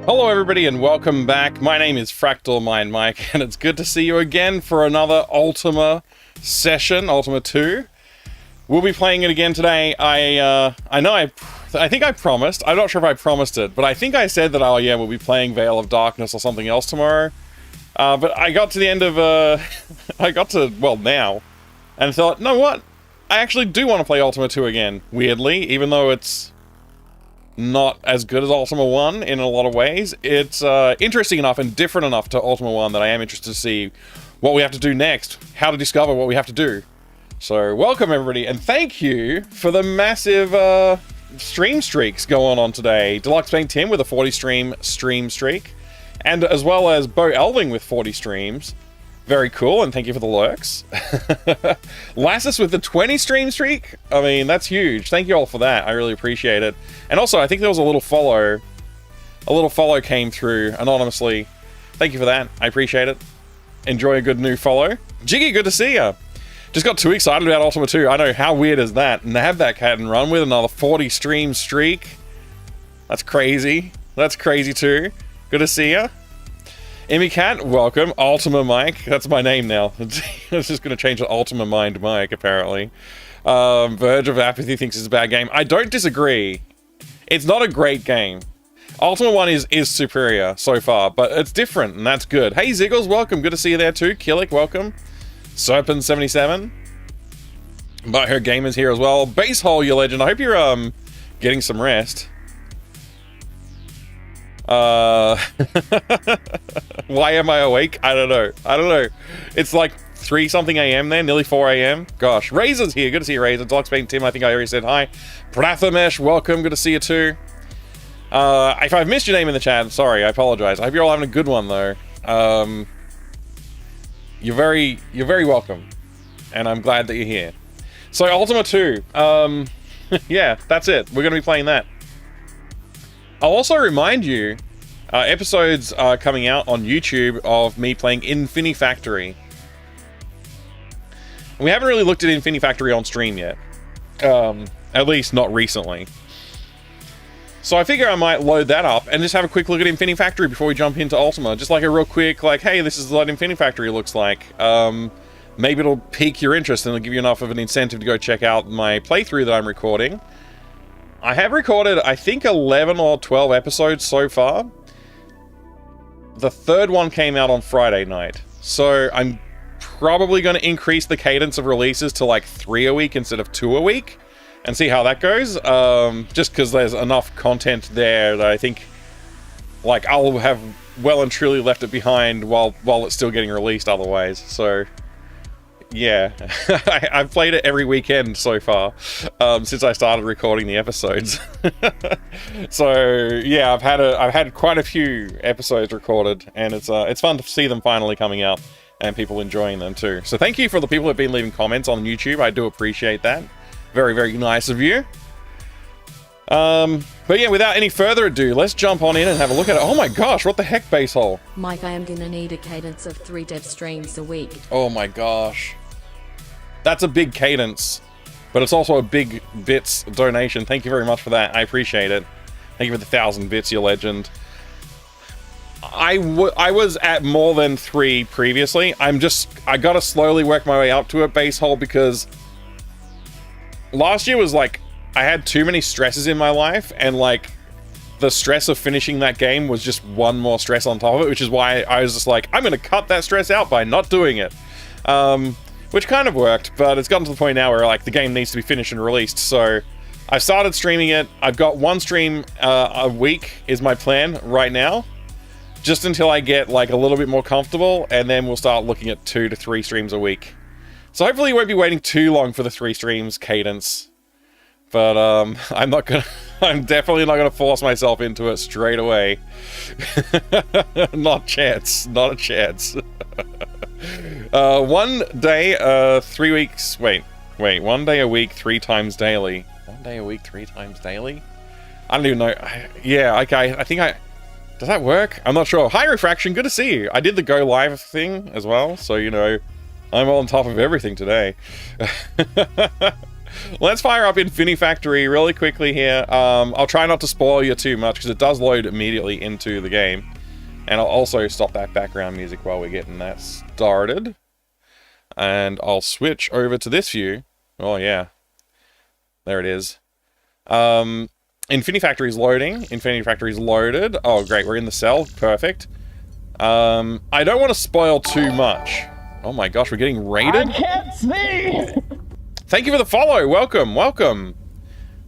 Hello everybody and welcome back. My name is Fractal Mind Mike and it's good to see you again for another Ultima session, Ultima 2. We'll be playing it again today. I think I promised, I'm not sure if I promised it, but I think I said that, oh yeah, we'll be playing Veil of Darkness or something else tomorrow. But I got to the end of, now, and thought, know what? I actually do want to play Ultima 2 again, weirdly, even though it's not as good as Ultima 1 in a lot of ways. It's interesting enough and different enough to Ultima 1 that I am interested to see what we have to do next, how to discover what we have to do. So, welcome everybody, and thank you for the massive stream streaks going on today. Deluxe Bank Tim with a 40 stream streak, and as well as Bo Elving with 40 streams. Very cool, and thank you for the lurks. Lassus with the 20 stream streak. I mean, that's huge. Thank you all for that. I really appreciate it. And also, I think there was a little follow. A little follow came through anonymously. Thank you for that. I appreciate it. Enjoy a good new follow. Jiggy, good to see ya. Just got too excited about Ultima 2. I know, how weird is that? And to have that cat and run with another 40 stream streak. That's crazy. That's crazy too. Good to see ya. Emmy Cat, welcome. Ultima Mike, that's my name now. I was just going to change to Ultima Mind Mike, apparently. Verge of Apathy thinks it's a bad game. I don't disagree. It's not a great game. Ultima 1 is superior so far, but it's different, and that's good. Hey, Ziggles, welcome. Good to see you there, too. Killick, welcome. Serpent77. But her gamer's here as well. Basehole, you legend. I hope you're, getting some rest. Why am I awake? I don't know. It's like 3-something a.m. there, nearly 4 a.m. Gosh, Razor's here. Good to see you, Razor. Deluxe Bank Tim, I think I already said hi. Prathamesh, welcome. Good to see you too. If I've missed your name in the chat, sorry, I apologize. I hope you're all having a good one though. You're very welcome, and I'm glad that you're here. So Ultima 2, yeah, that's it. We're gonna be playing that. I'll also remind you, episodes are coming out on YouTube of me playing Infinifactory. We haven't really looked at Infinifactory on stream yet. At least not recently. So I figure I might load that up and just have a quick look at Infinifactory before we jump into Ultima. Just like a real quick, like, hey, this is what Infinifactory looks like. Maybe it'll pique your interest and it'll give you enough of an incentive to go check out my playthrough that I'm recording. I have recorded, I think, 11 or 12 episodes so far. The third one came out on Friday night. So I'm probably going to increase the cadence of releases to like 3 a week instead of 2 a week. And see how that goes. Just because there's enough content there that I think, like, I'll have well and truly left it behind while it's still getting released otherwise. So yeah, I've played it every weekend so far, since I started recording the episodes. So yeah, I've had quite a few episodes recorded, and it's fun to see them finally coming out and people enjoying them too. So thank you for the people who've been leaving comments on YouTube. I do appreciate that. Very, very nice of you. But yeah, without any further ado, let's jump on in and have a look at it. Oh my gosh, what the heck, Basehole? Mike, I am gonna need a cadence of 3 dev streams a week. Oh my gosh. That's a big cadence, but it's also a big bits donation. Thank you very much for that. I appreciate it. Thank you for the 1,000 bits, you legend. I was at more than 3 previously. I gotta slowly work my way up to it, Basehole, because last year was like, I had too many stresses in my life, and like, the stress of finishing that game was just one more stress on top of it, which is why I was just like, I'm gonna cut that stress out by not doing it. Which kind of worked, but it's gotten to the point now where like the game needs to be finished and released, so I've started streaming it. I've got 1 stream a week is my plan right now, just until I get like a little bit more comfortable, and then we'll start looking at 2 to 3 streams a week. So hopefully you won't be waiting too long for the 3 streams cadence, but I'm definitely not gonna force myself into it straight away. Not a chance. 1 day, 3 weeks. Wait. 1 day a week, 3 times daily. 1 day a week, 3 times daily? I don't even know. Yeah, okay. I think does that work? I'm not sure. Hi, Refraction. Good to see you. I did the go live thing as well, so you know, I'm on top of everything today. Let's fire up Infinifactory really quickly here. I'll try not to spoil you too much because it does load immediately into the game. And I'll also stop that background music while we're getting that started. And I'll switch over to this view. Oh yeah. There it is. Infinifactory's loading. Infinifactory's loaded. Oh great, we're in the cell. Perfect. I don't want to spoil too much. Oh my gosh, we're getting raided? I can't see! Thank you for the follow. Welcome, welcome.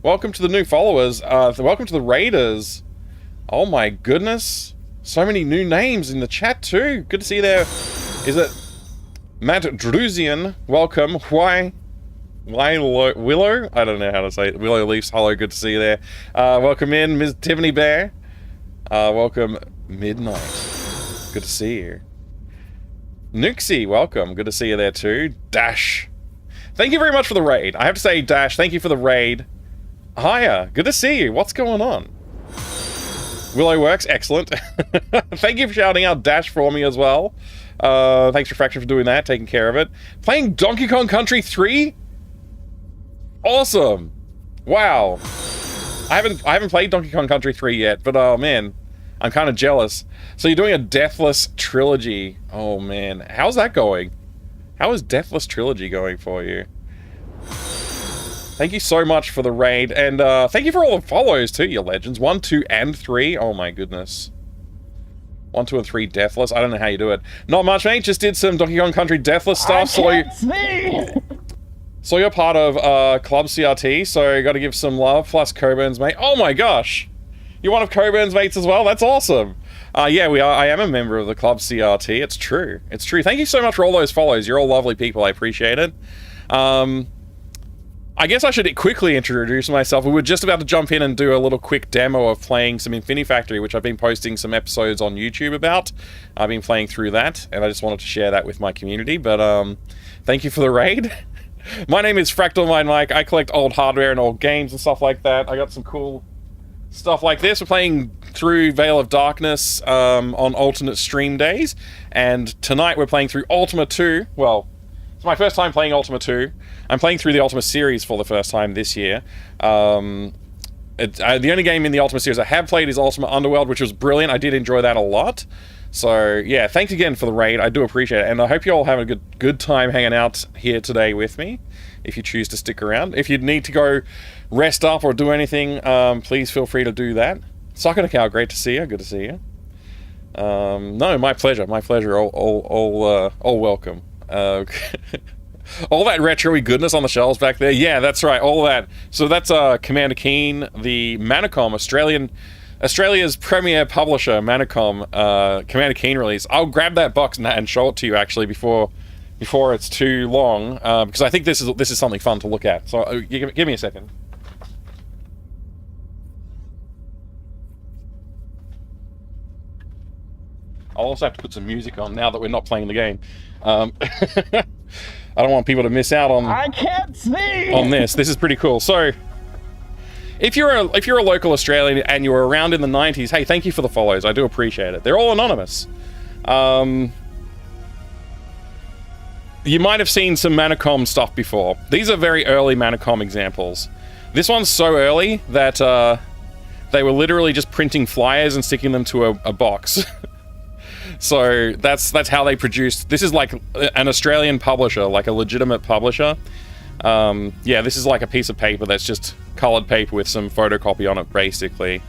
Welcome to the new followers. Welcome to the raiders. Oh my goodness. So many new names in the chat too. Good to see you there. Is it Matt Druzian? Welcome. Willow? I don't know how to say it. Willow Leafs, hello, good to see you there. Welcome in, Ms. Tiffany Bear. Welcome, Midnight. Good to see you. Nuxie, welcome. Good to see you there too. Dash. Thank you very much for the raid. I have to say, Dash, thank you for the raid. Hiya, good to see you. What's going on? Willow works, excellent. Thank you for shouting out Dash for me as well. Thanks Refraction for doing that, taking care of it. Playing Donkey Kong Country 3? Awesome. Wow. I haven't played Donkey Kong Country 3 yet, but oh man, I'm kind of jealous. So you're doing a Deathless Trilogy. Oh man, how's that going? How is Deathless Trilogy going for you? Thank you so much for the raid, and thank you for all the follows too, you legends. 1, 2, and 3. Oh my goodness. 1, 2, and 3 Deathless. I don't know how you do it. Not much, mate. Just did some Donkey Kong Country Deathless stuff. So you're part of Club CRT, so you got to give some love. Plus Coburn's mate. Oh my gosh, you're one of Coburn's mates as well. That's awesome. Yeah, we are. I am a member of the Club CRT. It's true. It's true. Thank you so much for all those follows. You're all lovely people. I appreciate it. I guess I should quickly introduce myself. We were just about to jump in and do a little quick demo of playing some Infinifactory, which I've been posting some episodes on YouTube about. I've been playing through that, and I just wanted to share that with my community. But thank you for the raid. My name is Fractal Mind Mike. I collect old hardware and old games and stuff like that. I got some cool stuff like this. We're playing through Veil of Darkness on alternate stream days, and tonight we're playing through Ultima 2. Well, it's my first time playing Ultima 2. I'm playing through the Ultima series for the first time this year. The only game in the Ultima series I have played is Ultima Underworld, which was brilliant. I did enjoy that a lot. So, yeah, thanks again for the raid. I do appreciate it. And I hope you all have a good time hanging out here today with me, if you choose to stick around. If you need to go rest up or do anything, please feel free to do that. Sakura Cow, great to see you. Good to see you. No, my pleasure. My pleasure. All welcome. All that retro-y goodness on the shelves back there. Yeah, that's right. All that. So that's Commander Keen, the Manacom, Australia's premier publisher, Manacom, Commander Keen release. I'll grab that box and show it to you actually before it's too long, because I think this is something fun to look at. So give me a second. I'll also have to put some music on now that we're not playing the game. I don't want people to miss out on. I can't see. On this. This is pretty cool. So, if you're a local Australian and you were around in the 90s, hey, thank you for the follows. I do appreciate it. They're all anonymous. You might have seen some Manacom stuff before. These are very early Manacom examples. This one's so early that they were literally just printing flyers and sticking them to a box. So that's how they produced. This is like an Australian publisher, like a legitimate publisher. Yeah, this is like a piece of paper that's just colored paper with some photocopy on it, basically.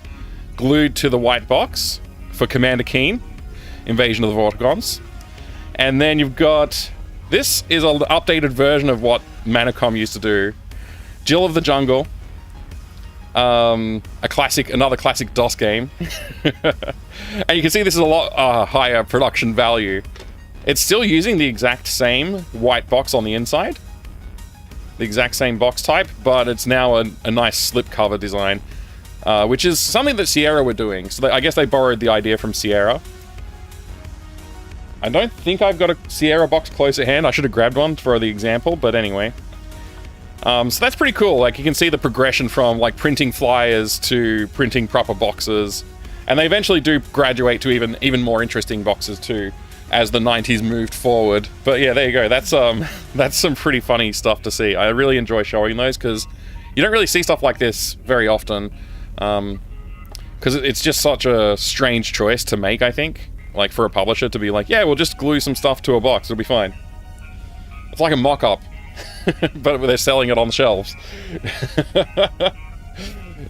Glued to the white box for Commander Keen, Invasion of the Vortigons. And then you've got... This is an updated version of what Manacom used to do. Jill of the Jungle. Another classic DOS game. And you can see this is a lot higher production value. It's still using the exact same white box on the inside. The exact same box type, but it's now a nice slipcover design. Which is something that Sierra were doing. So I guess they borrowed the idea from Sierra. I don't think I've got a Sierra box close at hand. I should have grabbed one for the example, but anyway. So that's pretty cool. Like, you can see the progression from, like, printing flyers to printing proper boxes. And they eventually do graduate to even more interesting boxes, too. as the 90s moved forward. But yeah, there you go. That's some pretty funny stuff to see. I really enjoy showing those because you don't really see stuff like this very often. Because it's just such a strange choice to make, I think. Like, for a publisher to be like, yeah, we'll just glue some stuff to a box, it'll be fine. It's like a mock-up, but they're selling it on the shelves.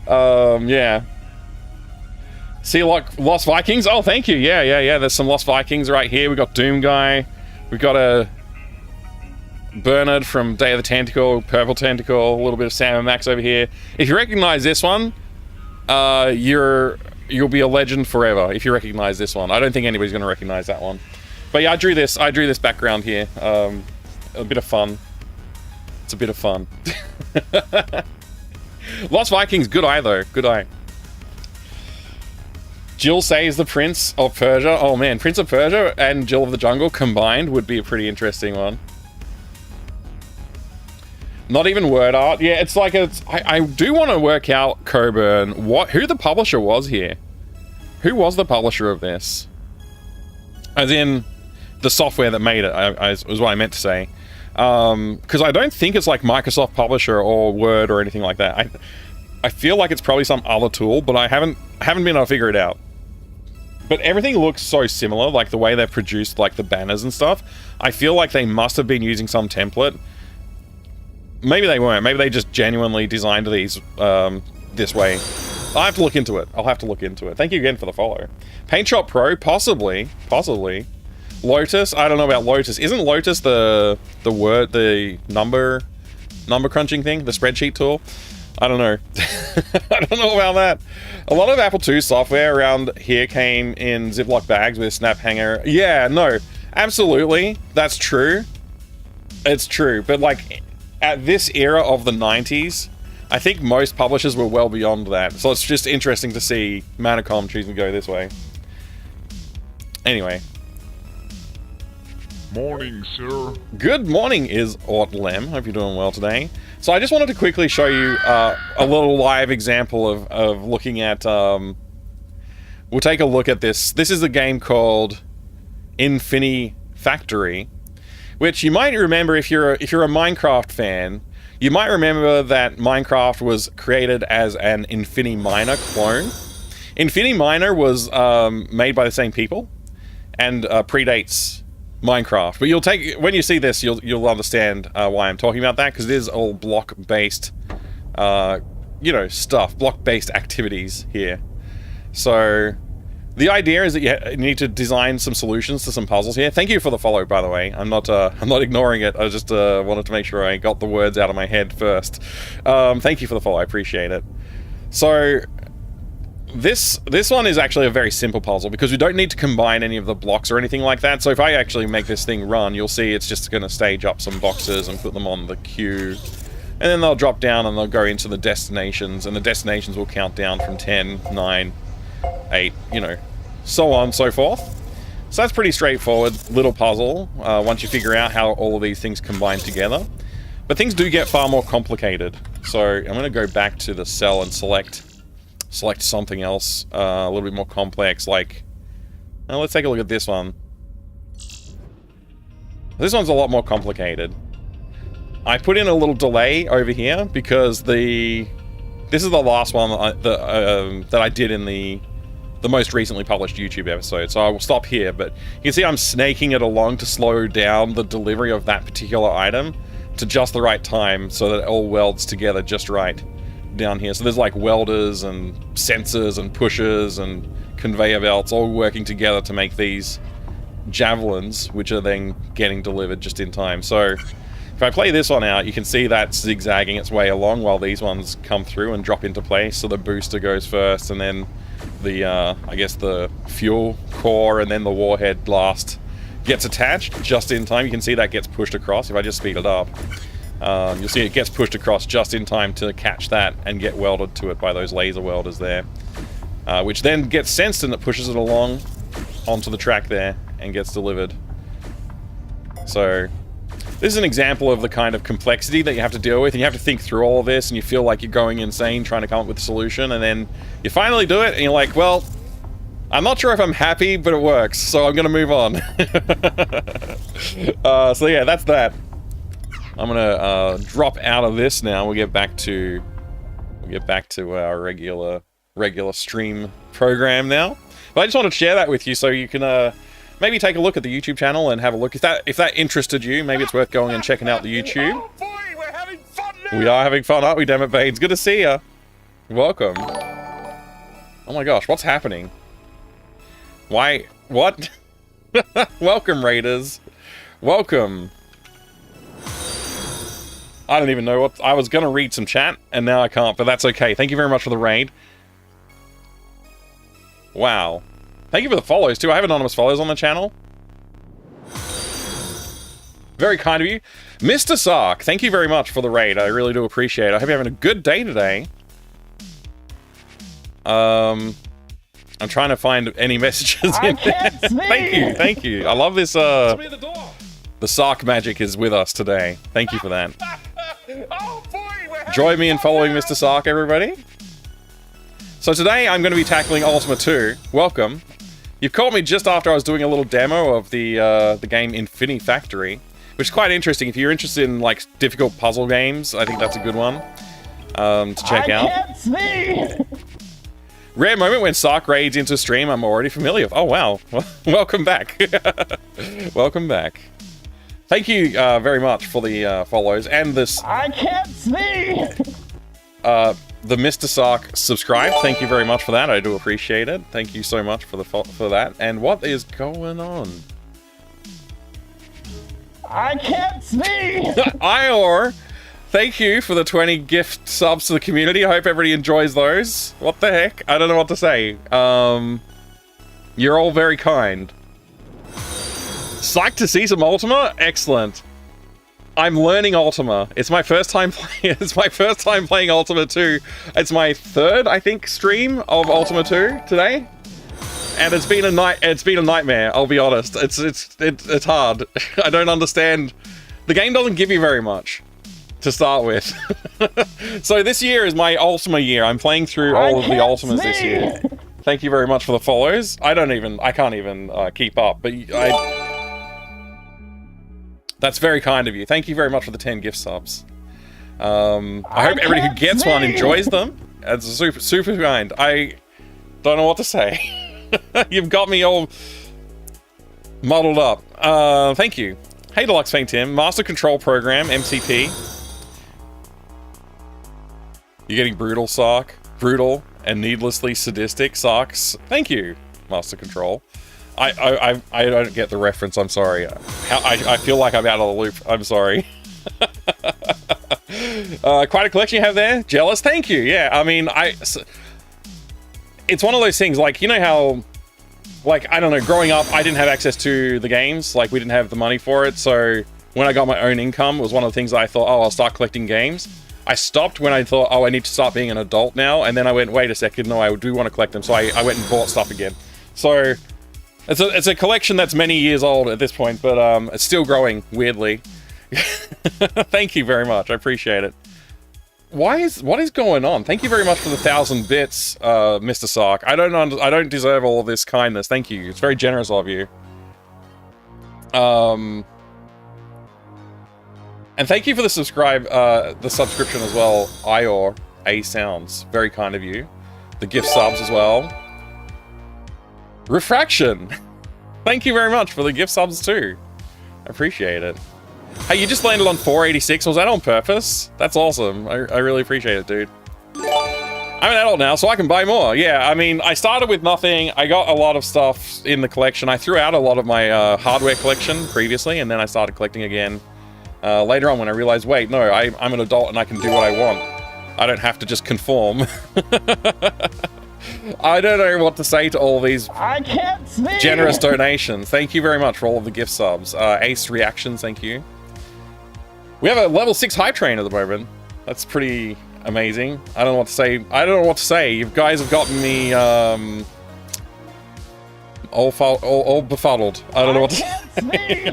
Yeah. See, like, Lost Vikings? Oh, thank you. Yeah. There's some Lost Vikings right here. We got Doom Guy. We've got a Bernard from Day of the Tentacle, Purple Tentacle, a little bit of Sam and Max over here. If you recognize this one, you'll be a legend forever if you recognize this one. I don't think anybody's going to recognize that one. But yeah, I drew this background here. A bit of fun. It's a bit of fun. Lost Vikings, good eye though. Good eye. Jill says the Prince of Persia. Oh man, Prince of Persia and Jill of the Jungle combined would be a pretty interesting one. Not even word art. Yeah, it's like I do want to work out, Coburn, who the publisher was here. Who was the publisher of this? As in, the software that made it, was what I meant to say. Because I don't think it's like Microsoft Publisher or Word or anything like that. I feel like it's probably some other tool, but I haven't been able to figure it out. But everything looks so similar, like the way they've produced like the banners and stuff. I feel like they must have been using some template. Maybe they weren't. Maybe they just genuinely designed these this way. I'll have to look into it. I'll have to look into it. Thank you again for the follow. Paint Shop Pro, possibly. Lotus, I don't know about Lotus. Isn't Lotus the number crunching thing? The spreadsheet tool? I don't know. I don't know about that. A lot of Apple II software around here came in Ziploc bags with snap hanger. Yeah, no. Absolutely. That's true. It's true. But like, at this era of the 90s, I think most publishers were well beyond that. So it's just interesting to see Manacom choosing to go this way. Anyway. Morning, sir. Good morning, is Ortlem. Hope you're doing well today. So I just wanted to quickly show you a little live example of looking at... we'll take a look at this. This is a game called Infini Factory, which you might remember if you're a Minecraft fan. You might remember that Minecraft was created as an Infiniminer clone. Infiniminer was made by the same people and predates Minecraft. But when you see this, you'll understand why I'm talking about that, because it is all block-based, stuff, block-based activities here. So the idea is that you need to design some solutions to some puzzles here. Thank you for the follow, by the way. I'm not ignoring it. I just wanted to make sure I got the words out of my head first. Thank you for the follow. I appreciate it. So this one is actually a very simple puzzle because we don't need to combine any of the blocks or anything like that. So if I actually make this thing run, you'll see it's just going to stage up some boxes and put them on the queue. And then they'll drop down and they'll go into the destinations, and the destinations will count down from 10, 9, 8, so on and so forth. So that's pretty straightforward little puzzle once you figure out how all of these things combine together. But things do get far more complicated. So I'm going to go back to the cell and select something else a little bit more complex, like... let's take a look at this one. This one's a lot more complicated. I put in a little delay over here because this is the last one that I did in the most recently published YouTube episode, so I will stop here, but you can see I'm snaking it along to slow down the delivery of that particular item to just the right time so that it all welds together just right down here. So there's like welders and sensors and pushers and conveyor belts all working together to make these javelins, which are then getting delivered just in time. So if I play this one out, you can see that zigzagging its way along while these ones come through and drop into place. So the booster goes first, and then the, I guess the fuel core, and then the warhead last gets attached just in time. You can see that gets pushed across. If I just speed it up, you'll see it gets pushed across just in time to catch that and get welded to it by those laser welders there, which then gets sensed and it pushes it along onto the track there and gets delivered. So this is an example of the kind of complexity that you have to deal with, and you have to think through all of this, and you feel like you're going insane trying to come up with a solution, and then you finally do it, and you're like, well, I'm not sure if I'm happy, but it works, so I'm gonna move on. So yeah, that's that. I'm gonna drop out of this now. We'll get back to our regular stream program now. But I just wanted to share that with you so you can maybe take a look at the YouTube channel and have a look. If that interested you, maybe it's worth going and checking out the YouTube. Oh boy, we're having fun now. We are having fun, aren't we, damn it, Baines? Good to see ya. Welcome. Oh my gosh, what's happening? Why? What? Welcome, Raiders. Welcome. I don't even know what... I was gonna read some chat, and now I can't, but that's okay. Thank you very much for the raid. Wow. Thank you for the follows, too. I have anonymous follows on the channel. Very kind of you. Mr. Sark, thank you very much for the raid. I really do appreciate it. I hope you're having a good day today. I'm trying to find any messages in there. Thank you. I love this, The Sark magic is with us today. Thank you for that. Oh boy, we're having Join me in fun following now. Mr. Sark, everybody. So today I'm going to be tackling Ultima 2. Welcome. You've caught me just after I was doing a little demo of the game Infinity Factory, which is quite interesting. If you're interested in like difficult puzzle games, I think that's a good one to check out. Can't see. Rare moment when Sark raids into stream I'm already familiar with. Oh wow, welcome back. Welcome back. Thank you very much for the follows and this. I can't see. The Mr. Sark subscribe. Thank you very much for that. I do appreciate it. Thank you so much for that. And what is going on? I can't see. Ior, thank you for the 20 gift subs to the community. I hope everybody enjoys those. What the heck? I don't know what to say. You're all very kind. Psyched to see some Ultima? Excellent. I'm learning Ultima. It's my first time playing. It's my first time playing Ultima 2. It's my third, I think, stream of Ultima 2 today, and it's been a nightmare. I'll be honest. It's hard. I don't understand. The game doesn't give you very much to start with. So this year is my Ultima year. I'm playing through all of the Ultimas this year. Thank you very much for the follows. I can't even keep up, but that's very kind of you. Thank you very much for the 10 gift subs. I hope everybody who gets one enjoys them. That's super kind. I don't know what to say. You've got me all muddled up. Thank you. Hey, Deluxe Paint Tim. Master Control Program, MCP. You're getting brutal, Sark. Brutal and needlessly sadistic, Sarks. Thank you, Master Control. I don't get the reference, I'm sorry. I feel like I'm out of the loop, I'm sorry. Quite a collection you have there. Jealous, thank you, yeah. I mean, it's one of those things, like, you know how, like, I don't know, growing up, I didn't have access to the games, like, we didn't have the money for it, so when I got my own income, it was one of the things I thought, oh, I'll start collecting games. I stopped when I thought, oh, I need to start being an adult now, and then I went, wait a second, no, I do want to collect them, so I went and bought stuff again. So it's a collection that's many years old at this point, but it's still growing weirdly. Thank you very much. I appreciate it. What is going on? Thank you very much for the 1,000 bits, Mr. Sark. I don't deserve all of this kindness. Thank you. It's very generous of you. And thank you for the subscription as well, Ior A Sounds. Very kind of you. The gift subs as well. Refraction! Thank you very much for the gift subs too. I appreciate it. Hey, you just landed on 486. Was that on purpose? That's awesome. I really appreciate it, dude. I'm an adult now, so I can buy more. Yeah, I mean, I started with nothing. I got a lot of stuff in the collection. I threw out a lot of my hardware collection previously, and then I started collecting again later on when I realized, wait, no, I'm an adult and I can do what I want. I don't have to just conform. I don't know what to say to all these generous donations. Thank you very much for all of the gift subs. Ace Reactions, thank you. We have a level 6 hype train at the moment. That's pretty amazing. I don't know what to say. You guys have gotten me all befuddled. I don't know what to say.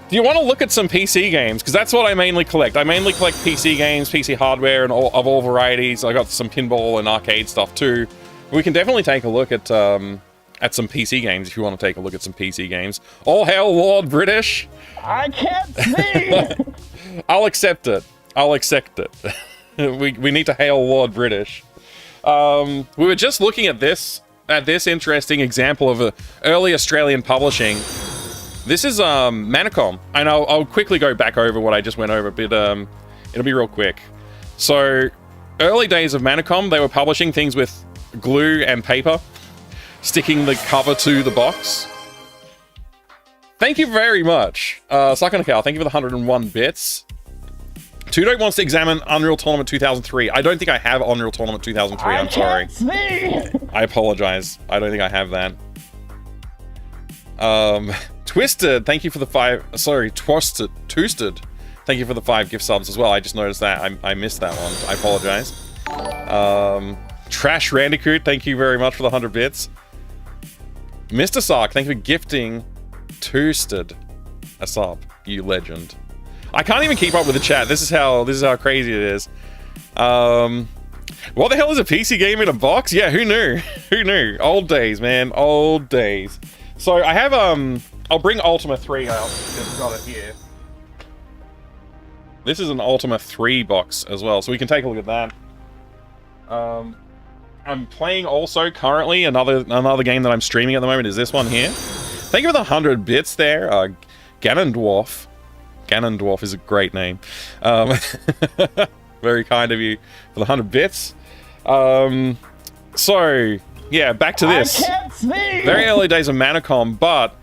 Do you want to look at some PC games? Because that's what I mainly collect. I mainly collect PC games, PC hardware, and of all varieties. I got some pinball and arcade stuff too. We can definitely take a look at some PC games if you want to take a look at some PC games. All hail Lord British! I can't see! I'll accept it. I'll accept it. we need to hail Lord British. We were just looking at this interesting example of early Australian publishing. This is Manacom, and I'll quickly go back over what I just went over, but it'll be real quick. So, early days of Manacom, they were publishing things with glue and paper, sticking the cover to the box. Thank you very much, Suckanakal. Thank you for the 101 bits. Tudo wants to examine Unreal Tournament 2003. I don't think I have Unreal Tournament 2003. I'm sorry. See! I apologize. I don't think I have that. Twisted, thank you for the 5. Sorry, Twisted. Thank you for the 5 gift subs as well. I just noticed that. I missed that one. I apologize. Trash Randicoot, thank you very much for the 100 bits. Mr. Sark, thank you for gifting Twisted a sub. You legend. I can't even keep up with the chat. This is how crazy it is. What the hell is a PC game in a box? Yeah, who knew? Who knew? Old days, man. Old days. So I have I'll bring Ultima 3 out. I've got it here. This is an Ultima 3 box as well, so we can take a look at that. I'm playing also currently another game that I'm streaming at the moment is this one here. Thank you for the 100 bits there, Ganondorf. Ganondorf is a great name. Very kind of you for the 100 bits. So yeah, back to this. I can't see! Very early days of Manacom, but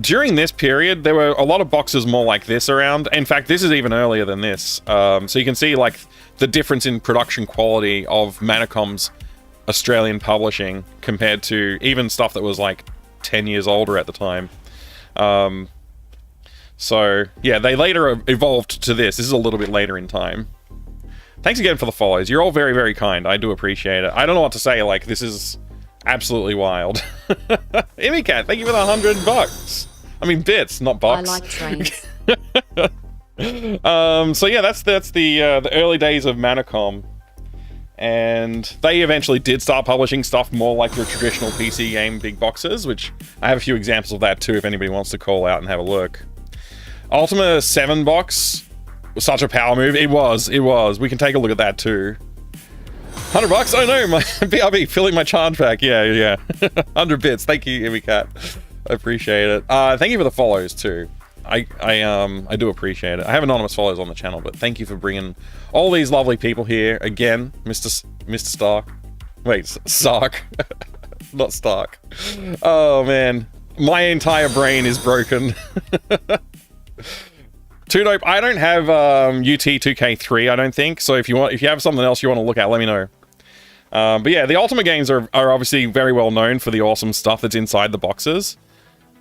during this period, there were a lot of boxes more like this around. In fact, this is even earlier than this. So you can see like the difference in production quality of Manacom's Australian publishing compared to even stuff that was like 10 years older at the time. So yeah, they later evolved to this. This is a little bit later in time. Thanks again for the follows. You're all very, very kind. I do appreciate it. I don't know what to say. Like, this is absolutely wild. Imicat, thank you for the 100 bucks. I mean, bits, not bucks. I like trains. So yeah, that's the early days of Manacom. And they eventually did start publishing stuff more like your traditional PC game big boxes, which I have a few examples of that too if anybody wants to call out and have a look. Ultima 7 box was such a power move. It was. We can take a look at that too. 100 bucks? Oh no, my BRB filling my charge pack. Yeah. 100 bits. Thank you, Imicat. I appreciate it. Thank you for the follows too. I do appreciate it. I have anonymous follows on the channel, but thank you for bringing all these lovely people here again, Mr. Stark. Wait, Sark, not Stark. Oh man, my entire brain is broken. Too dope. I don't have UT2K3. I don't think so. If you have something else you want to look at, let me know. But yeah, the Ultima games are obviously very well known for the awesome stuff that's inside the boxes.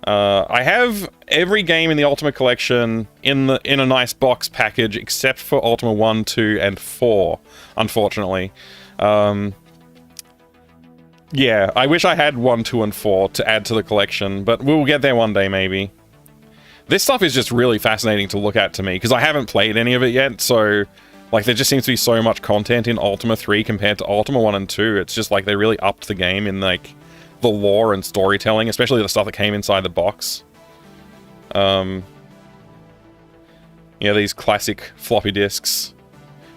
I have every game in the Ultima collection in a nice box package except for Ultima 1, 2, and 4, unfortunately. Yeah, I wish I had 1, 2, and 4 to add to the collection, but we'll get there one day maybe. This stuff is just really fascinating to look at to me, because I haven't played any of it yet, so like there just seems to be so much content in Ultima 3 compared to Ultima 1 and 2. It's just like they really upped the game in like the lore and storytelling, especially the stuff that came inside the box. Yeah, these classic floppy disks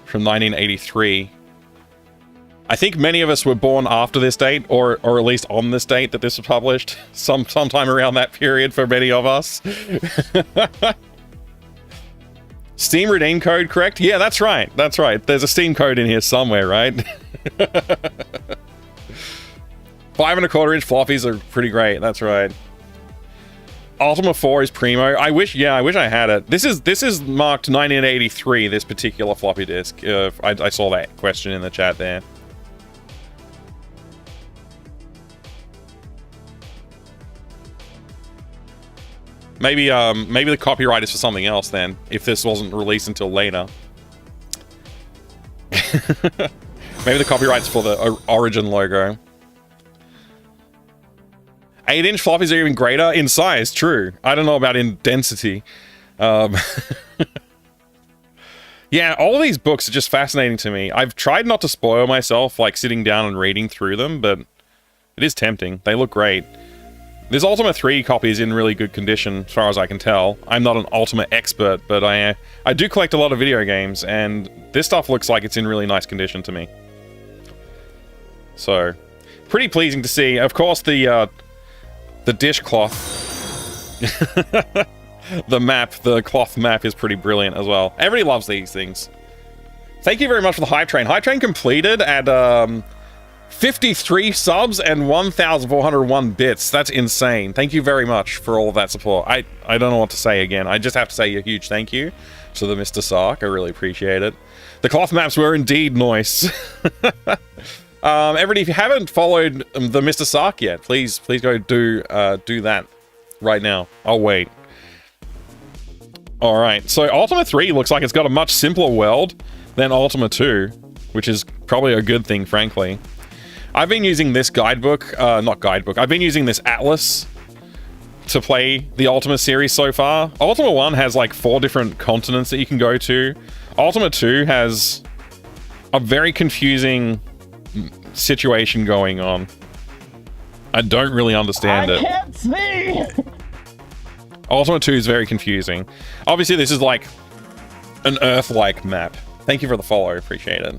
from 1983. I think many of us were born after this date, or at least on this date that this was published. Sometime around that period for many of us. Steam redeem code, correct? Yeah, that's right. That's right. There's a Steam code in here somewhere, right? 5.25-inch floppies are pretty great. That's right. Ultima 4 is primo. I wish I had it. This is marked 1983. This particular floppy disk. I saw that question in the chat there. Maybe the copyright is for something else then, if this wasn't released until later. Maybe the copyright's for the Origin logo. 8-inch floppies are even greater in size, true. I don't know about in density. Yeah, all these books are just fascinating to me. I've tried not to spoil myself, like sitting down and reading through them, but It is tempting. They look great. This Ultima 3 copy is in really good condition, as far as I can tell. I'm not an Ultima expert, but I do collect a lot of video games, and this stuff looks like it's in really nice condition to me. So, pretty pleasing to see. Of course, the dishcloth, the cloth map is pretty brilliant as well. Everybody loves these things. Thank you very much for the hype train. Hype train completed at 53 subs and 1,401 bits. That's insane. Thank you very much for all of that support. I don't know what to say again. I just have to say a huge thank you to the Mr. Sark. I really appreciate it. The cloth maps were indeed nice. Everybody, if you haven't followed the Mr. Sark yet, please go do that right now. I'll wait. All right, so Ultima 3 looks like it's got a much simpler world than Ultima 2, which is probably a good thing, frankly. I've been using this guidebook, not guidebook, I've been using this atlas to play the Ultima series so far. Ultima 1 has like 4 different continents that you can go to. Ultima 2 has a very confusing situation going on. I don't really understand it. I can't see! Ultima 2 is very confusing. Obviously, this is like an Earth-like map. Thank you for the follow, appreciate it.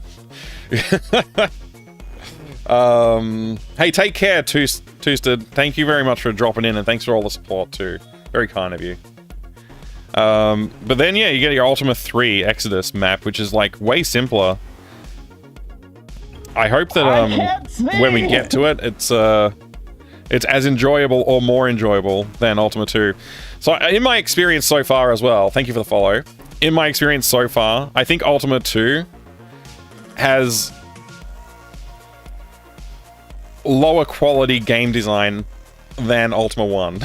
Hey, take care, Toosted. Thank you very much for dropping in, and thanks for all the support too. Very kind of you. But then, yeah, you get your Ultima 3 Exodus map, which is like way simpler. I hope that when we get to it, it's as enjoyable or more enjoyable than Ultima 2. So in my experience so far as well, thank you for the follow. In my experience so far, I think Ultima 2 has lower quality game design than Ultima 1.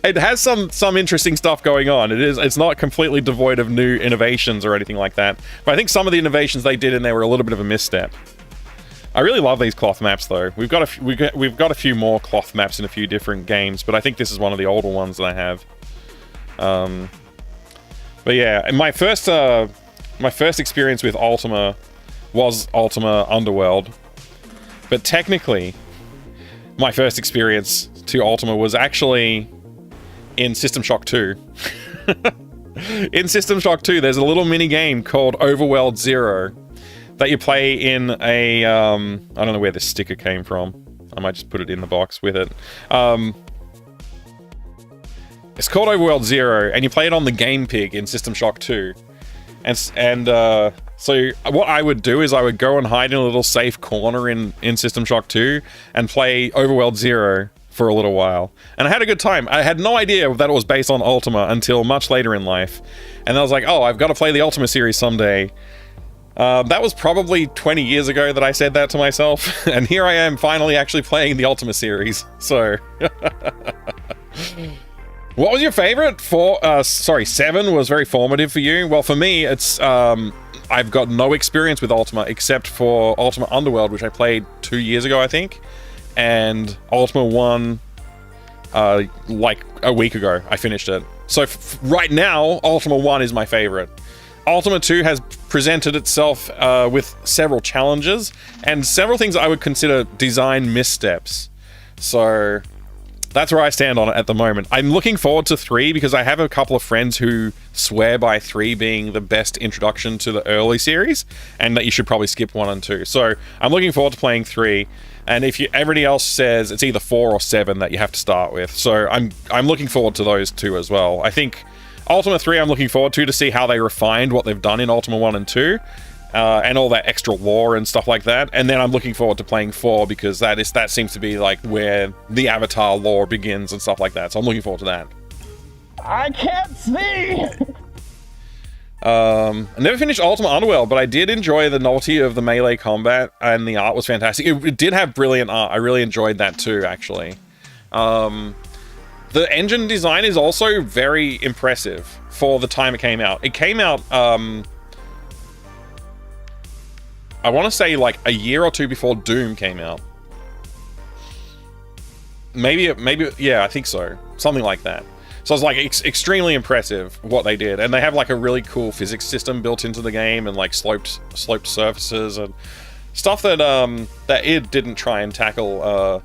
It has some interesting stuff going on. It's not completely devoid of new innovations or anything like that. But I think some of the innovations they did in there were a little bit of a misstep. I really love these cloth maps though. We've got a few more cloth maps in a few different games, but I think this is one of the older ones that I have. But yeah, my first experience with Ultima was Ultima Underworld. But technically, my first experience to Ultima was actually in System Shock 2. In System Shock 2, there's a little mini game called Overworld Zero that you play in a, I don't know where this sticker came from. I might just put it in the box with it. It's called Overworld Zero, and you play it on the Game Pig in System Shock 2. So what I would do is I would go and hide in a little safe corner in System Shock 2 and play Overworld Zero for a little while. And I had a good time. I had no idea that it was based on Ultima until much later in life. And I was like, oh, I've got to play the Ultima series someday. That was probably 20 years ago that I said that to myself. And here I am finally actually playing the Ultima series. So... What was your favorite? 7 was very formative for you. Well, for me, it's I've got no experience with Ultima except for Ultima Underworld, which I played 2 years ago, I think, and Ultima 1 like a week ago. I finished it. So right now, Ultima 1 is my favorite. Ultima 2 has presented itself with several challenges and several things I would consider design missteps. So that's where I stand on it at the moment. I'm looking forward to 3 because I have a couple of friends who swear by 3 being the best introduction to the early series, and that you should probably skip 1 and 2. So I'm looking forward to playing 3. And if everybody else says it's either 4 or 7 that you have to start with, so I'm looking forward to those 2 as well. I think Ultima 3 I'm looking forward to see how they refined what they've done in Ultima 1 and 2. And all that extra lore and stuff like that. And then I'm looking forward to playing 4 because that seems to be like where the Avatar lore begins and stuff like that. So I'm looking forward to that. I can't see! I never finished Ultima Underworld, but I did enjoy the novelty of the melee combat, and the art was fantastic. It did have brilliant art. I really enjoyed that too, actually. The engine design is also very impressive for the time it came out. It came out, I want to say like a year or 2 before Doom came out. Maybe, yeah, I think so. Something like that. So it's like extremely impressive what they did. And they have like a really cool physics system built into the game and like sloped surfaces. And stuff that that id didn't try and tackle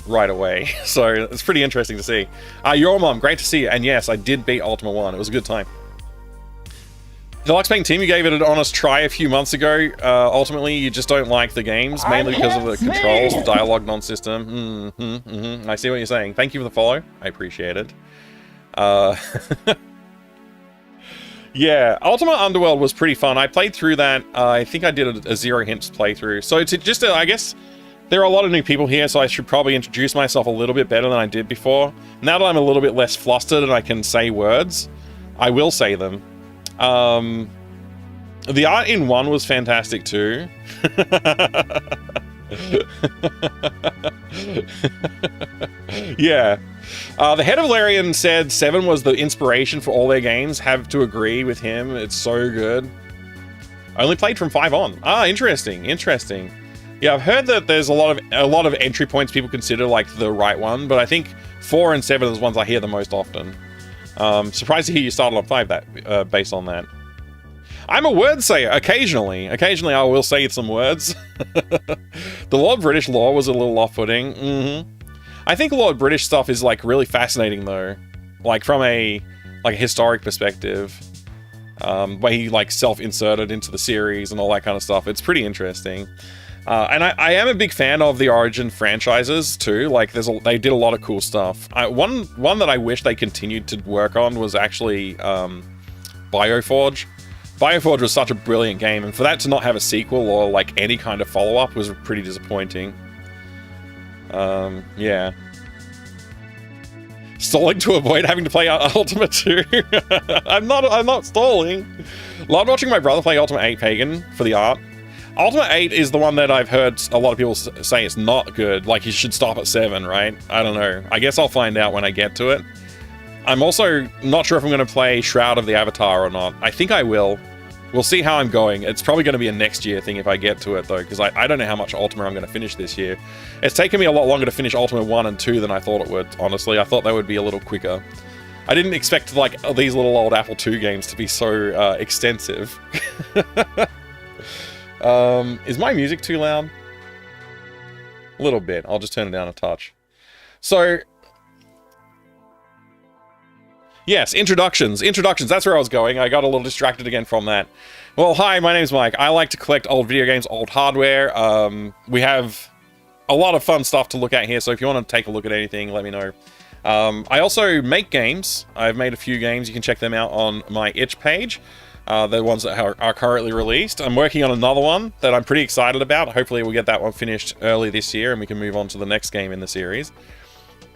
right away. So it's pretty interesting to see. Your mom, great to see you. And yes, I did beat Ultima 1. It was a good time. Deluxe Paint Team, you gave it an honest try a few months ago. Ultimately, you just don't like the games, mainly because of the controls, the dialogue non-system. I see what you're saying. Thank you for the follow. I appreciate it. Yeah, Ultima Underworld was pretty fun. I played through that. I think I did a Zero Hints playthrough. So it's just, I guess, there are a lot of new people here, so I should probably introduce myself a little bit better than I did before. Now that I'm a little bit less flustered and I can say words, I will say them. The art in 1 was fantastic too. Yeah. The head of Larian said 7 was the inspiration for all their games. Have to agree with him. It's so good. I only played from 5 on. Interesting. Interesting. Yeah, I've heard that there's a lot of entry points people consider like the right one, but I think 4 and 7 are the ones I hear the most often. Surprised to hear you started on 5 that based on that. I'm a word sayer occasionally. Occasionally I will say some words. The Lord British lore was a little off-putting. I think Lord British stuff is like really fascinating though. Like from a historic perspective. Where he like self-inserted into the series and all that kind of stuff. It's pretty interesting. And I am a big fan of the Origin franchises too. Like they did a lot of cool stuff. One that I wish they continued to work on was actually Bioforge. Bioforge was such a brilliant game, and for that to not have a sequel or like any kind of follow-up was pretty disappointing. Yeah. Stalling to avoid having to play Ultima 2. I'm not stalling. Loved watching my brother play Ultima 8 Pagan for the art. Ultima 8 is the one that I've heard a lot of people say it's not good. Like, you should stop at 7, right? I don't know. I guess I'll find out when I get to it. I'm also not sure if I'm going to play Shroud of the Avatar or not. I think I will. We'll see how I'm going. It's probably going to be a next year thing if I get to it, though, because I don't know how much Ultima I'm going to finish this year. It's taken me a lot longer to finish Ultima 1 and 2 than I thought it would, honestly. I thought they would be a little quicker. I didn't expect, like, these little old Apple II games to be so extensive. Is my music too loud? A little bit. I'll just turn it down a touch. So, yes, introductions. Introductions, that's where I was going. I got a little distracted again from that. Well, hi, my name's Mike. I like to collect old video games, old hardware. We have a lot of fun stuff to look at here, so if you want to take a look at anything, let me know. I also make games. I've made a few games. You can check them out on my itch page. The ones that are currently released. I'm working on another one that I'm pretty excited about. Hopefully we'll get that one finished early this year and we can move on to the next game in the series.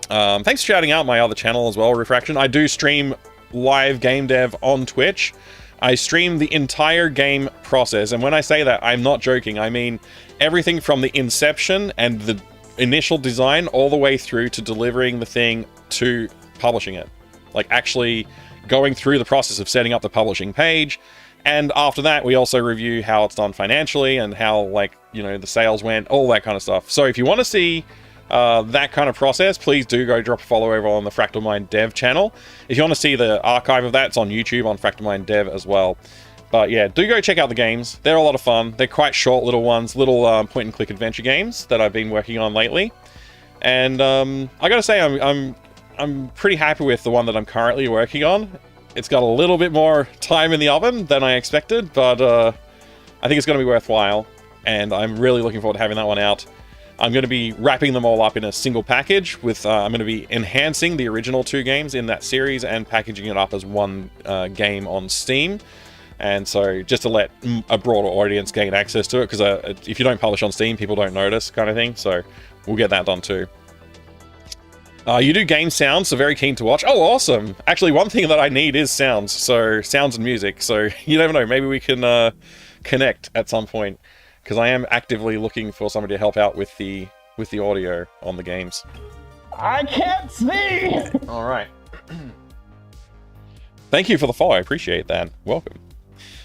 Thanks for shouting out my other channel as well, Refraction. I do stream live game dev on Twitch. I stream the entire game process, and when I say that, I'm not joking. I mean everything from the inception and the initial design all the way through to delivering the thing to publishing it. Like actually going through the process of setting up the publishing page, and after that we also review how it's done financially and how, like, you know, the sales went, all that kind of stuff. So if you want to see that kind of process, please do go drop a follow over on the Fractal Mind Dev channel. If you want to see the archive of that, it's on YouTube on Fractal Mind Dev as well. But yeah, do go check out the games. They're a lot of fun. They're quite short little ones, little point and click adventure games that I've been working on lately. And I gotta say, I'm pretty happy with the one that I'm currently working on. It's got a little bit more time in the oven than I expected, but I think it's going to be worthwhile, and I'm really looking forward to having that one out. I'm going to be wrapping them all up in a single package with, I'm going to be enhancing the original 2 games in that series and packaging it up as one game on Steam. And so just to let a broader audience gain access to it, because if you don't publish on Steam, people don't notice, kind of thing. So we'll get that done too. You do game sounds, so very keen to watch. Oh, awesome. Actually, one thing that I need is sounds. So sounds and music. So you never know, maybe we can connect at some point, because I am actively looking for somebody to help out with the audio on the games. I can't see! All right. Thank you for the follow. I appreciate that. Welcome.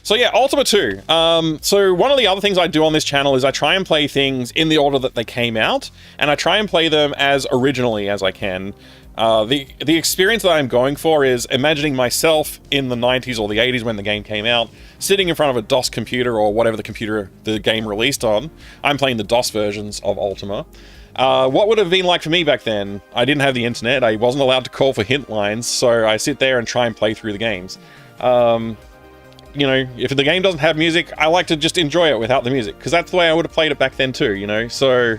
So yeah, Ultima 2. So one of the other things I do on this channel is I try and play things in the order that they came out, and I try and play them as originally as I can. The experience that I'm going for is imagining myself in the 90s or the 80s when the game came out, sitting in front of a DOS computer or whatever the computer the game released on. I'm playing the DOS versions of Ultima. What would it have been like for me back then? I didn't have the internet, I wasn't allowed to call for hint lines, so I sit there and try and play through the games. You know, if the game doesn't have music, I like to just enjoy it without the music, because that's the way I would have played it back then too, you know? So,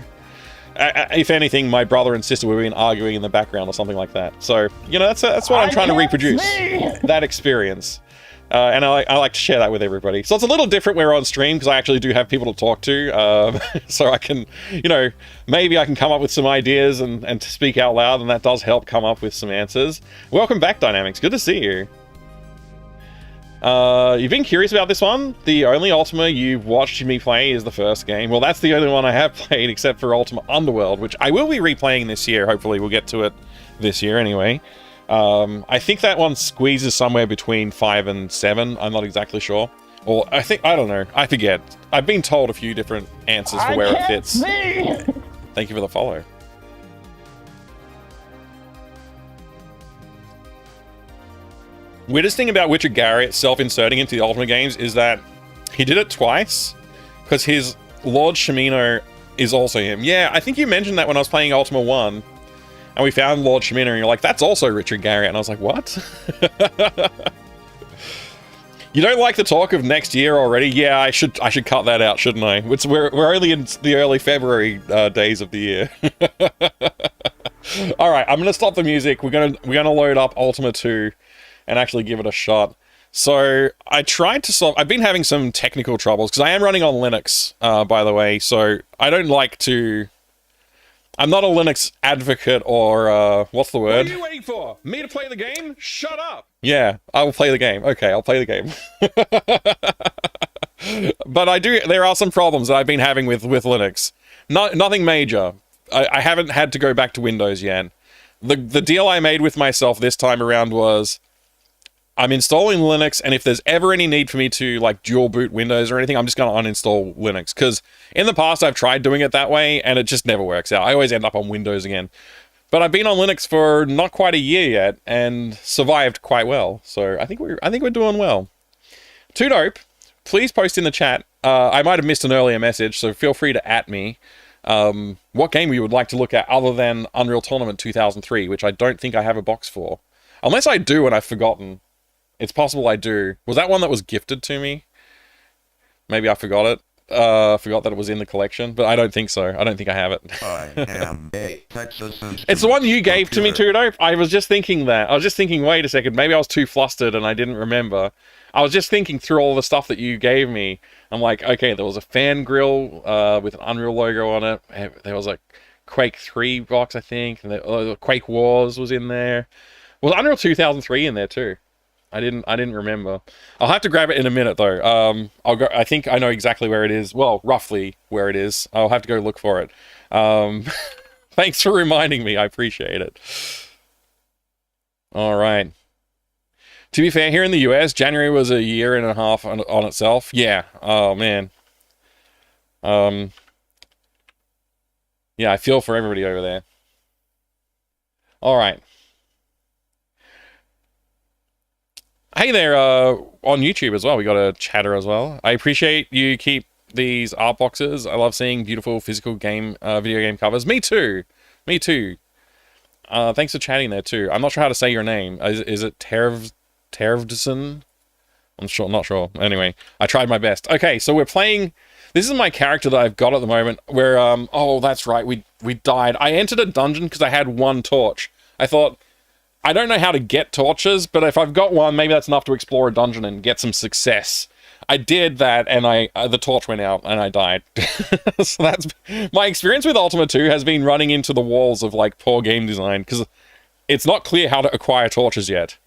if anything, my brother and sister would have been arguing in the background or something like that. So, you know, that's what I'm trying to reproduce, that experience. And I like to share that with everybody. So it's a little different when we're on stream, because I actually do have people to talk to, so I can, you know, maybe I can come up with some ideas and to speak out loud, and that does help come up with some answers. Welcome back, Dynamics. Good to see you. You've been curious about this one? The only Ultima you've watched me play is the first game. Well, that's the only one I have played, except for Ultima Underworld, which I will be replaying this year. Hopefully we'll get to it this year anyway. I think that one squeezes somewhere between 5 and 7. I'm not exactly sure. Or I don't know. I forget. I've been told a few different answers for where it fits. Thank you for the follow. Weirdest thing about Witcher Garrett self-inserting into the Ultima games is that he did it twice, because his Lord Shimino is also him. Yeah, I think you mentioned that when I was playing Ultima 1, and we found Lord Shimino, and you're like, that's also Richard Garrett, and I was like, what? You don't like the talk of next year already? Yeah, I should cut that out, shouldn't I? We're only in the early February days of the year. All right, I'm gonna stop the music. We're gonna load up Ultima 2 and actually give it a shot. So I tried to solve. I've been having some technical troubles because I am running on Linux, by the way. So I don't like to. I'm not a Linux advocate or what's the word? What are you waiting for? Me to play the game? Shut up! Yeah, I will play the game. Okay, I'll play the game. But there are some problems that I've been having with Linux. Nothing major. I haven't had to go back to Windows yet. The deal I made with myself this time around was, I'm installing Linux, and if there's ever any need for me to like dual boot Windows or anything, I'm just going to uninstall Linux. Because in the past, I've tried doing it that way, and it just never works out. I always end up on Windows again. But I've been on Linux for not quite a year yet, and survived quite well. So I think we're doing well. Too dope. Please post in the chat. I might have missed an earlier message, so feel free to @ me. What game you would like to look at other than Unreal Tournament 2003, which I don't think I have a box for. Unless I do and I've forgotten. It's possible I do. Was that one that was gifted to me? Maybe I forgot it. Forgot that it was in the collection, but I don't think so. I don't think I have it. I am a Texas It's the one you gave to me too, though. I was just thinking that. I was just thinking, wait a second, maybe I was too flustered and I didn't remember. I was just thinking through all the stuff that you gave me. I'm like, okay, there was a fan grill with an Unreal logo on it. There was a Quake 3 box, I think. And the Quake Wars was in there. Was Unreal 2003 in there too? I didn't remember. I'll have to grab it in a minute though. I'll go. I think I know exactly where it is. Well, roughly where it is. I'll have to go look for it. Thanks for reminding me. I appreciate it. All right. To be fair, here in the US, January was a year and a half on itself. Yeah. Oh man. Yeah, I feel for everybody over there. All right. Hey there, on YouTube as well, we got a chatter as well. I appreciate you keep these art boxes. I love seeing beautiful physical game, video game covers. Me too. Me too. Thanks for chatting there too. I'm not sure how to say your name. Is it Tervdson? I'm not sure. Anyway, I tried my best. Okay, so we're playing. This is my character that I've got at the moment. Where oh, that's right. We died. I entered a dungeon because I had one torch. I thought, I don't know how to get torches, but if I've got one, maybe that's enough to explore a dungeon and get some success. I did that, and the torch went out, and I died. So that's my experience with Ultima 2 has been running into the walls of like poor game design because it's not clear how to acquire torches yet.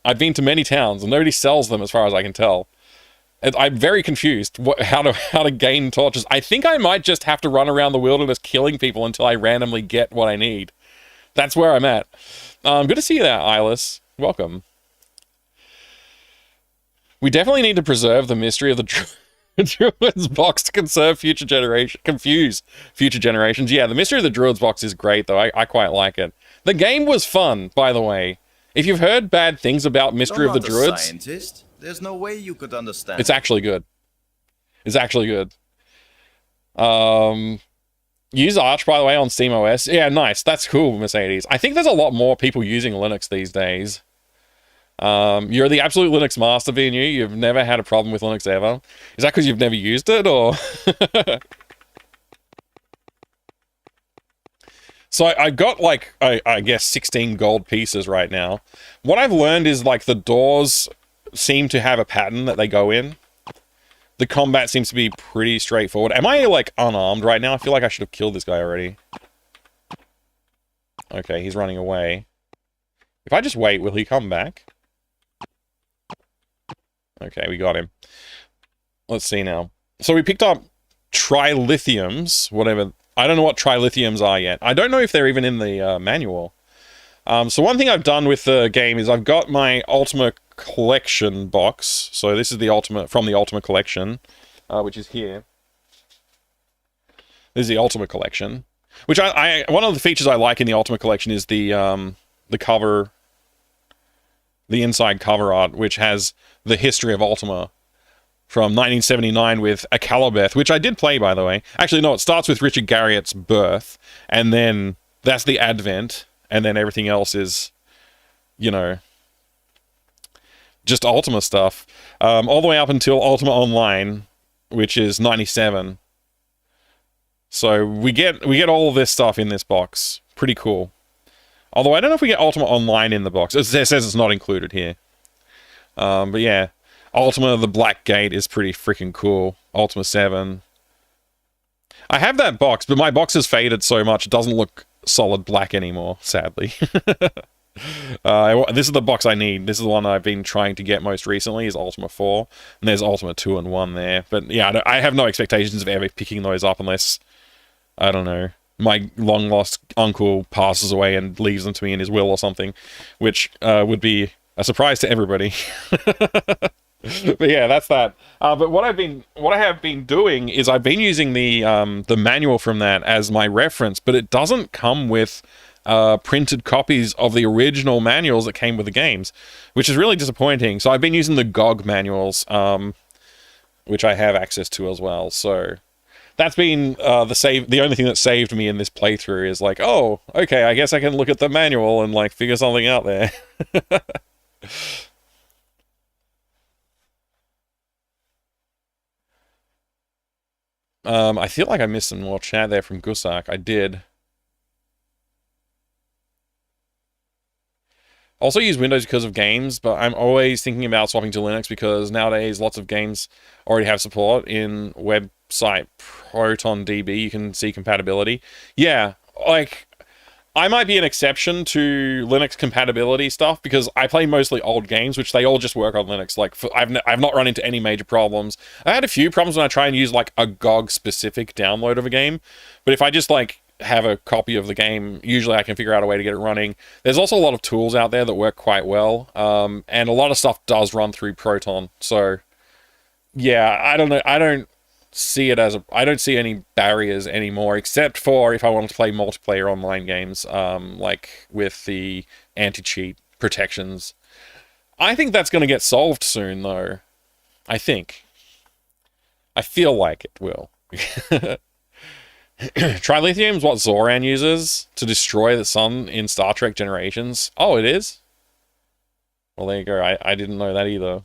I've been to many towns, and nobody sells them as far as I can tell. And I'm very confused how to gain torches. I think I might just have to run around the wilderness killing people until I randomly get what I need. That's where I'm at. Good to see you there, Eyeless. Welcome. We definitely need to preserve the mystery of the Druid's box to confuse future generations. Yeah, the mystery of the Druid's box is great, though. I quite like it. The game was fun, by the way. If you've heard bad things about Mystery of the You're not a Druids, scientist. There's no way you could understand. it's actually good. It's actually good. Use Arch, by the way, on SteamOS. Yeah, nice. That's cool, Mercedes. I think there's a lot more people using Linux these days. You're the absolute Linux master, being you. You've never had a problem with Linux ever. Is that because you've never used it, or...? So I got, like, I guess 16 gold pieces right now. What I've learned is, like, the doors seem to have a pattern that they go in. The combat seems to be pretty straightforward. Am I, like, unarmed right now? I feel like I should have killed this guy already. Okay, he's running away. If I just wait, will he come back? Okay, we got him. Let's see now. So we picked up trilithiums, whatever. I don't know what trilithiums are yet. I don't know if they're even in the manual. So one thing I've done with the game is I've got my Ultima Collection box. So this is the Ultima, from the Ultima Collection, which is here. This is the Ultima Collection. Which one of the features I like in the Ultima Collection is the cover, the inside cover art, which has the history of Ultima from 1979 with Akalabeth, which I did play, by the way. Actually, no, it starts with Richard Garriott's birth, and then that's the Advent, and then everything else is, you know, just Ultima stuff. All the way up until Ultima Online, which is 97. So we get all of this stuff in this box. Pretty cool. Although I don't know if we get Ultima Online in the box. It says it's not included here. But yeah, Ultima the Black Gate is pretty freaking cool. Ultima 7. I have that box, but my box has faded so much it doesn't look solid black anymore, sadly. This is the box I need. This is the one I've been trying to get most recently, is Ultima 4. And there's Ultima 2 and 1 there. But yeah, I have no expectations of ever picking those up unless, I don't know, my long-lost uncle passes away and leaves them to me in his will or something, which would be a surprise to everybody. But yeah, that's that. But what I have been doing is I've been using the manual from that as my reference, but it doesn't come with printed copies of the original manuals that came with the games, which is really disappointing. So I've been using the GOG manuals, which I have access to as well. So that's been the only thing that saved me in this playthrough is like, oh, okay, I guess I can look at the manual and like figure something out there. I feel like I missed some more chat there from Gusak. I did. Also use Windows because of games, but I'm always thinking about swapping to Linux because nowadays lots of games already have support in website ProtonDB. You can see compatibility. Yeah, like, I might be an exception to Linux compatibility stuff because I play mostly old games, which they all just work on Linux. Like, I've not run into any major problems. I had a few problems when I try and use, like, a GOG-specific download of a game. But if I just, like, have a copy of the game, usually I can figure out a way to get it running. There's also a lot of tools out there that work quite well. And a lot of stuff does run through Proton. So, yeah, I don't know. I don't see any barriers anymore, except for if I want to play multiplayer online games, like with the anti-cheat protections. I think that's going to get solved soon, though. I think. I feel like it will. Trilithium is what Zoran uses to destroy the sun in Star Trek Generations. Oh, it is? Well, there you go. I didn't know that either.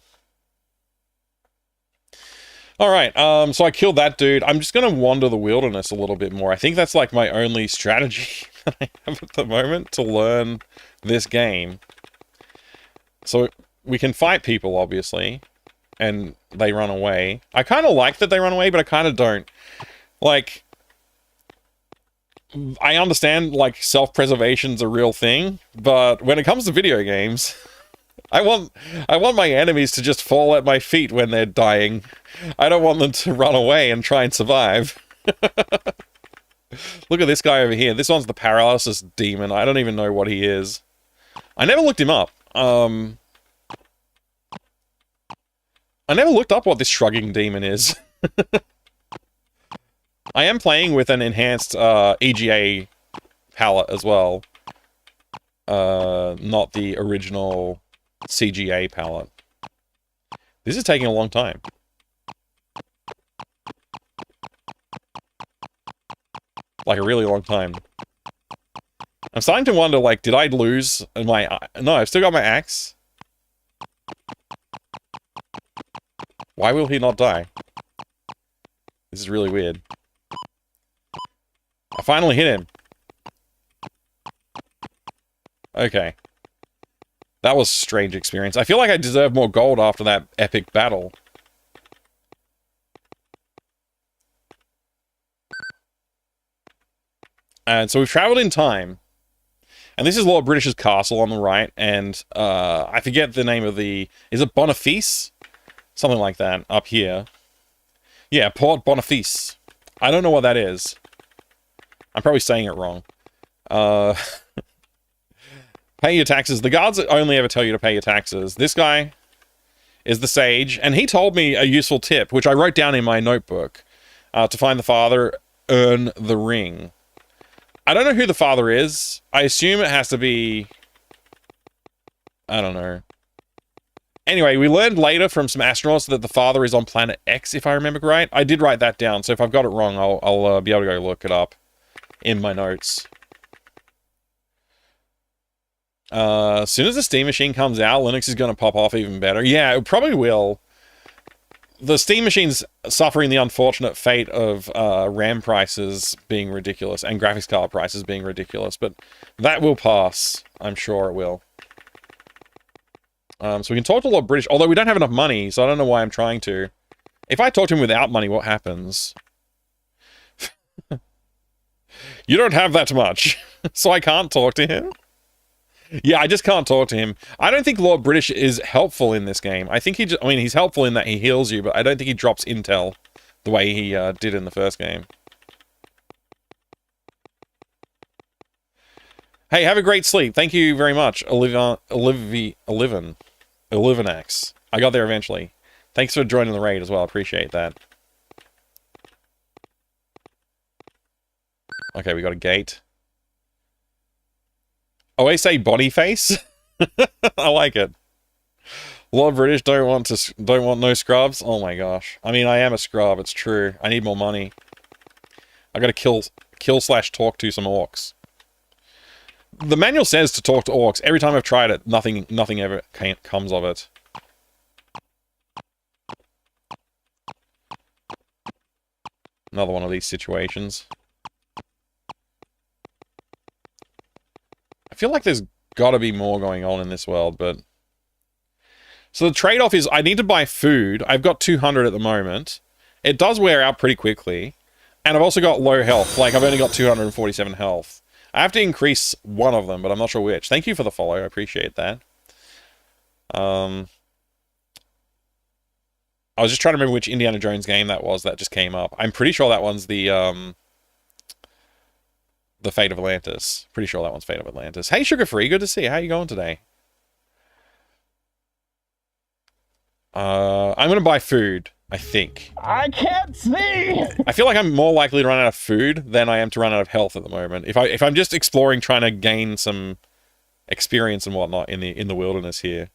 Alright, so I killed that dude. I'm just going to wander the wilderness a little bit more. I think that's like my only strategy that I have at the moment to learn this game. So we can fight people, obviously, and they run away. I kind of like that they run away, but I kind of don't. Like, I understand, like, self-preservation's a real thing, but when it comes to video games, I want my enemies to just fall at my feet when they're dying. I don't want them to run away and try and survive. Look at this guy over here. This one's the paralysis demon. I don't even know what he is. I never looked him up. I never looked up what this shrugging demon is. I am playing with an enhanced EGA palette as well. not the original CGA palette. This is taking a long time. Like a really long time. I'm starting to wonder, like, did I lose my... No, I've still got my axe. Why will he not die? This is really weird. I finally hit him. Okay. That was a strange experience. I feel like I deserve more gold after that epic battle. And so we've traveled in time. And this is Lord British's castle on the right, and I forget the name of the... Is it Boniface? Something like that, up here. Yeah, Port Boniface. I don't know what that is. I'm probably saying it wrong. Pay your taxes. The guards only ever tell you to pay your taxes. This guy is the sage, and he told me a useful tip, which I wrote down in my notebook. To find the father, earn the ring. I don't know who the father is. I assume it has to be... I don't know. Anyway, we learned later from some astronauts that the father is on planet X, if I remember right. I did write that down, so if I've got it wrong, I'll be able to go look it up in my notes. As soon as the Steam Machine comes out, Linux is going to pop off even better. Yeah, it probably will. The Steam Machine's suffering the unfortunate fate of RAM prices being ridiculous and graphics card prices being ridiculous, but that will pass. I'm sure it will. So we can talk to Lord British, although we don't have enough money, so I don't know why I'm trying to. If I talk to him without money, what happens? You don't have that much, so I can't talk to him? Yeah, I just can't talk to him. I don't think Lord British is helpful in this game. I think he just, I mean, he's helpful in that he heals you, but I don't think he drops intel the way he did in the first game. Hey, have a great sleep. Thank you very much, Olivinax. I got there eventually. Thanks for joining the raid as well. I appreciate that. Okay, we got a gate. Oh, I say body face. I like it. Lord British don't want no scrubs. Oh my gosh. I mean, I am a scrub. It's true. I need more money. I gotta kill/talk to some orcs. The manual says to talk to orcs. Every time I've tried it, nothing ever comes of it. Another one of these situations. I feel like there's got to be more going on in this world, but... So the trade-off is I need to buy food. I've got 200 at the moment. It does wear out pretty quickly. And I've also got low health. Like, I've only got 247 health. I have to increase one of them, but I'm not sure which. Thank you for the follow. I appreciate that. I was just trying to remember which Indiana Jones game that was that just came up. I'm pretty sure that one's the Fate of Atlantis. Pretty sure that one's Fate of Atlantis. Hey, Sugar Free, good to see you. How you going today? I'm gonna buy food, I think. I can't see! I feel like I'm more likely to run out of food than I am to run out of health at the moment. If I'm just exploring, trying to gain some experience and whatnot in the wilderness here,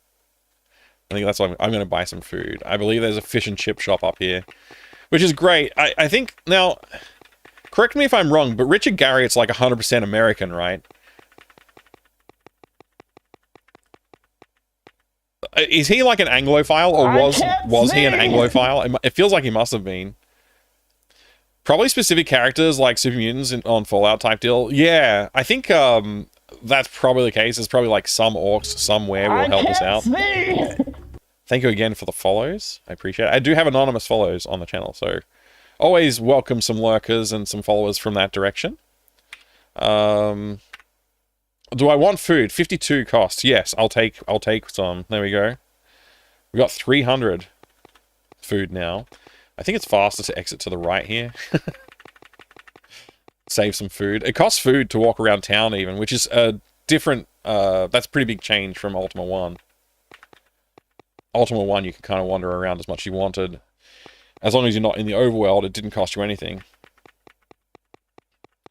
I think that's why I'm gonna buy some food. I believe there's a fish and chip shop up here, which is great. I think now. Correct me if I'm wrong, but Richard Garriott's like 100% American, right? Is he like an Anglophile, or was he an Anglophile? It feels like he must have been. Probably specific characters like super mutants on Fallout type deal. Yeah, I think that's probably the case. There's probably like some orcs somewhere will help us out. Thank you again for the follows. I appreciate it. I do have anonymous follows on the channel, so always welcome some lurkers and some followers from that direction. Do I want food? 52 cost. Yes, I'll take some. There we go. We got 300 food now. I think it's faster to exit to the right here. Save some food. It costs food to walk around town even, which is a different... that's a pretty big change from Ultima 1. Ultima 1, you could kind of wander around as much as you wanted. As long as you're not in the overworld, it didn't cost you anything.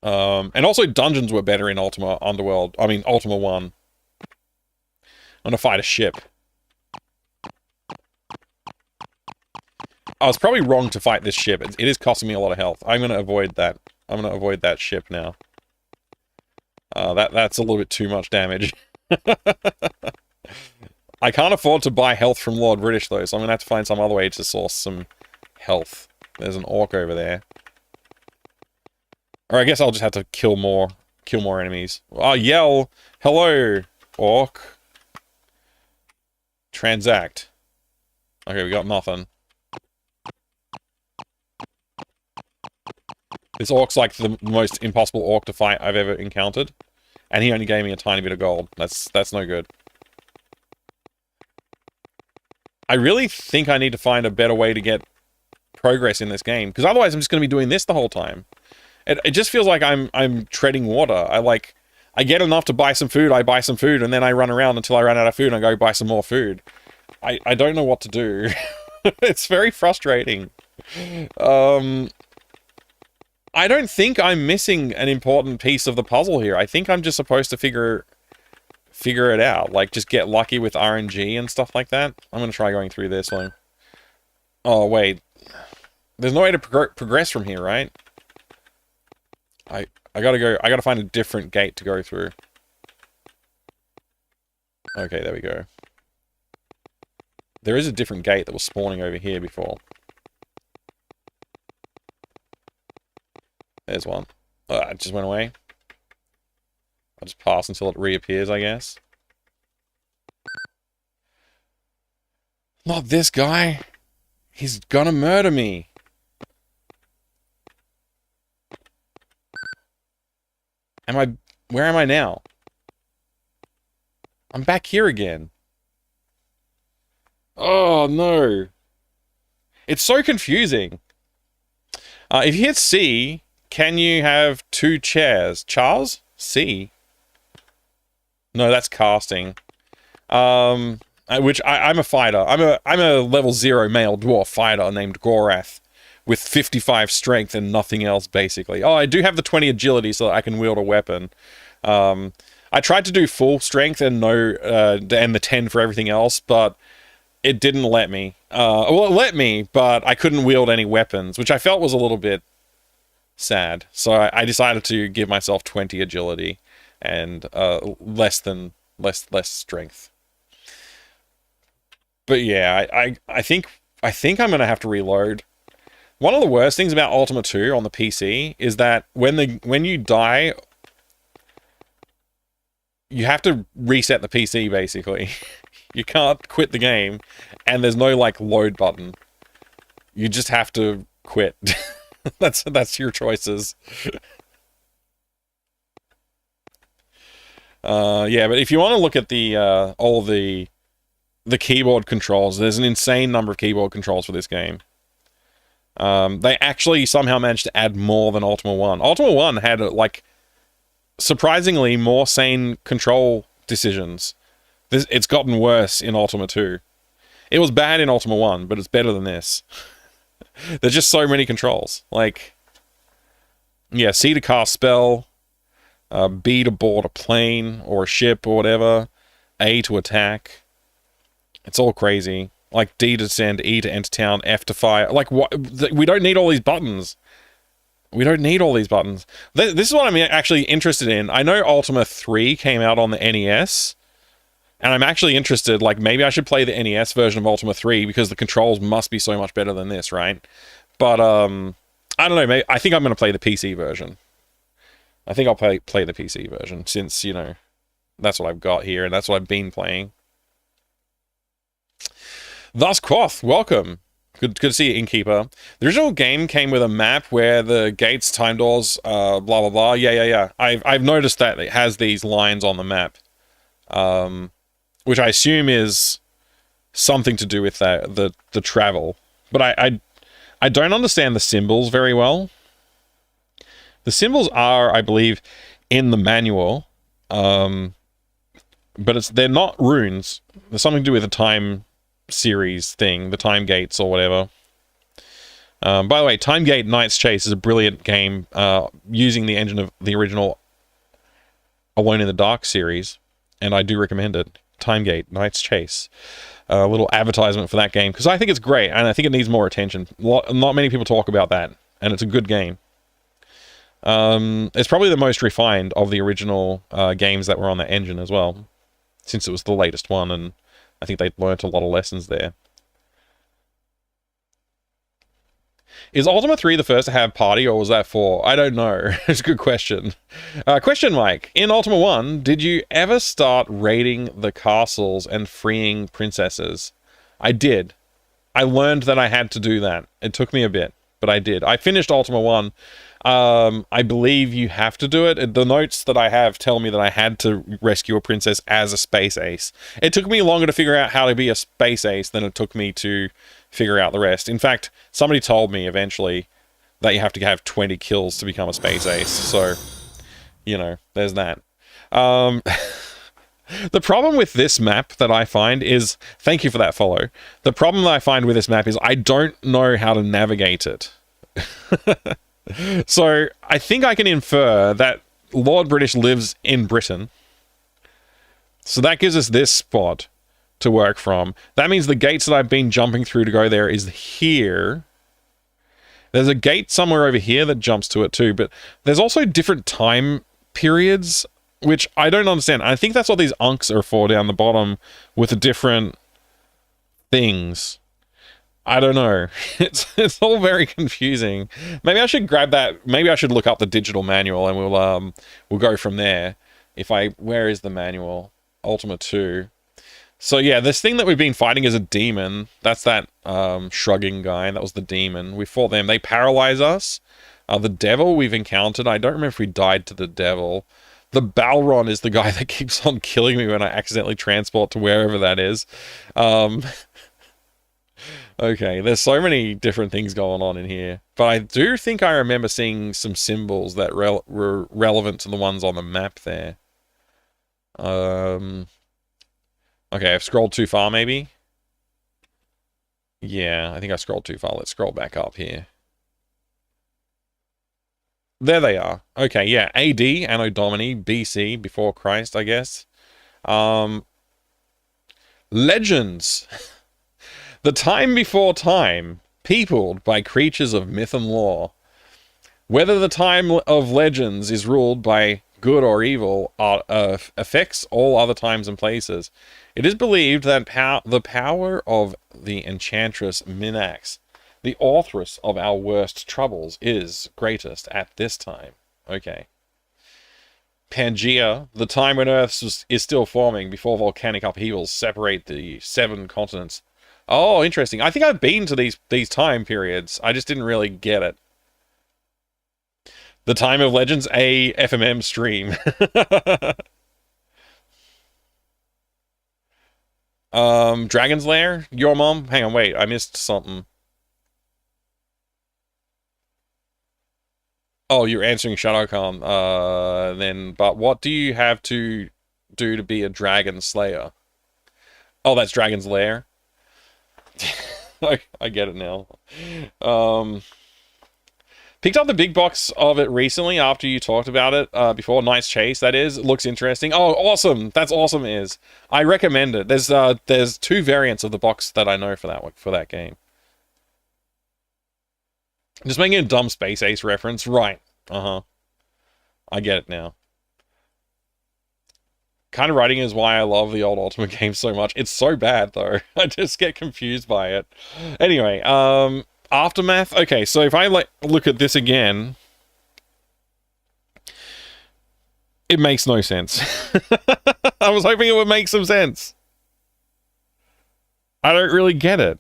And also dungeons were better in Ultima 1. gonna fight a ship. I was probably wrong to fight this ship. It is costing me a lot of health. I'm gonna avoid that. I'm gonna avoid that ship now. That's a little bit too much damage. I can't afford to buy health from Lord British, though, so I'm gonna have to find some other way to source some health. There's an orc over there. Or I guess I'll just have to kill more enemies. Oh, yell! Hello, orc. Transact. Okay, we got nothing. This orc's like the most impossible orc to fight I've ever encountered. And he only gave me a tiny bit of gold. That's no good. I really think I need to find a better way to get progress in this game. Because otherwise I'm just going to be doing this the whole time. It just feels like I'm treading water. I get enough to buy some food, I buy some food, and then I run around until I run out of food and I go buy some more food. I don't know what to do. It's very frustrating. I don't think I'm missing an important piece of the puzzle here. I think I'm just supposed to figure it out. Like, just get lucky with RNG and stuff like that. I'm gonna try going through this one. Oh, wait. There's no way to progress from here, right? I gotta find a different gate to go through. Okay, there we go. There is a different gate that was spawning over here before. There's one. It just went away. I'll just pass until it reappears, I guess. Not this guy. He's gonna murder me. Where am I now? I'm back here again. Oh, no. It's so confusing. If you hit C, can you have 2 chairs? Chars? C? No, that's casting. Which I'm a fighter. I'm a level 0 male dwarf fighter named Gorath with 55 strength and nothing else, basically. Oh, I do have the 20 agility so that I can wield a weapon. I tried to do full strength and and the 10 for everything else, but it didn't let me. Well, it let me, but I couldn't wield any weapons, which I felt was a little bit sad. So I decided to give myself 20 agility and less strength. But yeah, I think I'm gonna have to reload. One of the worst things about Ultima 2 on the PC is that when you die, you have to reset the PC, basically. You can't quit the game, and there's no, like, load button. You just have to quit. That's your choices. Yeah, but if you want to look at the all the keyboard controls, there's an insane number of keyboard controls for this game. They actually somehow managed to add more than Ultima 1. Ultima 1 had, like, surprisingly more sane control decisions. It's gotten worse in Ultima 2. It was bad in Ultima 1, but it's better than this. There's just so many controls. Like, yeah, C to cast spell, B to board a plane or a ship or whatever, A to attack. It's all crazy. Like, D to send, E to enter town, F to fire. Like, what? We don't need all these buttons. We don't need all these buttons. This is what I'm actually interested in. I know Ultima 3 came out on the NES, and I'm actually interested, like, maybe I should play the NES version of Ultima 3, because the controls must be so much better than this, right? But, I don't know, maybe, I think I'm going to play the PC version. I think I'll play the PC version, since, you know, that's what I've got here, and that's what I've been playing. Thus Quoth, welcome. Good to see you, Innkeeper. The original game came with a map where the gates, time doors, blah, blah, blah. Yeah. I've noticed that it has these lines on the map. Which I assume is something to do with the travel. But I don't understand the symbols very well. The symbols are, I believe, in the manual. But they're not runes. There's something to do with the time series thing, the time gates or whatever. By the way, Time Gate Knight's Chase is a brilliant game using the engine of the original Alone in the Dark series, and I do recommend it. Timegate, Knight's Chase. A little advertisement for that game, because I think it's great, and I think it needs more attention. Not many people talk about that, and it's a good game. It's probably the most refined of the original games that were on that engine as well, since it was the latest one, and I think they learnt a lot of lessons there. Is Ultima 3 the first to have party, or was that 4? I don't know. It's a good question. Question, Mike. In Ultima 1, did you ever start raiding the castles and freeing princesses? I did. I learned that I had to do that. It took me a bit, but I did. I finished Ultima 1. I believe you have to do it. The notes that I have tell me that I had to rescue a princess as a space ace. It took me longer to figure out how to be a space ace than it took me to figure out the rest. In fact, somebody told me eventually that you have to have 20 kills to become a space ace. So, you know, there's that. The problem with this map that I find is... Thank you for that follow. The problem that I find with this map is I don't know how to navigate it. So, I think I can infer that Lord British lives in Britain. So that gives us this spot to work from. That means the gates that I've been jumping through to go there is here. There's a gate somewhere over here that jumps to it too, but there's also different time periods, which I don't understand. I think that's what these unks are for down the bottom with the different things. I don't know. It's all very confusing. Maybe I should grab that. Maybe I should look up the digital manual and we'll go from there. Where is the manual? Ultima 2. So yeah, this thing that we've been fighting is a demon. That's that shrugging guy. That was the demon. We fought them. They paralyze us. The devil we've encountered. I don't remember if we died to the devil. The Balron is the guy that keeps on killing me when I accidentally transport to wherever that is. Okay, there's so many different things going on in here. But I do think I remember seeing some symbols that were relevant to the ones on the map there. Okay, I've scrolled too far, maybe? Yeah, I think I scrolled too far. Let's scroll back up here. There they are. Okay, yeah. AD, Anno Domini, BC, before Christ, I guess. Legends. The time before time, peopled by creatures of myth and lore. Whether the time of legends is ruled by good or evil affects all other times and places. It is believed that the power of the enchantress Minax, the authoress of our worst troubles, is greatest at this time. Okay. Pangea, the time when Earth is still forming before volcanic upheavals separate the 7 continents. Oh, interesting. I think I've been to these time periods. I just didn't really get it. The Time of Legends, a FMM stream. Dragon's Lair? Your mom? Hang on, wait. I missed something. Oh, you're answering Shadowcon. But what do you have to do to be a Dragon Slayer? Oh, that's Dragon's Lair. I get it now. Picked up the big box of it recently after you talked about it before. Knight's Chase, that is. It looks interesting. Oh, awesome. That's awesome, is. I recommend it. There's 2 variants of the box that I know for that game. Just making a dumb Space Ace reference. Right. Uh-huh. I get it now. Kind of writing is why I love the old Ultima games so much. It's so bad, though. I just get confused by it. Anyway, Aftermath. Okay, so if I look at this again, it makes no sense. I was hoping it would make some sense. I don't really get it.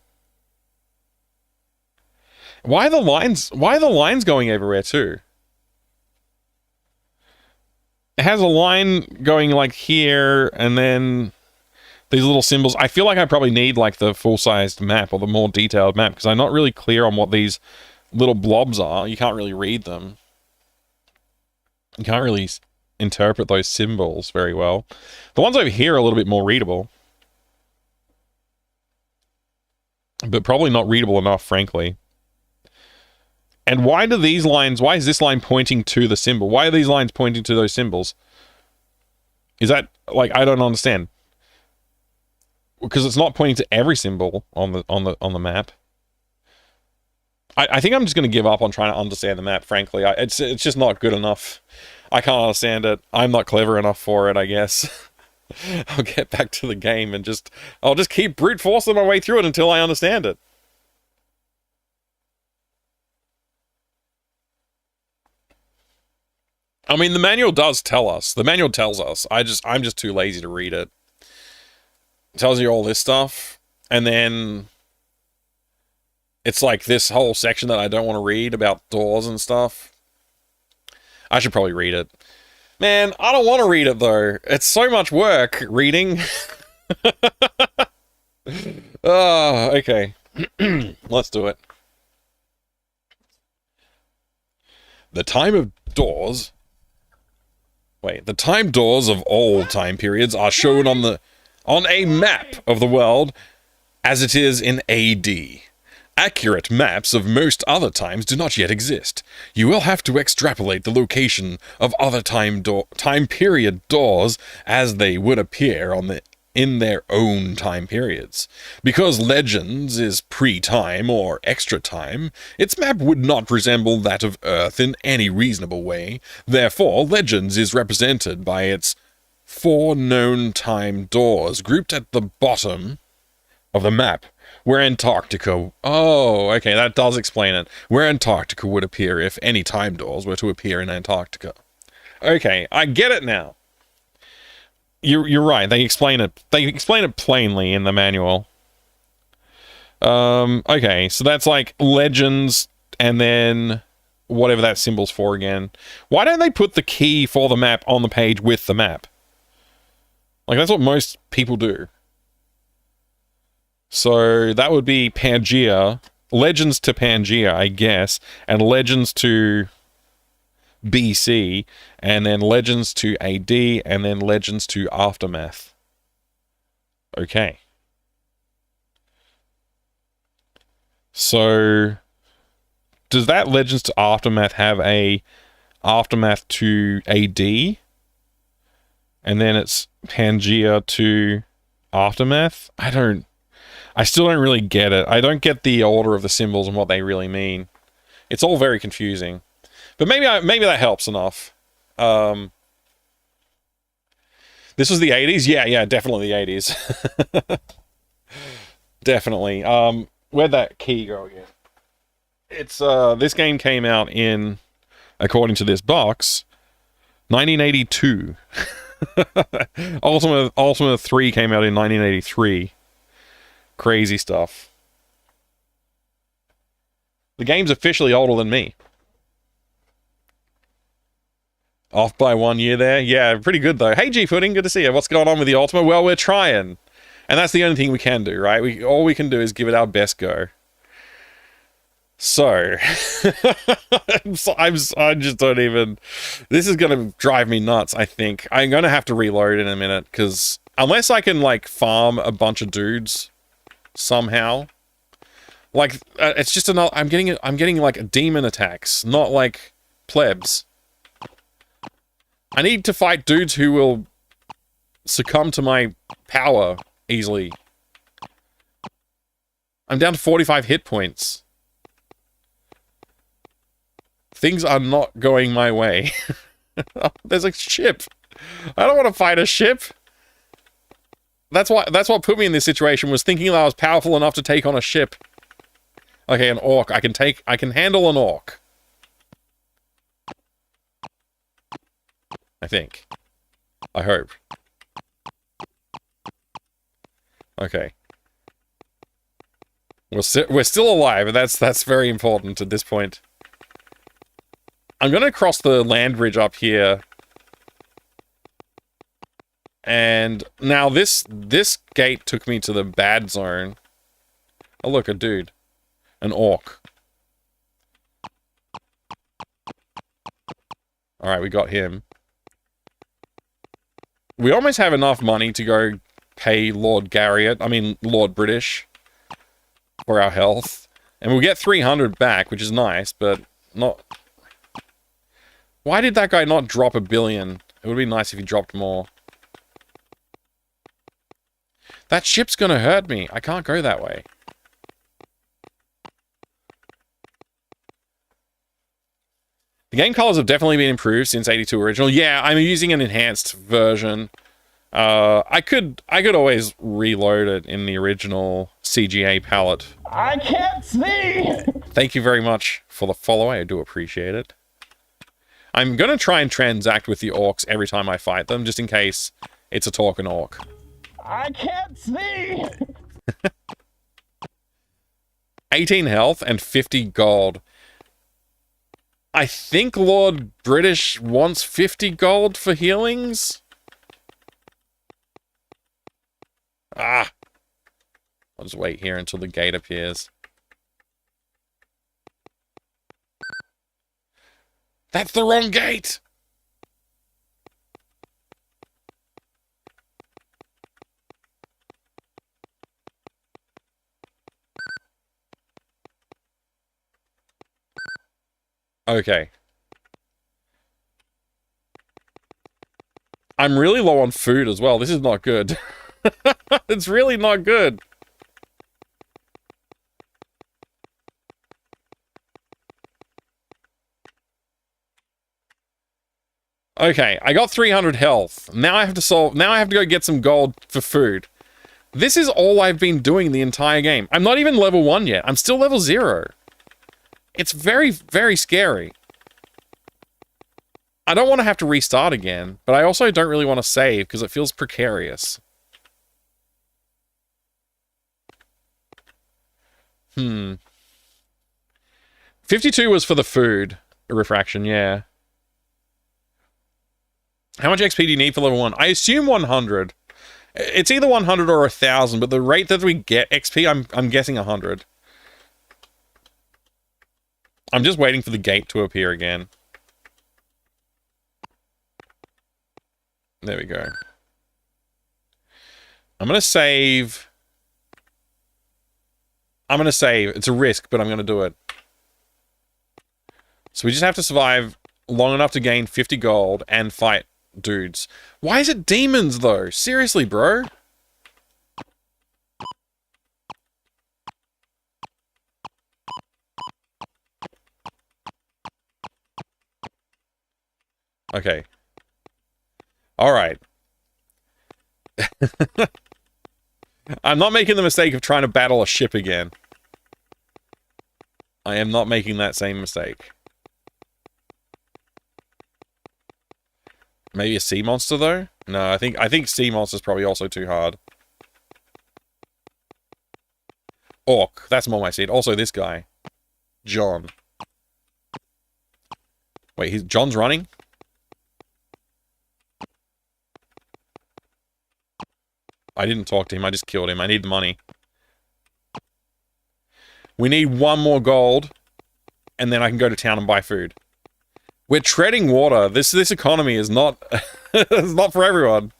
Why are the lines going everywhere too? It has a line going like here, and then these little symbols. I feel like I probably need like the full-sized map or the more detailed map, because I'm not really clear on what these little blobs are. You can't really read them. You can't really interpret those symbols very well. The ones over here are a little bit more readable. But probably not readable enough, frankly. And why do these lines... Why is this line pointing to the symbol? Why are these lines pointing to those symbols? Is that... Like, I don't understand. because it's not pointing to every symbol on the map. I think I'm just going to give up on trying to understand the map, frankly. It's just not good enough. I can't understand it. I'm not clever enough for it, I guess. I'll get back to the game and I'll just keep brute forcing my way through it until I understand it. I mean, the manual does tell us. The manual tells us. I'm just too lazy to read it. It tells you all this stuff, and then it's like this whole section that I don't want to read about doors and stuff. I should probably read it. Man, I don't want to read it, though. It's so much work, reading. Oh, okay. Let's do it. The time doors of all time periods are shown on a map of the world as it is in AD. Accurate maps of most other times do not yet exist. You will have to extrapolate the location of other time period doors as they would appear in their own time periods. Because Legends is pre-time or extra time, its map would not resemble that of Earth in any reasonable way. Therefore, Legends is represented by its 4 known time doors grouped at the bottom of the map, where Antarctica... Oh, okay, that does explain it. Where Antarctica would appear if any time doors were to appear in Antarctica. Okay, I get it now. You're right, they explain it plainly in the manual. Okay, so that's like Legends, and then whatever that symbol's for again. Why don't they put the key for the map on the page with the map? Like, that's what most people do. So that would be Pangea, Legends to Pangea, I guess, and Legends to BC, and then Legends to AD, and then Legends to Aftermath. Okay. So, does that Legends to Aftermath have a Aftermath to AD? And then it's Pangea to Aftermath? I still don't really get it. I don't get the order of the symbols and what they really mean. It's all very confusing. But maybe that helps enough. This was the 80s? Yeah, definitely the 80s. Definitely. Where'd that key go again? It's, this game came out in, according to this box, 1982. Ultima 3 came out in 1983. Crazy stuff. The game's officially older than me. Off by 1 year there. Yeah, pretty good though. Hey G-Footing, good to see you. What's going on with the Ultima? Well, we're trying. And that's the only thing we can do, right? All we can do is give it our best go. So, I just don't even... This is going to drive me nuts, I think. I'm going to have to reload in a minute, because unless I can, like, farm a bunch of dudes somehow, like, it's just another... I'm getting, like, demon attacks, not, like, plebs. I need to fight dudes who will succumb to my power easily. I'm down to 45 hit points. Things are not going my way. There's a ship. I don't want to fight a ship. That's what put me in this situation, was thinking that I was powerful enough to take on a ship. Okay, an orc. I can handle an orc. I think. I hope. Okay. We're still alive, and that's very important at this point. I'm gonna cross the land bridge up here. And now this gate took me to the bad zone. Oh look, a dude. An orc. Alright, we got him. We almost have enough money to go pay Lord British, for our health. And we'll get 300 back, which is nice, but not... Why did that guy not drop $1 billion? It would be nice if he dropped more. That ship's gonna hurt me. I can't go that way. The game colors have definitely been improved since 82 original. Yeah, I'm using an enhanced version. I could always reload it in the original CGA palette. I can't see! Thank you very much for the follow. I do appreciate it. I'm gonna try and transact with the orcs every time I fight them, just in case it's a talking orc. I can't see! 18 health and 50 gold. I think Lord British wants 50 gold for healings. Ah. I'll just wait here until the gate appears. That's the wrong gate! Okay. I'm really low on food as well. This is not good. It's really not good. Okay, I got 300 health. Now I have to go get some gold for food. This is all I've been doing the entire game. I'm not even level 1 yet. I'm still level 0. It's very, very scary. I don't want to have to restart again, but I also don't really want to save because it feels precarious. 52 was for the food refraction, yeah. How much XP do you need for level 1? I assume 100. It's either 100 or 1,000, but the rate that we get XP, I'm guessing 100. I'm just waiting for the gate to appear again. There we go. I'm gonna save. It's a risk, but I'm gonna do it. So we just have to survive long enough to gain 50 gold and fight dudes. Why is it demons, though? Seriously, bro? Okay. Alright. I'm not making the mistake of trying to battle a ship again. I am not making that same mistake. Maybe a sea monster, though? No, I think sea monster's probably also too hard. Orc. That's more my seed. Also, this guy. John. Wait, John's running? I didn't talk to him. I just killed him. I need the money. We need one more gold, and then I can go to town and buy food. We're treading water. This economy is not it's not for everyone.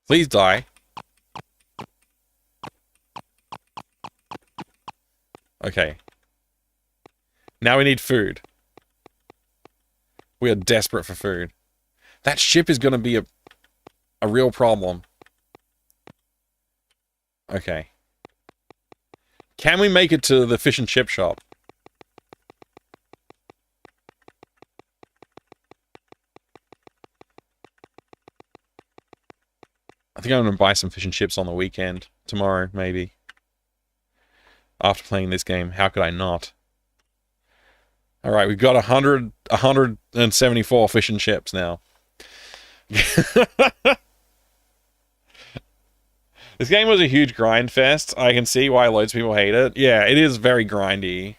Please die. Okay. Now we need food. We are desperate for food. That ship is going to be a real problem. Okay. Can we make it to the fish and chip shop? I think I'm going to buy some fish and chips on the weekend. Tomorrow, maybe. After playing this game. How could I not? Alright, we've got 174 fish and chips now. This game was a huge grind fest. I can see why loads of people hate it. Yeah, it is very grindy.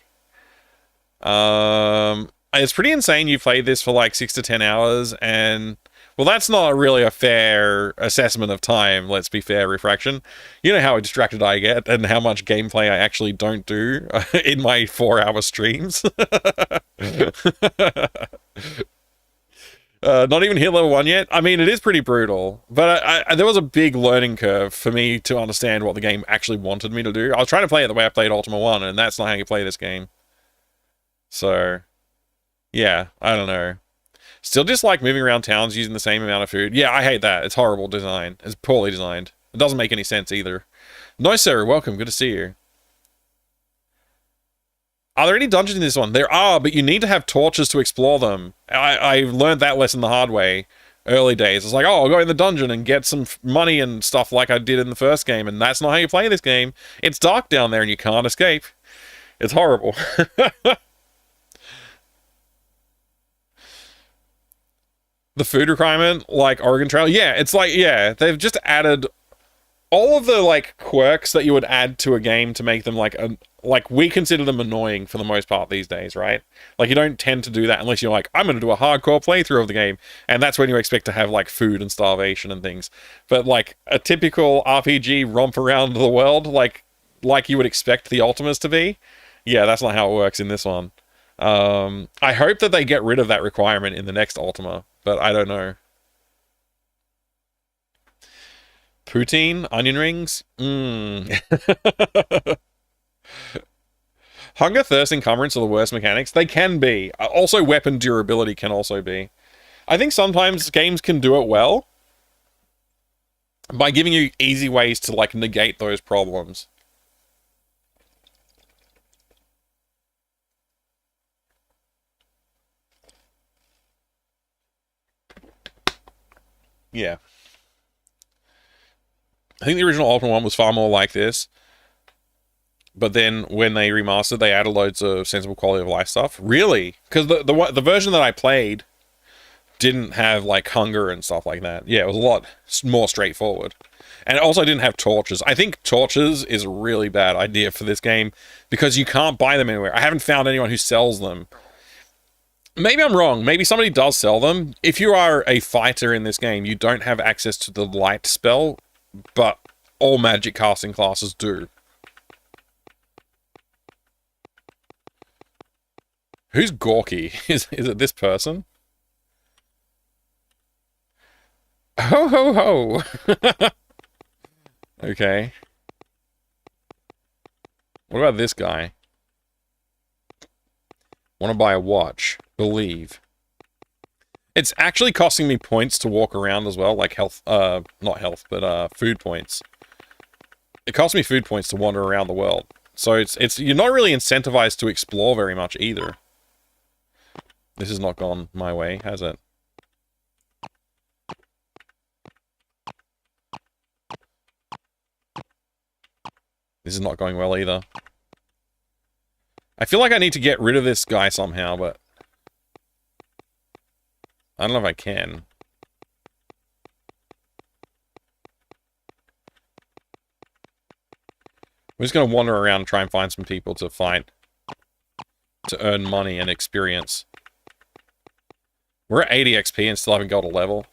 It's pretty insane you played this for like 6 to 10 hours, and... Well, that's not really a fair assessment of time, let's be fair, Refraction. You know how distracted I get, and how much gameplay I actually don't do in my 4-hour streams. Not even hit level 1 yet. I mean, it is pretty brutal, but there was a big learning curve for me to understand what the game actually wanted me to do. I was trying to play it the way I played Ultima 1, and that's not how you play this game. So, yeah, I don't know. Still just like moving around towns using the same amount of food. Yeah, I hate that. It's horrible design. It's poorly designed. It doesn't make any sense either. No, sir. Welcome. Good to see you. Are there any dungeons in this one? There are, but you need to have torches to explore them. I learned that lesson the hard way. Early days. It's like, oh, I'll go in the dungeon and get some money and stuff like I did in the first game, and that's not how you play this game. It's dark down there and you can't escape. It's horrible. The food requirement, like Oregon Trail, yeah, it's like, yeah, they've just added all of the, like, quirks that you would add to a game to make them, like, we consider them annoying for the most part these days, right? Like, you don't tend to do that unless you're like, I'm going to do a hardcore playthrough of the game, and that's when you expect to have, like, food and starvation and things. But, like, a typical RPG romp around the world, like you would expect the Ultimas to be, yeah, that's not how it works in this one. I hope that they get rid of that requirement in the next Ultima, but I don't know. Poutine? Onion rings? Hunger, thirst, encumbrance are the worst mechanics. They can be. Also, weapon durability can also be. I think sometimes games can do it well by giving you easy ways to, like, negate those problems. Yeah. I think the original Ultima 1 was far more like this. But then when they remastered, they added loads of sensible quality of life stuff. Really? Because the version that I played didn't have, like, hunger and stuff like that. Yeah, it was a lot more straightforward. And it also didn't have torches. I think torches is a really bad idea for this game because you can't buy them anywhere. I haven't found anyone who sells them. Maybe I'm wrong. Maybe somebody does sell them. If you are a fighter in this game, you don't have access to the light spell, but all magic casting classes do. Who's Gorky? Is it this person? Ho ho ho! Okay. What about this guy? Want to buy a watch. Believe. It's actually costing me points to walk around as well, like health, not health, but food points. It costs me food points to wander around the world. So it's you're not really incentivized to explore very much either. This has not gone my way, has it? This is not going well either. I feel like I need to get rid of this guy somehow, but I don't know if I can. I'm just going to wander around and try and find some people to fight. To earn money and experience. We're at 80 XP and still haven't got a level.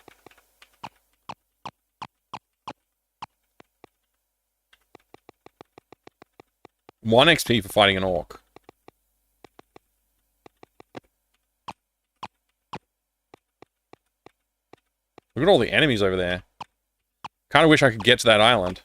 One XP for fighting an orc. Look at all the enemies over there. Kind of wish I could get to that island.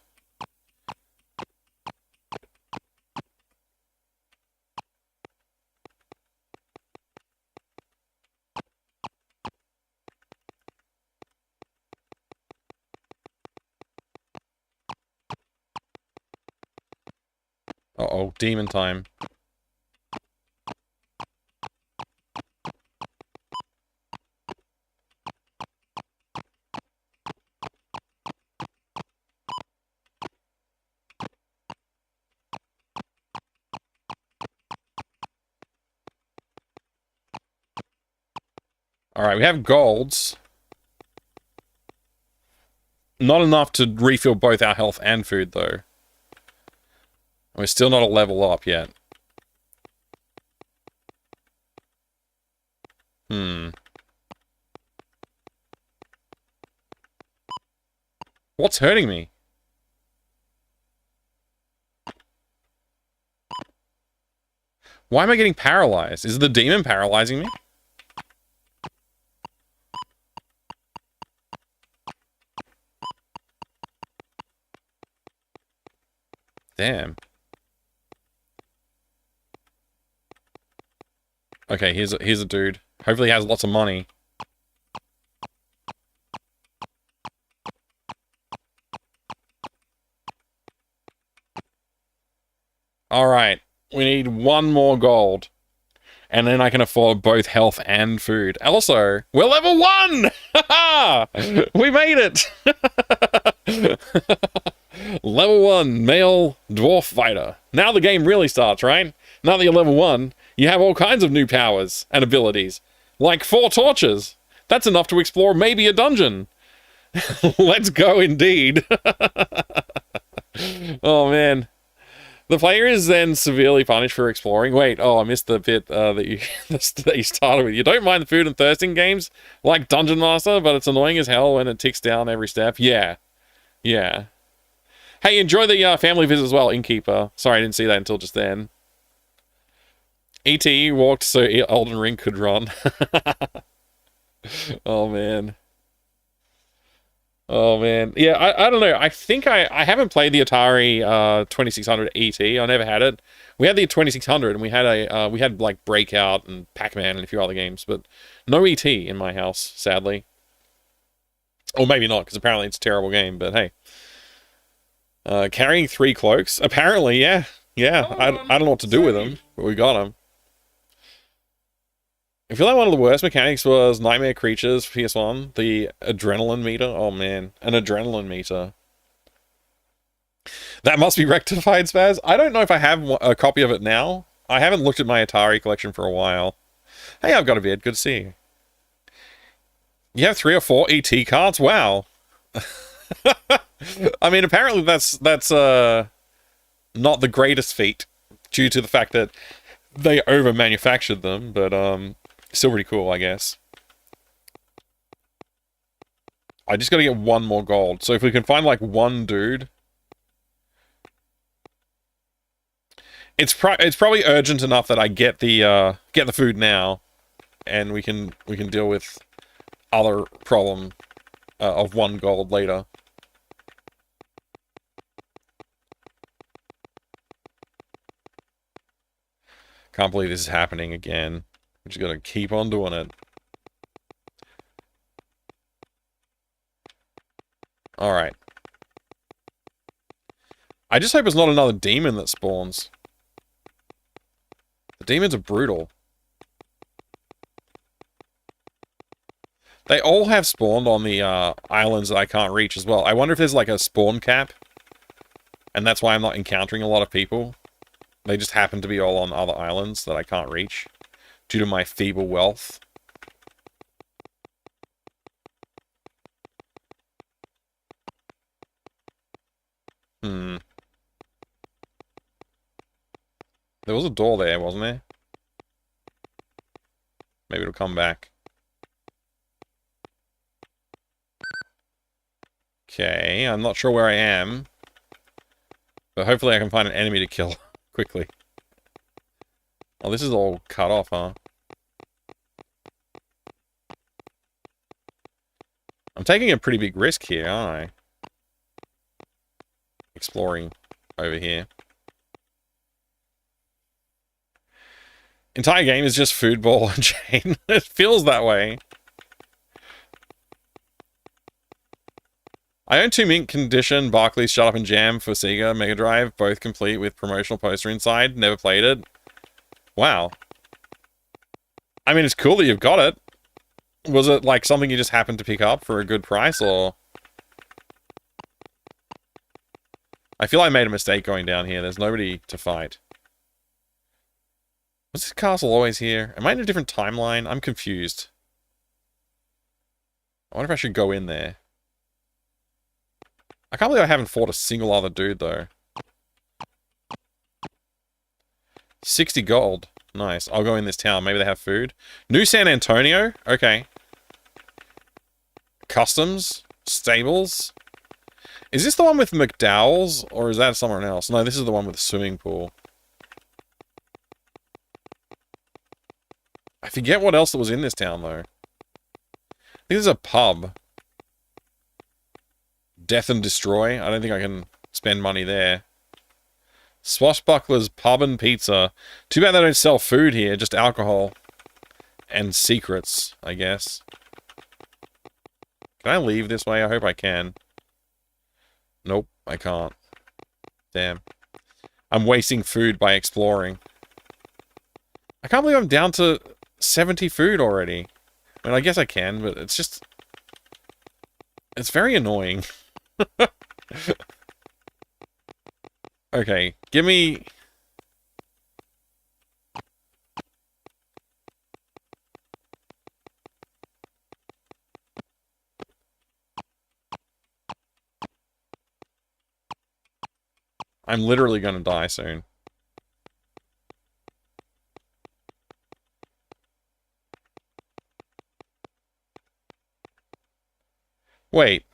Uh-oh, demon time. Alright, we have golds. Not enough to refill both our health and food, though. We're still not a level up yet. What's hurting me? Why am I getting paralyzed? Is the demon paralyzing me? Okay, here's a dude. Hopefully he has lots of money. Alright, we need one more gold. And then I can afford both health and food. Also, we're level 1! We made it! Level 1, male dwarf fighter. Now the game really starts, right? Now that you're level 1, you have all kinds of new powers and abilities. Like 4 torches. That's enough to explore maybe a dungeon. Let's go indeed. Oh man. The player is then severely punished for exploring. Wait, oh, I missed the bit that you started with. You don't mind the food and thirsting games like Dungeon Master, but it's annoying as hell when it ticks down every step. Yeah. Yeah. Hey, enjoy the family visit as well, Innkeeper. Sorry, I didn't see that until just then. E.T. walked so Elden Ring could run. Oh, man. Oh, man. Yeah, I don't know. I think I haven't played the Atari 2600 ET. I never had it. We had the 2600, and we had like Breakout and Pac-Man and a few other games, but no ET in my house, sadly. Or maybe not, because apparently it's a terrible game, but hey. Carrying 3 cloaks? Apparently, yeah. Yeah, I don't know what to do with them, but we got them. I feel like one of the worst mechanics was Nightmare Creatures PS1, the adrenaline meter. Oh man, an adrenaline meter. That must be rectified, Spaz. I don't know if I have a copy of it now. I haven't looked at my Atari collection for a while. Hey, I've got a vid. Good to see you. You have 3 or 4 ET cards? Wow. I mean, apparently that's not the greatest feat due to the fact that they over-manufactured them, but still pretty cool, I guess. I just gotta get one more gold. So if we can find like one dude, it's probably urgent enough that I get the food now, and we can deal with other problem of 1 gold later. Can't believe this is happening again. I'm just gonna keep on doing it. Alright. I just hope it's not another demon that spawns. The demons are brutal. They all have spawned on the islands that I can't reach as well. I wonder if there's like a spawn cap. And that's why I'm not encountering a lot of people. They just happen to be all on other islands that I can't reach. Due to my feeble wealth. There was a door there, wasn't there? Maybe it'll come back. Okay, I'm not sure where I am. But hopefully I can find an enemy to kill quickly. Oh, this is all cut off, huh? I'm taking a pretty big risk here, aren't I? Exploring over here. Entire game is just food, ball, and chain. It feels that way. I own 2 mint condition Barclays Shut Up and Jam for Sega Mega Drive, both complete with promotional poster inside. Never played it. Wow. I mean, it's cool that you've got it. Was it like something you just happened to pick up for a good price, or? I feel I made a mistake going down here. There's nobody to fight. Was this castle always here? Am I in a different timeline? I'm confused. I wonder if I should go in there. I can't believe I haven't fought a single other dude, though. 60 gold. Nice. I'll go in this town. Maybe they have food. New San Antonio? Okay. Customs? Stables? Is this the one with McDowell's? Or is that somewhere else? No, this is the one with the swimming pool. I forget what else that was in this town, though. I think there's a pub. Death and Destroy. I don't think I can spend money there. Swashbucklers Pub and Pizza. Too bad they don't sell food here, just alcohol. And secrets, I guess. Can I leave this way? I hope I can. Nope, I can't. Damn. I'm wasting food by exploring. I can't believe I'm down to 70 food already. I mean, I guess I can, but it's just... It's very annoying. Okay, give me... I'm literally gonna die soon. Wait.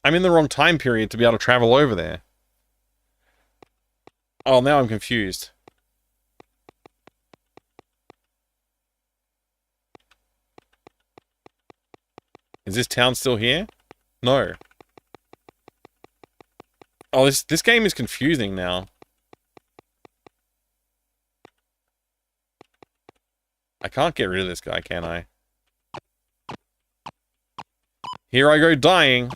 I'm in the wrong time period to be able to travel over there. Oh, now I'm confused. Is this town still here? No. Oh, this game is confusing now. I can't get rid of this guy, can I? Here I go dying.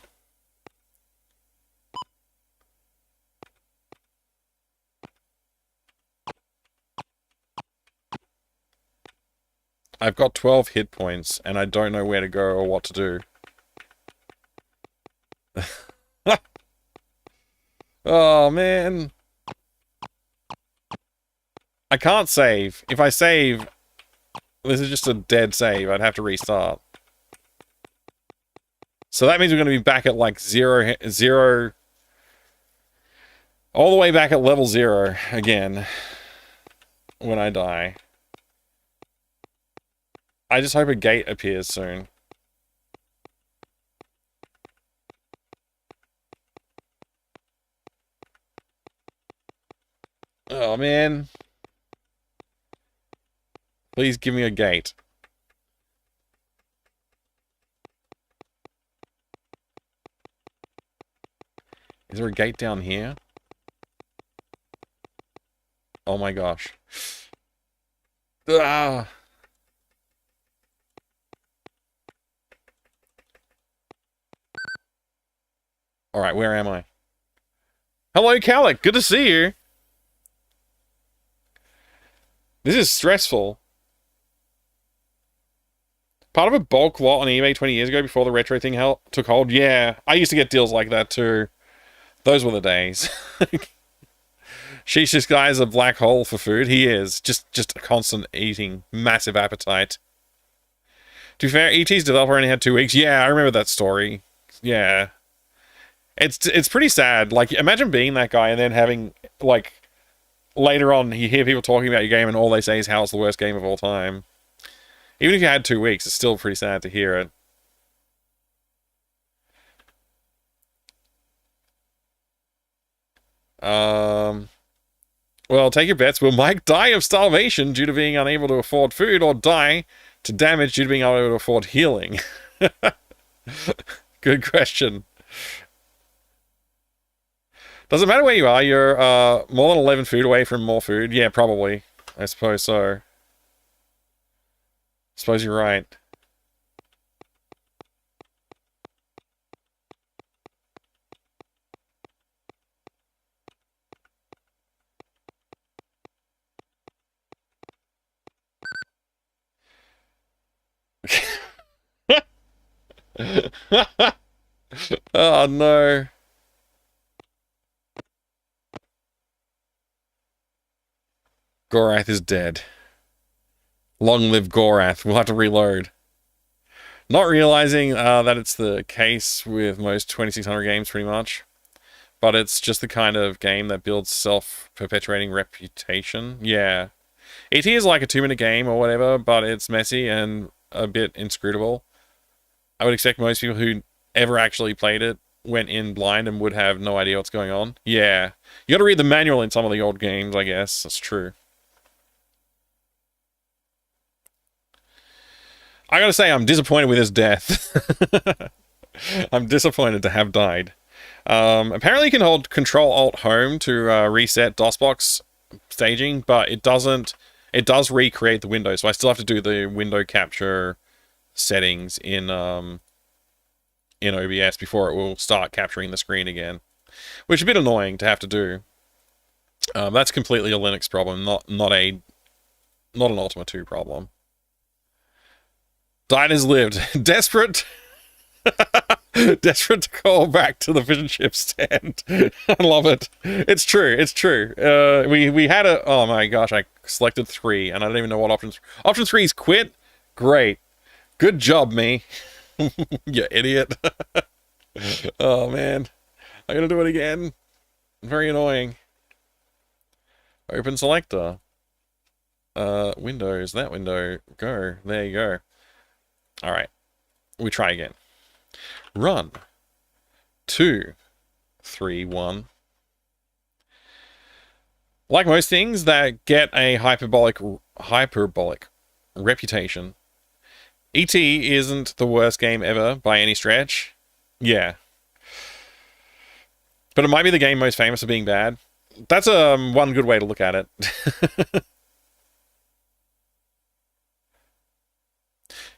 I've got 12 hit points, and I don't know where to go or what to do. Oh, man. I can't save. If I save, this is just a dead save. I'd have to restart. So that means we're going to be back at, like, zero... All the way back at level 0 again. When I die. I just hope a gate appears soon. Oh, man. Please give me a gate. Is there a gate down here? Oh my gosh. Ah. Alright, where am I? Hello, Calic. Good to see you. This is stressful. Part of a bulk lot on eBay 20 years ago before the retro thing took hold. Yeah, I used to get deals like that too. Those were the days. Sheesh, this guy is a black hole for food. He is. Just a constant eating. Massive appetite. To be fair, E.T.'s developer only had 2 weeks. Yeah, I remember that story. Yeah. It's pretty sad. Like, imagine being that guy and then having, like, later on, you hear people talking about your game and all they say is how it's the worst game of all time. Even if you had 2 weeks, it's still pretty sad to hear it. Well, take your bets. Will Mike die of starvation due to being unable to afford food, or die to damage due to being unable to afford healing? Good question. Doesn't matter where you are, you're more than 11 food away from more food. Yeah, probably. I suppose so. Suppose you're right. Oh no. Gorath is dead. Long live Gorath. We'll have to reload. Not realizing that it's the case with most 2600 games, pretty much. But it's just the kind of game that builds self-perpetuating reputation. Yeah. E.T. is like a 2-minute game or whatever, but it's messy and a bit inscrutable. I would expect most people who ever actually played it went in blind and would have no idea what's going on. Yeah. You gotta read the manual in some of the old games, I guess. That's true. I gotta say, I'm disappointed with his death. I'm disappointed to have died. Apparently you can hold Control-Alt-Home to reset DOSBox staging, but it doesn't... It does recreate the window, so I still have to do the window capture settings in OBS before it will start capturing the screen again. Which is a bit annoying to have to do. That's completely a Linux problem, not an Ultima 2 problem. Died has lived. Desperate... Desperate to call back to the fish and chip stand. I love it. It's true. It's true. We had a... Oh my gosh, I selected 3, and I don't even know what options... Option 3 is quit? Great. Good job, me. You idiot. Oh, man. I gotta do it again. Very annoying. Open selector. Windows. That window. Go. There you go. Alright. We try again. Run. 2, 3, 1. Like most things that get a hyperbolic reputation, E.T. isn't the worst game ever by any stretch. Yeah. But it might be the game most famous for being bad. That's one good way to look at it.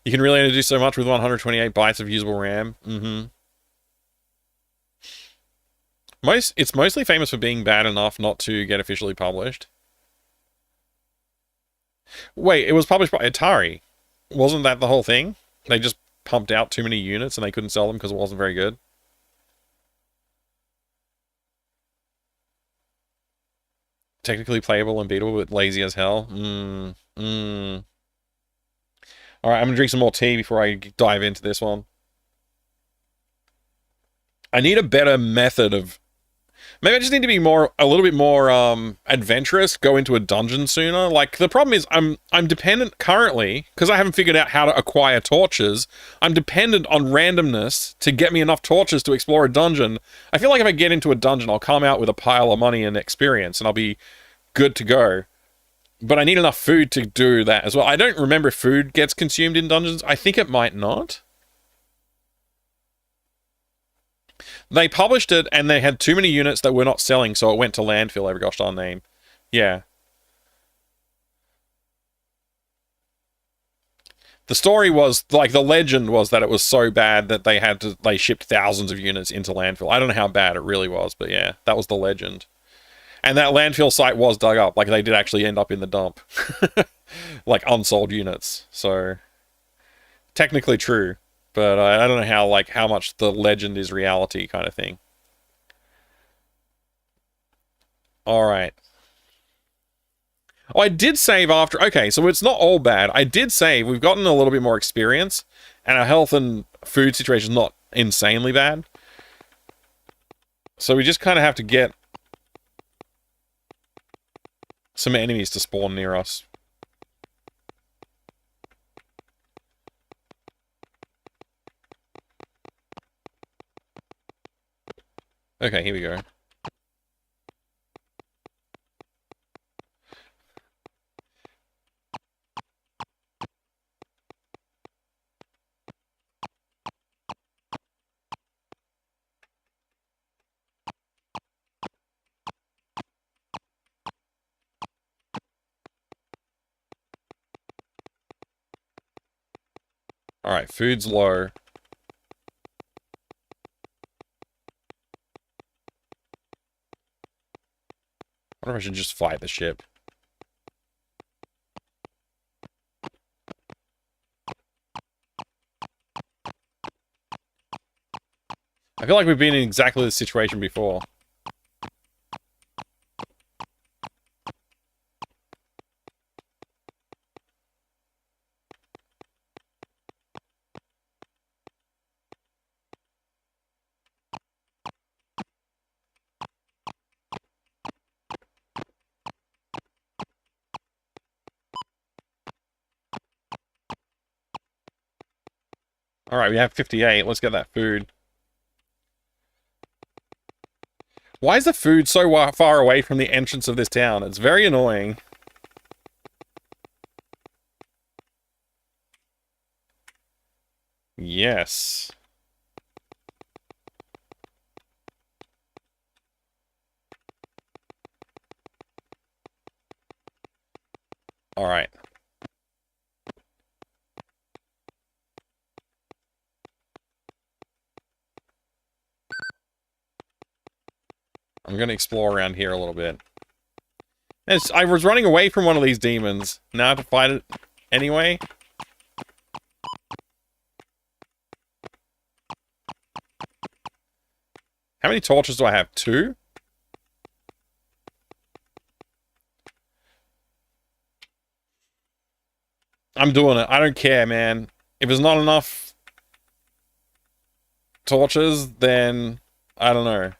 You can really only do so much with 128 bytes of usable RAM. It's mostly famous for being bad enough not to get officially published. Wait, it was published by Atari. Wasn't that the whole thing? They just pumped out too many units and they couldn't sell them because it wasn't very good? Technically playable and beatable, but lazy as hell. Alright, I'm gonna drink some more tea before I dive into this one. I need a better method of... Maybe I just need to be a little bit more adventurous, go into a dungeon sooner. Like, the problem is I'm dependent currently, because I haven't figured out how to acquire torches, I'm dependent on randomness to get me enough torches to explore a dungeon. I feel like if I get into a dungeon, I'll come out with a pile of money and experience, and I'll be good to go. But I need enough food to do that as well. I don't remember if food gets consumed in dungeons. I think it might not. They published it, and they had too many units that were not selling, so it went to landfill, every gosh darn name. Yeah. The story was, like, the legend was that it was so bad that they shipped thousands of units into landfill. I don't know how bad it really was, but yeah, that was the legend. And that landfill site was dug up. Like, they did actually end up in the dump. Like, unsold units. So, technically true. But I don't know how much the legend is reality kind of thing. Alright. Oh, I did save after... Okay, so it's not all bad. I did save. We've gotten a little bit more experience. And our health and food situation is not insanely bad. So we just kind of have to get some enemies to spawn near us. Okay, here we go. Alright, food's low. I wonder if I should just fight the ship. I feel like we've been in exactly this situation before. Alright, we have 58. Let's get that food. Why is the food so far away from the entrance of this town? It's very annoying. Yes. Alright. I'm gonna explore around here a little bit. I was running away from one of these demons. Now I have to fight it anyway. How many torches do I have? 2? I'm doing it. I don't care, man. If there's not enough torches, then I don't know.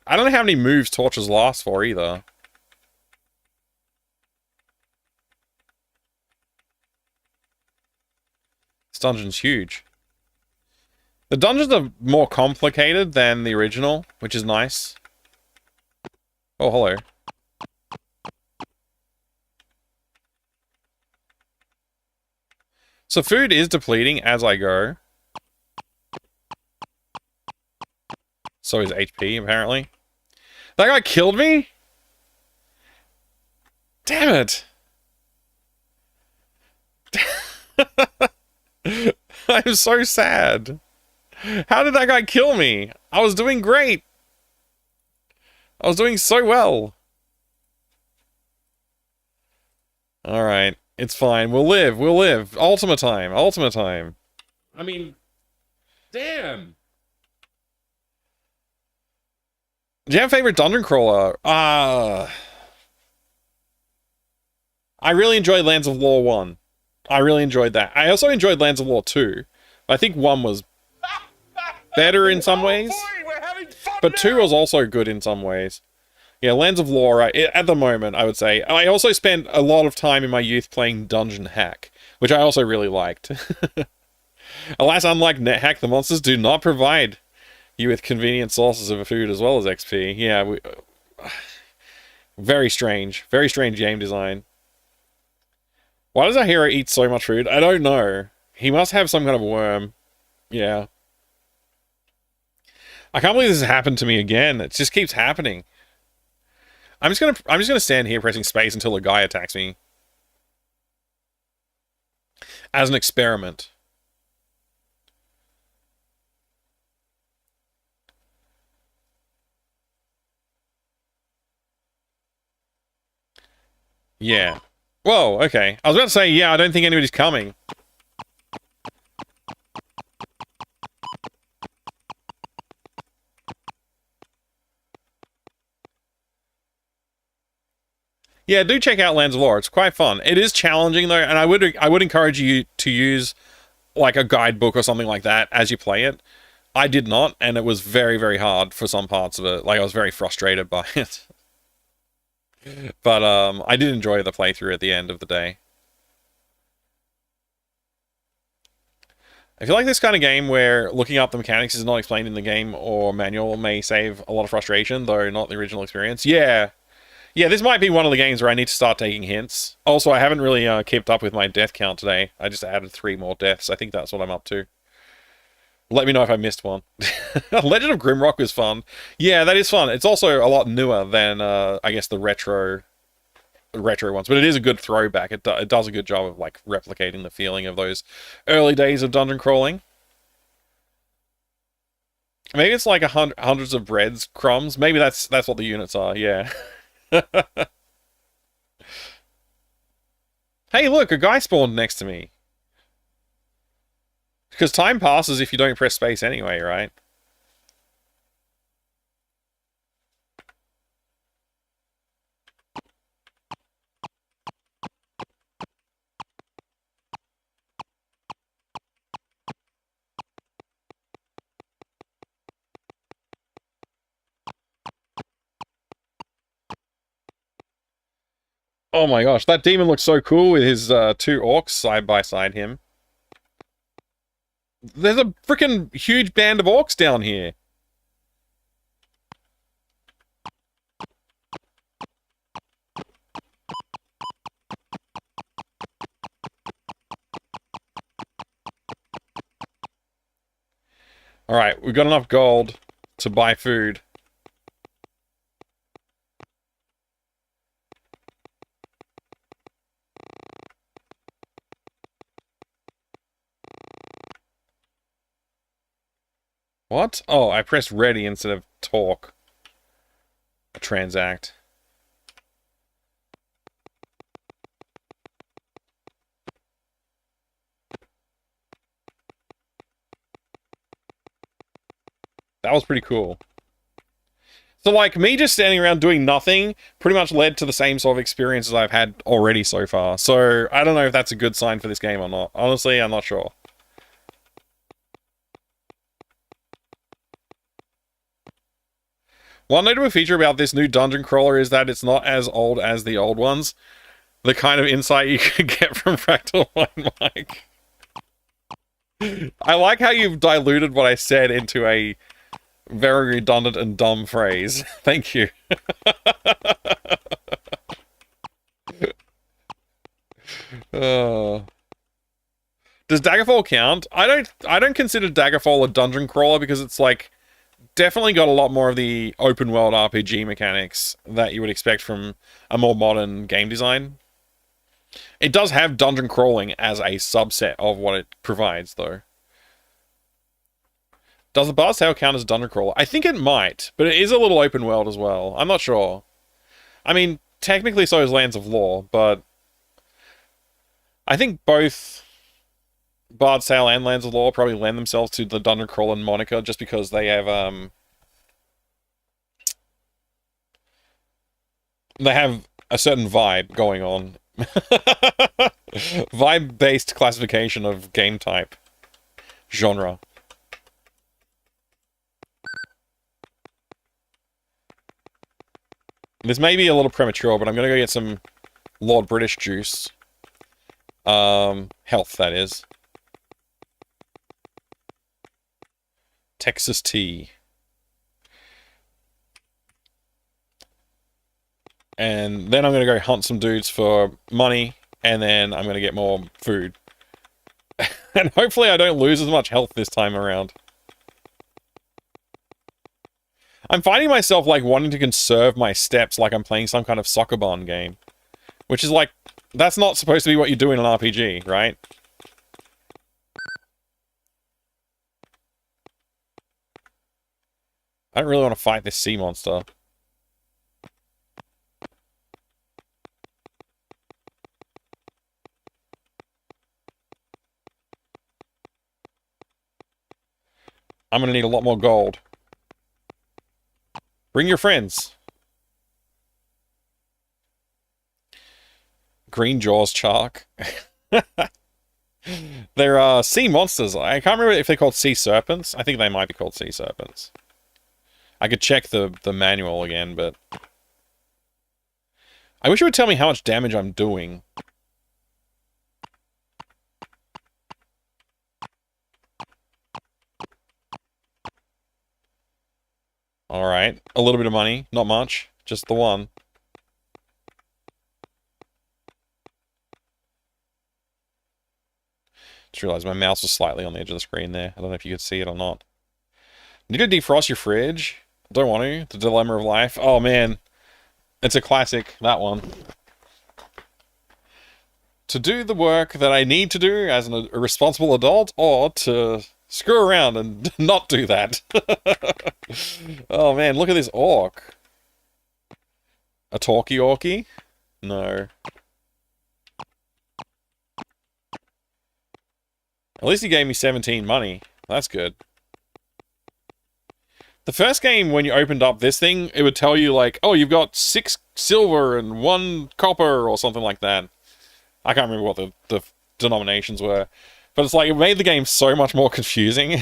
I don't know how many moves torches last for either. This dungeon's huge. The dungeons are more complicated than the original, which is nice. Oh, hello. So food is depleting as I go. So is HP, apparently. That guy killed me? Damn it. I'm so sad. How did that guy kill me? I was doing great. I was doing so well. Alright. It's fine. We'll live. We'll live. Ultima time. Ultima time. I mean, damn. Do you have a favorite dungeon crawler? I really enjoyed Lands of Lore 1. I really enjoyed that. I also enjoyed Lands of Lore 2. I think 1 was better in some ways. But 2 was also good in some ways. Yeah, Lands of Lore, at the moment, I would say. I also spent a lot of time in my youth playing Dungeon Hack, which I also really liked. Alas, unlike NetHack, the monsters do not provide you with convenient sources of food as well as XP. Yeah, very strange. Very strange game design. Why does our hero eat so much food? I don't know. He must have some kind of worm. Yeah. I can't believe this has happened to me again. It just keeps happening. I'm just gonna stand here pressing space until a guy attacks me. As an experiment. Yeah. Whoa, okay. I was about to say, yeah, I don't think anybody's coming. Yeah, do check out Lands of Lore. It's quite fun. It is challenging though, and I would encourage you to use like a guidebook or something like that as you play it. I did not, and it was very, very hard for some parts of it. Like I was very frustrated by it. But I did enjoy the playthrough at the end of the day. I feel like this kind of game where looking up the mechanics is not explained in the game or manual may save a lot of frustration, though not the original experience. Yeah. Yeah, this might be one of the games where I need to start taking hints. Also, I haven't really kept up with my death count today. I just added 3 more deaths. I think that's what I'm up to. Let me know if I missed one. Legend of Grimrock was fun. Yeah, that is fun. It's also a lot newer than, I guess, the retro ones. But it is a good throwback. It does a good job of, like, replicating the feeling of those early days of dungeon crawling. Maybe it's like hundreds of breads, crumbs. Maybe that's what the units are, yeah. Hey, look, a guy spawned next to me. Because time passes if you don't press space anyway, right? Oh my gosh, that demon looks so cool with his 2 orcs side by side him. There's a freaking huge band of orcs down here. Alright, we've got enough gold to buy food. What? Oh, I pressed ready instead of talk. Transact. That was pretty cool. So, like, me just standing around doing nothing pretty much led to the same sort of experiences I've had already so far. So, I don't know if that's a good sign for this game or not. Honestly, I'm not sure. One notable feature about this new dungeon crawler is that it's not as old as the old ones. The kind of insight you could get from Fractal Line Mike. I like how you've diluted what I said into a very redundant and dumb phrase. Thank you. Does Daggerfall count? I don't consider Daggerfall a dungeon crawler because it's like definitely got a lot more of the open world RPG mechanics that you would expect from a more modern game design. It does have dungeon crawling as a subset of what it provides, though. Does the Bard's Tale count as a dungeon crawler? I think it might, but it is a little open world as well. I'm not sure. I mean, technically so is Lands of Lore, but I think both Bard's Tale and Lands of Lore probably lend themselves to the dungeon crawler moniker just because they have a certain vibe going on. Vibe-based classification of game type. Genre. This may be a little premature, but I'm going to go get some Lord British juice. Health, that is. Texas tea. And then I'm going to go hunt some dudes for money, and then I'm going to get more food. And hopefully I don't lose as much health this time around. I'm finding myself, like, wanting to conserve my steps like I'm playing some kind of soccer bond game. Which is, like, that's not supposed to be what you do in an RPG, right? I don't really want to fight this sea monster. I'm gonna need a lot more gold. Bring your friends. Green Jaws Shark. They're sea monsters. I can't remember if they're called sea serpents. I think they might be called sea serpents. I could check the manual again, but... I wish it would tell me how much damage I'm doing. Alright, a little bit of money, not much, just the one. Just realized my mouse was slightly on the edge of the screen there. I don't know if you could see it or not. Need to defrost your fridge? Don't want to. The dilemma of life. Oh man, it's a classic, that one. To do the work that I need to do as a responsible adult, or to screw around and not do that. Oh man, look at this orc. A talkie orky? No. At least he gave me 17 money. That's good. The first game, when you opened up this thing, it would tell you, like, oh, you've got 6 silver and 1 copper, or something like that. I can't remember what the denominations were. But it's like, it made the game so much more confusing.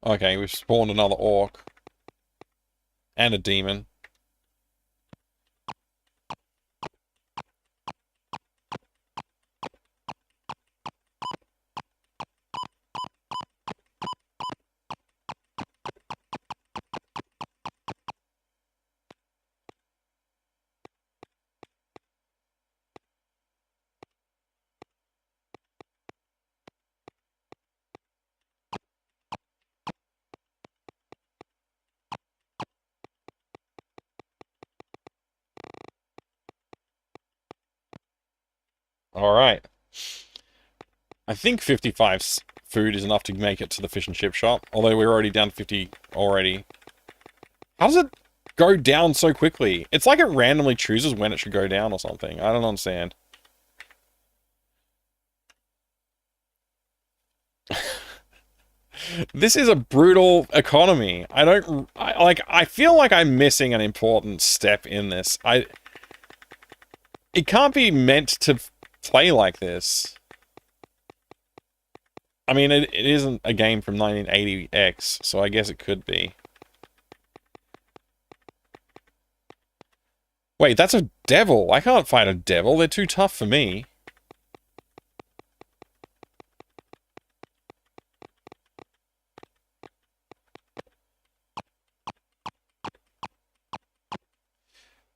Okay, we've spawned another orc. And a demon. Alright. I think 55's food is enough to make it to the fish and chip shop, although we're already down to 50 already. How does it go down so quickly? It's like it randomly chooses when it should go down or something. I don't understand. This is a brutal economy. I feel like I'm missing an important step in this. It can't be meant to play like this. I mean, it isn't a game from 1980X, so I guess it could be. Wait, that's a devil. I can't fight a devil. They're too tough for me.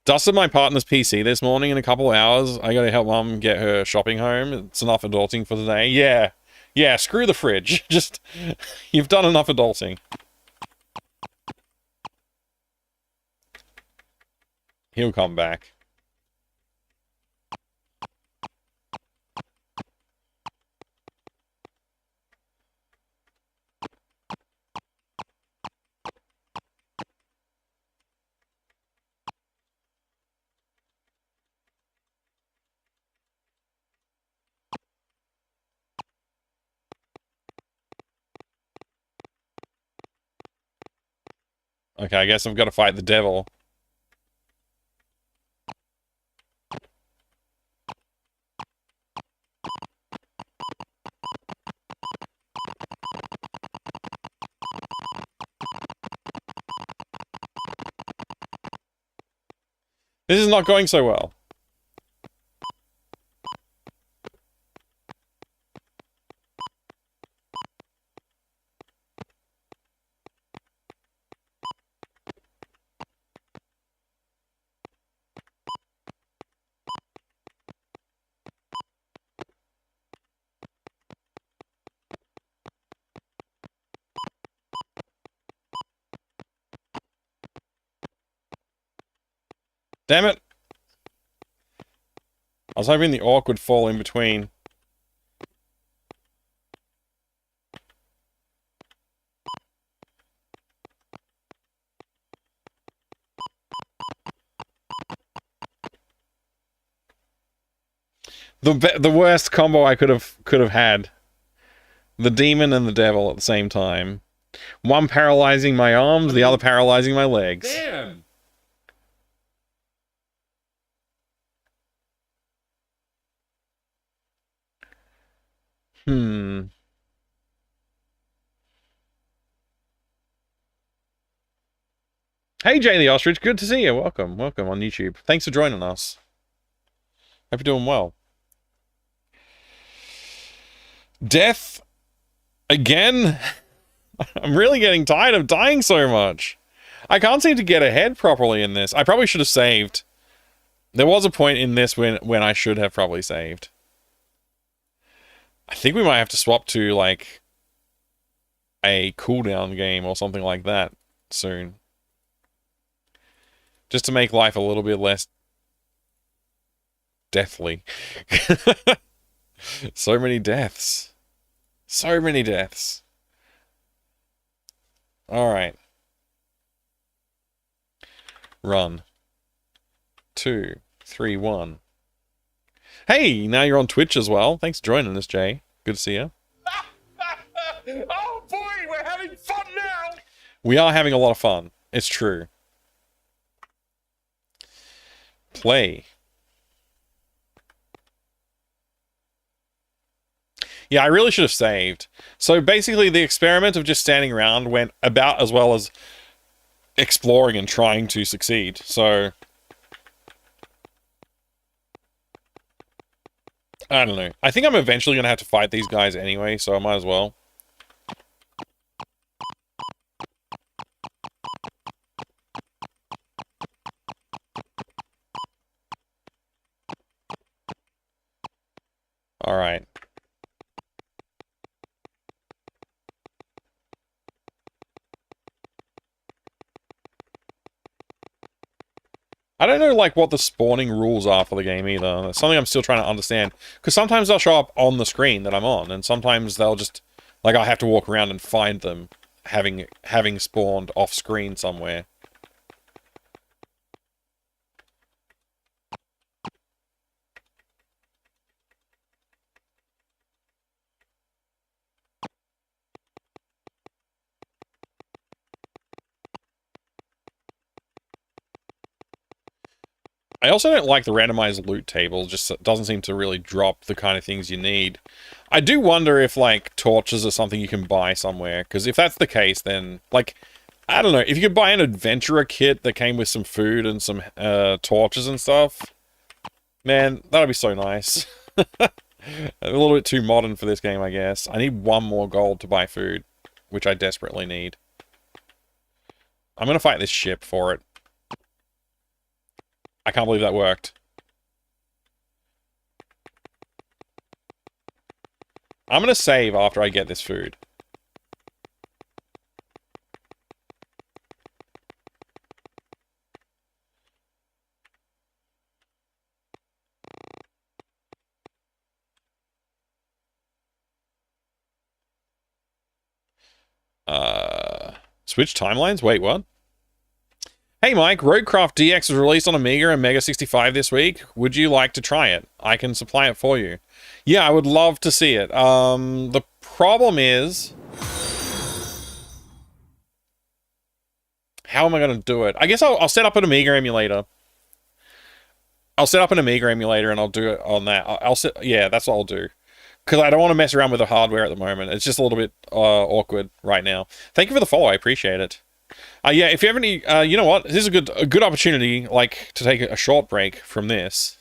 Dusted my partner's PC this morning in a couple hours. I gotta help mum get her shopping home. It's enough adulting for today. Yeah. Yeah, screw the fridge. Just, you've done enough adulting. He'll come back. Okay, I guess I've got to fight the devil. This is not going so well. Damn it! I was hoping the orc would fall in between. The worst combo I could have had. The demon and the devil at the same time. One paralyzing my arms, the other paralyzing my legs. Damn! Hey Jay the Ostrich, good to see you. Welcome, welcome on YouTube. Thanks for joining us. Hope you're doing well. Death again? I'm really getting tired of dying so much. I can't seem to get ahead properly in this. I probably should have saved. There was a point in this when I should have probably saved. I think we might have to swap to, like, a cooldown game or something like that soon. Just to make life a little bit less deathly. So many deaths. So many deaths. Alright. Run. 2, 3, 1. Hey, now you're on Twitch as well. Thanks for joining us, Jay. Good to see you. Oh boy, we're having fun now! We are having a lot of fun. It's true. Play. Yeah, I really should have saved. So basically the experiment of just standing around went about as well as exploring and trying to succeed. So I don't know. I think I'm eventually going to have to fight these guys anyway, so I might as well. Alright. I don't know, like, what the spawning rules are for the game either. That's something I'm still trying to understand. Because sometimes they'll show up on the screen that I'm on, and sometimes they'll just... Like, I have to walk around and find them, having spawned off-screen somewhere. I also don't like the randomized loot table, just doesn't seem to really drop the kind of things you need. I do wonder if, like, torches are something you can buy somewhere, because if that's the case, then, like, I don't know, if you could buy an adventurer kit that came with some food and some torches and stuff, man, that would be so nice. A little bit too modern for this game, I guess. I need one more gold to buy food, which I desperately need. I'm gonna fight this ship for it. I can't believe that worked. I'm gonna save after I get this food. Switch timelines? Wait, what? Hey Mike, Roadcraft DX was released on Amiga and Mega 65 this week. Would you like to try it? I can supply it for you. Yeah, I would love to see it. The problem is... How am I going to do it? I guess I'll set up an Amiga emulator. I'll set up an Amiga emulator and I'll do it on that. Yeah, that's what I'll do. Because I don't want to mess around with the hardware at the moment. It's just a little bit awkward right now. Thank you for the follow, I appreciate it. Yeah, if you have any, you know what? This is a good opportunity, like, to take a short break from this,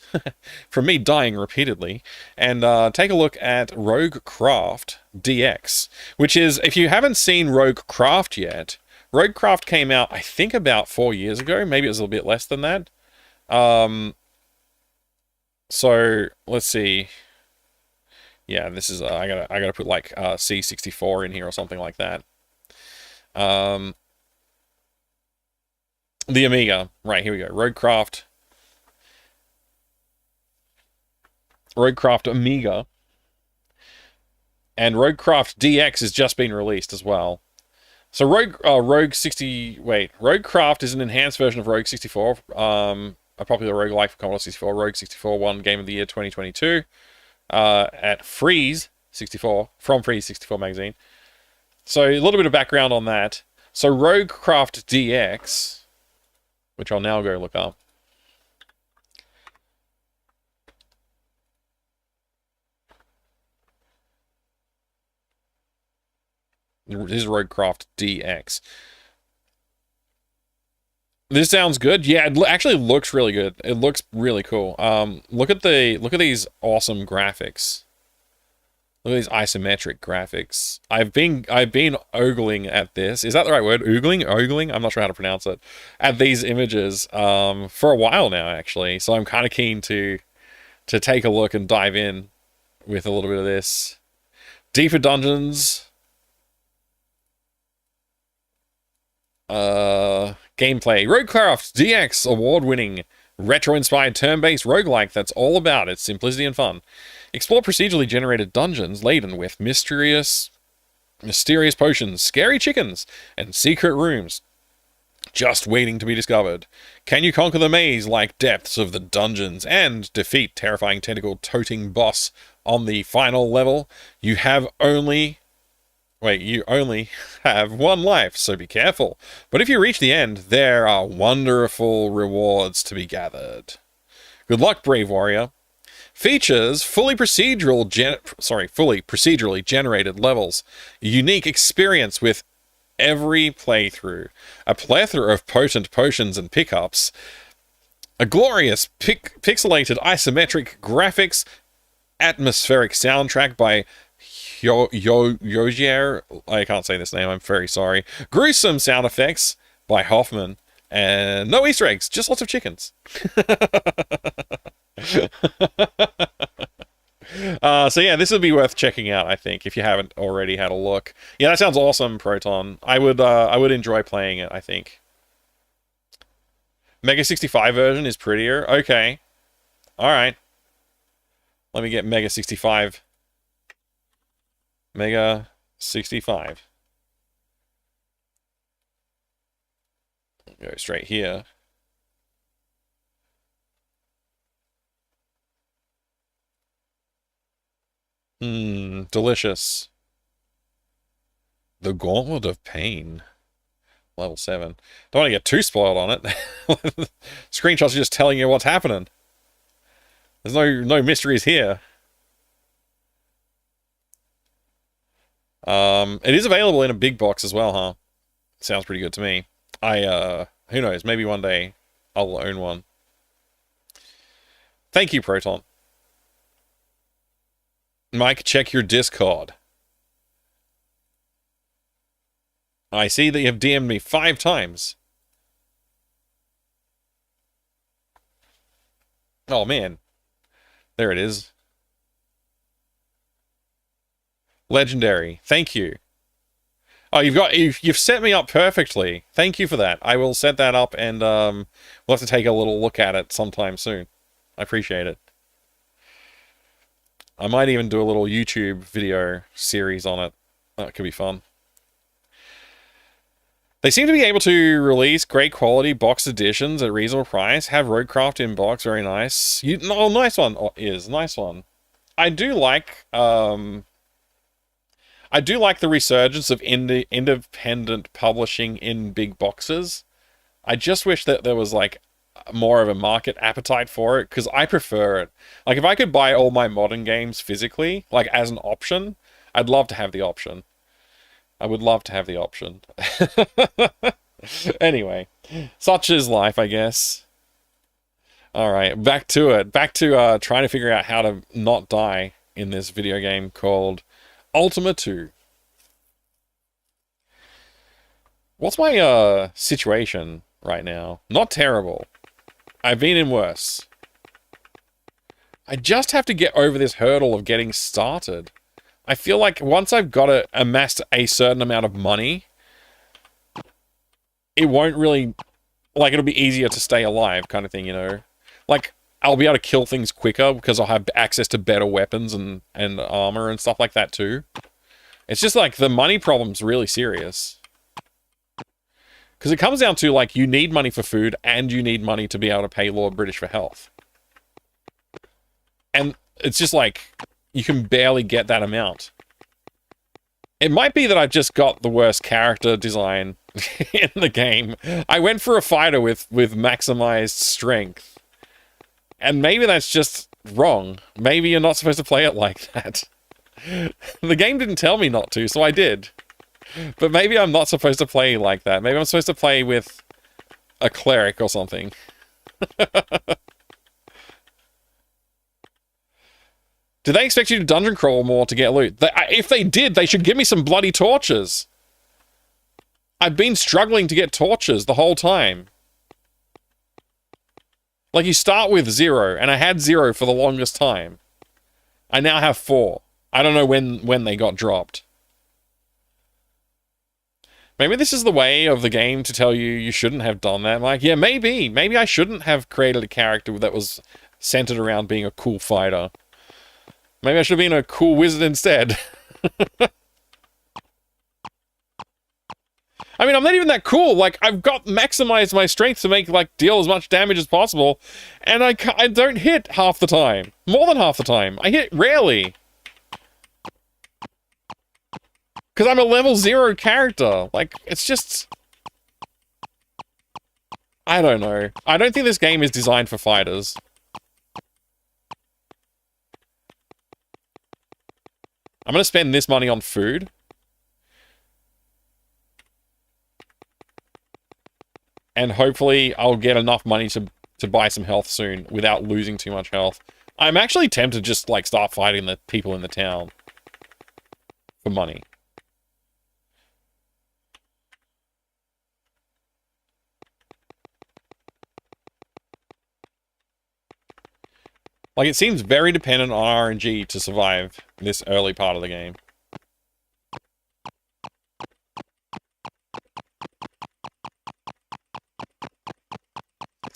from me dying repeatedly, and take a look at Roguecraft DX, which is, if you haven't seen Roguecraft yet, Roguecraft came out, I think, about 4 years ago. Maybe it was a little bit less than that. So let's see. Yeah, this is I gotta put like C64 in here or something like that. The Amiga. Right, here we go. Roguecraft Amiga. And Roguecraft DX has just been released as well. So Roguecraft is an enhanced version of Rogue 64, a popular roguelike for Commodore 64. Rogue 64 won Game of the Year 2022 at Freeze 64, from Freeze 64 magazine. So a little bit of background on that. So Roguecraft DX, which I'll now go look up. This is Roguecraft DX. This sounds good. Yeah, it actually looks really good. It looks really cool. Look at these awesome graphics. Look at these isometric graphics. I've been ogling at this. Is that the right word? Ogling? I'm not sure how to pronounce it. At these images for a while now, actually. So I'm kind of keen to take a look and dive in with a little bit of this. Deeper dungeons. Gameplay. Roguecraft DX, award-winning, retro-inspired turn-based roguelike that's all about its simplicity and fun. Explore procedurally generated dungeons laden with mysterious potions, scary chickens, and secret rooms just waiting to be discovered. Can you conquer the maze-like depths of the dungeons and defeat terrifying tentacle-toting boss on the final level? You only have one life, so be careful. But if you reach the end, there are wonderful rewards to be gathered. Good luck, brave warrior. Features fully procedurally generated levels, a unique experience with every playthrough, a plethora of potent potions and pickups, a glorious pixelated isometric graphics, atmospheric soundtrack by Yogier, I can't say this name, I'm very sorry. Gruesome sound effects by Hoffman, and no Easter eggs, just lots of chickens. So yeah, this would be worth checking out, I think, if you haven't already had a look. Yeah, that sounds awesome, Proton. I would enjoy playing it, I think. Mega 65 version is prettier. Okay. Alright. Let me get Mega 65. Mega 65. Go straight here. Delicious. The Gauntlet of Pain. Level 7. Don't want to get too spoiled on it. Screenshots are just telling you what's happening. There's no mysteries here. It is available in a big box as well, huh? Sounds pretty good to me. Who knows, maybe one day I'll own one. Thank you, Proton. Mike, check your Discord. I see that you have DM'd me 5 times. Oh, man. There it is. Legendary. Thank you. Oh, you've set me up perfectly. Thank you for that. I will set that up and we'll have to take a little look at it sometime soon. I appreciate it. I might even do a little YouTube video series on it. That could be fun. They seem to be able to release great quality box editions at reasonable price. Have Roadcraft in box, very nice. Nice one. Nice one. I do like the resurgence of independent publishing in big boxes. I just wish that there was like more of a market appetite for it, because I prefer it. Like, if I could buy all my modern games physically, like as an option, I'd love to have the option. I would love to have the option. Anyway, such is life, I guess. Alright, back to it. Back to trying to figure out how to not die in this video game called Ultima 2. What's my situation right now? Not terrible. I've been in worse. I just have to get over this hurdle of getting started. I feel like once I've got amassed a certain amount of money, it won't really... Like, it'll be easier to stay alive kind of thing, you know? Like, I'll be able to kill things quicker because I'll have access to better weapons and armor and stuff like that too. It's just like, the money problem's really serious. Because it comes down to, like, you need money for food and you need money to be able to pay Lord British for health. And it's just like... You can barely get that amount. It might be that I've just got the worst character design in the game. I went for a fighter with maximized strength. And maybe that's just wrong. Maybe you're not supposed to play it like that. The game didn't tell me not to, so I did. But maybe I'm not supposed to play like that. Maybe I'm supposed to play with a cleric or something. Do they expect you to dungeon crawl more to get loot? If they did, they should give me some bloody torches. I've been struggling to get torches the whole time. Like, you start with 0, and I had 0 for the longest time. I now have 4. I don't know when they got dropped. Maybe this is the way of the game to tell you you shouldn't have done that. Like, yeah, maybe. Maybe I shouldn't have created a character that was centered around being a cool fighter. Maybe I should have been a cool wizard instead. I mean, I'm not even that cool. Like, I've got maximized my strength to make, like, deal as much damage as possible. And I don't hit half the time. More than half the time. I hit rarely. Because I'm a level 0 character. Like, it's just... I don't know. I don't think this game is designed for fighters. I'm going to spend this money on food. And hopefully I'll get enough money to buy some health soon without losing too much health. I'm actually tempted to just, like, start fighting the people in the town. For money. Like, it seems very dependent on RNG to survive this early part of the game.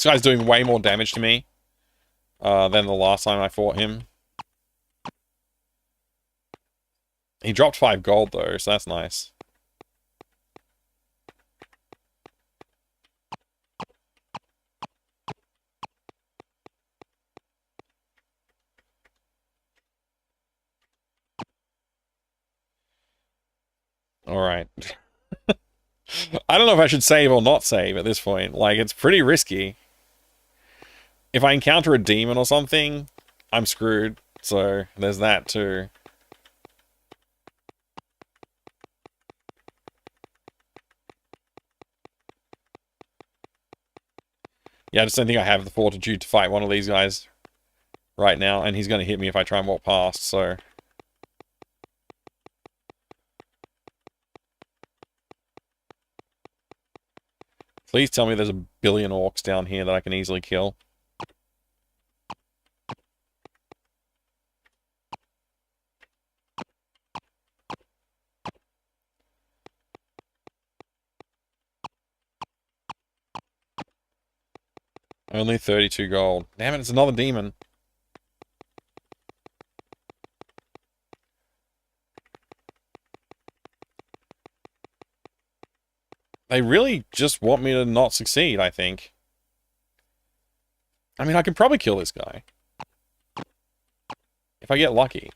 This guy's doing way more damage to me than the last time I fought him. He dropped 5 gold, though, so that's nice. Alright. I don't know if I should save or not save at this point. Like, it's pretty risky. If I encounter a demon or something, I'm screwed. So, there's that too. Yeah, I just don't think I have the fortitude to fight one of these guys right now, and he's going to hit me if I try and walk past, so... Please tell me there's a billion orcs down here that I can easily kill. Only 32 gold. Damn it, it's another demon. They really just want me to not succeed, I think. I mean, I could probably kill this guy. If I get lucky.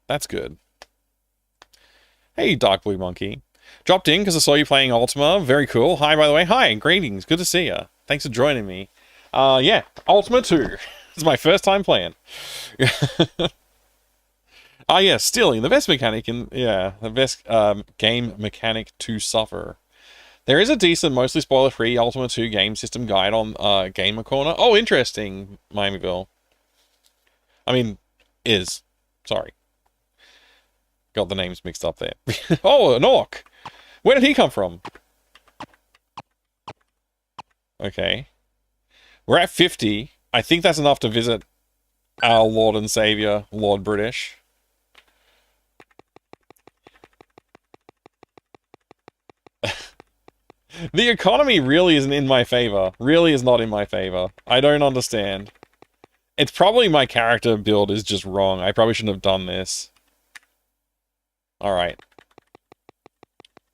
That's good. Hey, Dark Blue Monkey. Dropped in because I saw you playing Ultima. Very cool. Hi, by the way. Hi, greetings. Good to see you. Thanks for joining me. Yeah, Ultima 2. It's my first time playing. Yeah, stealing. The best mechanic in... Yeah, the best game mechanic to suffer. There is a decent, mostly spoiler-free Ultima 2 game system guide on Gamer Corner. Oh, interesting, Miamiville. I mean, is. Sorry. Got the names mixed up there. Oh, an orc! Where did he come from? Okay. We're at 50. I think that's enough to visit our Lord and Savior, Lord British. The economy really isn't in my favor. Really is not in my favor. I don't understand. It's probably my character build is just wrong. I probably shouldn't have done this. Alright.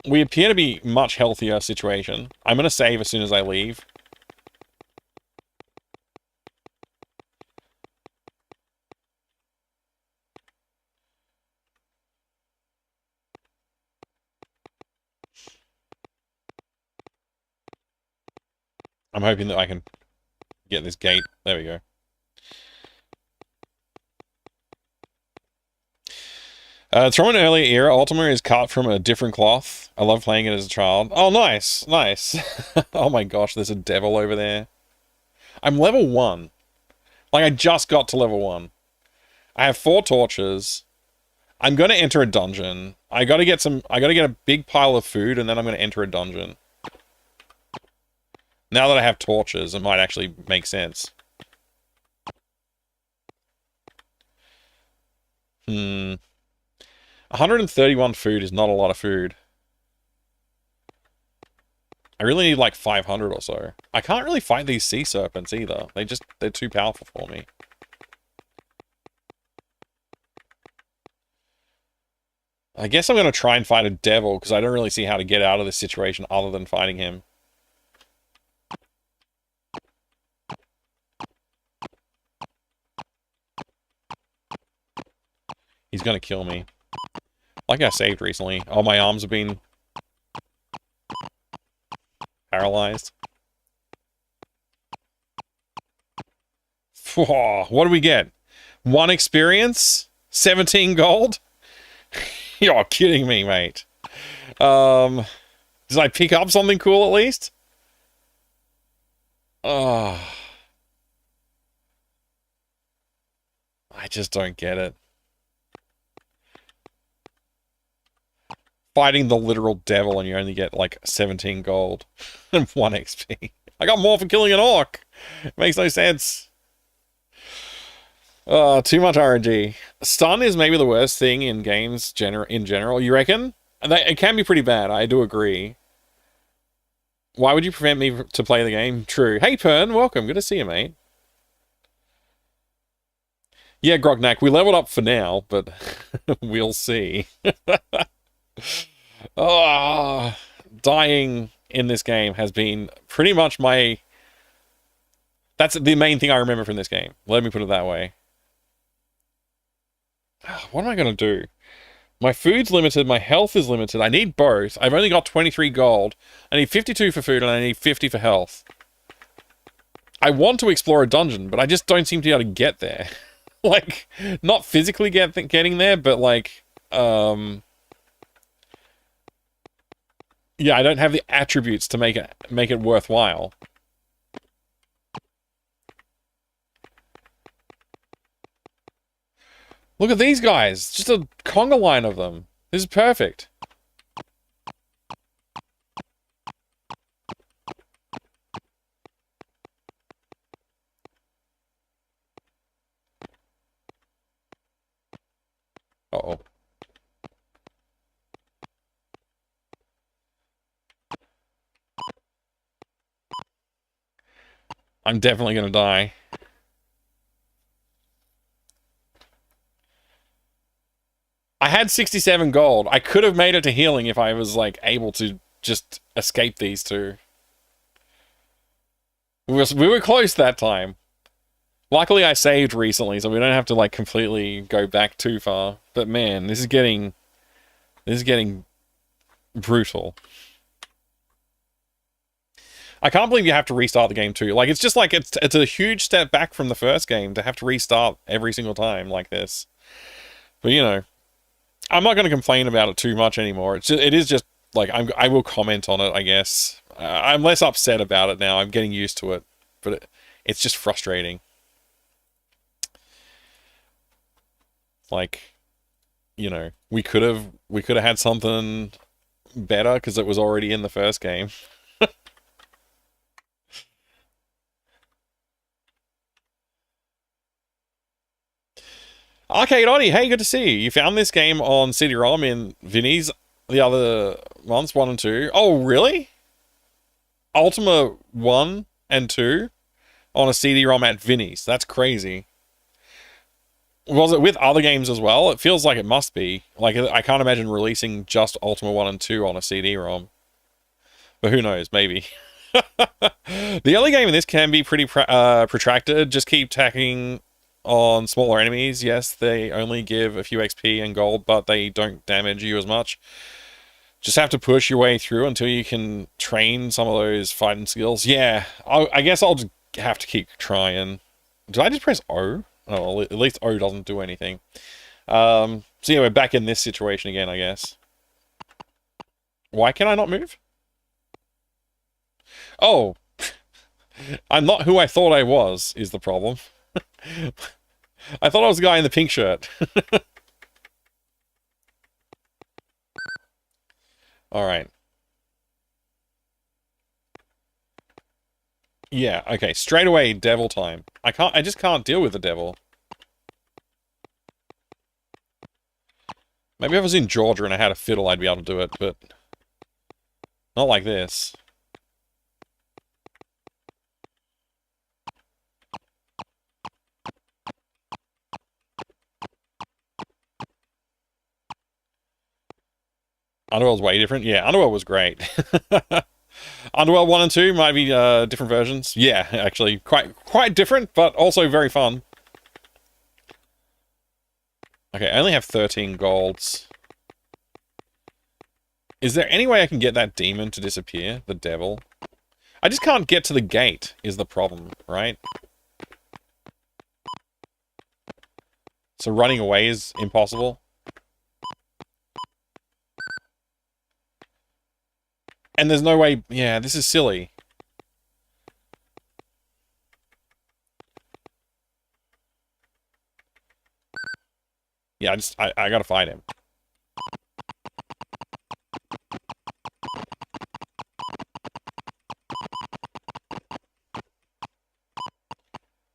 We appear to be much healthier situation. I'm gonna save as soon as I leave. I'm hoping that I can get this gate. There we go. It's from an earlier era. Ultima is cut from a different cloth. I love playing it as a child. Oh, nice. Nice. Oh my gosh, there's a devil over there. I'm level 1. Like, I just got to level 1. I have 4 torches. I'm going to enter a dungeon. I got to get a big pile of food, and then I'm going to enter a dungeon. Now that I have torches, it might actually make sense. 131 food is not a lot of food. I really need like 500 or so. I can't really fight these sea serpents either. They're too powerful for me. I guess I'm going to try and fight a devil, because I don't really see how to get out of this situation other than fighting him. He's going to kill me. Like I saved recently. Oh, my arms have been paralyzed. What do we get? 1 experience? 17 gold? You're kidding me, mate. Did I pick up something cool at least? Oh. I just don't get it. Fighting the literal devil and you only get like 17 gold and 1 XP. I got more for killing an orc. Makes no sense. Too much RNG. Stun is maybe the worst thing in games in general. You reckon? It can be pretty bad. I do agree. Why would you prevent me to play the game? True. Hey, Pern, welcome. Good to see you, mate. Yeah, Grognak, we leveled up for now, but we'll see. Oh, dying in this game has been pretty much my... That's the main thing I remember from this game. Let me put it that way. What am I going to do? My food's limited, my health is limited. I need both. I've only got 23 gold. I need 52 for food and I need 50 for health. I want to explore a dungeon, but I just don't seem to be able to get there. Like, not physically getting there, but like, yeah, I don't have the attributes to make it worthwhile. Look at these guys. Just a conga line of them. This is perfect. Uh-oh. I'm definitely gonna die. I had 67 gold. I could have made it to healing if I was, like, able to just escape these two. We were close that time. Luckily, I saved recently, so we don't have to, like, completely go back too far. But, man, this is getting brutal. I can't believe you have to restart the game, too. Like, it's just like, it's a huge step back from the first game to have to restart every single time like this. But, you know, I'm not going to complain about it too much anymore. It is just, like, I will comment on it, I guess. I'm less upset about it now. I'm getting used to it. But it's just frustrating. Like, you know, we could have had something better because it was already in the first game. Arcade Oddie, hey, good to see you. You found this game on CD-ROM in Vinny's the other months, 1 and 2. Oh, really? Ultima 1 and 2 on a CD-ROM at Vinny's. That's crazy. Was it with other games as well? It feels like it must be. Like, I can't imagine releasing just Ultima 1 and 2 on a CD-ROM. But who knows, maybe. The early game in this can be pretty protracted. Just keep tacking on smaller enemies. Yes, they only give a few XP and gold, but they don't damage you as much. Just have to push your way through until you can train some of those fighting skills. Yeah, I guess I'll just have to keep trying. Did I just press O? Oh, well, at least O doesn't do anything. So yeah, we're back in this situation again, I guess. Why can I not move? Oh, I'm not who I thought I was, is the problem. I thought I was the guy in the pink shirt. Alright. Yeah, okay, straight away, devil time. I just can't deal with the devil. Maybe if I was in Georgia and I had a fiddle, I'd be able to do it, but not like this. Underworld's way different. Yeah, Underworld was great. Underworld 1 and 2 might be different versions. Yeah, actually, quite different, but also very fun. Okay, I only have 13 golds. Is there any way I can get that demon to disappear? The devil? I just can't get to the gate, is the problem, right? So running away is impossible. And there's no way... Yeah, this is silly. Yeah, I gotta fight him.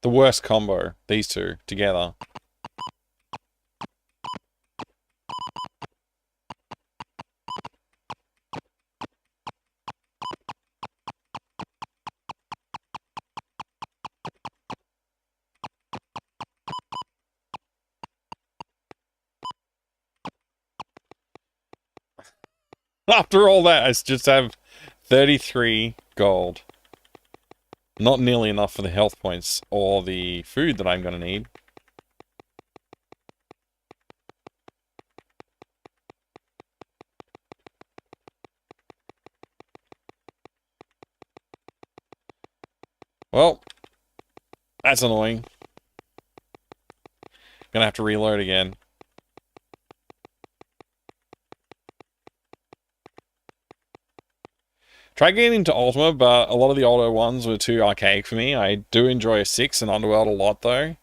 The worst combo, these two together. After all that, I just have 33 gold. Not nearly enough for the health points or the food that I'm going to need. Well, that's annoying. Gonna have to reload again. Tried getting into Ultima, but a lot of the older ones were too archaic for me. I do enjoy 6 and Underworld a lot, though.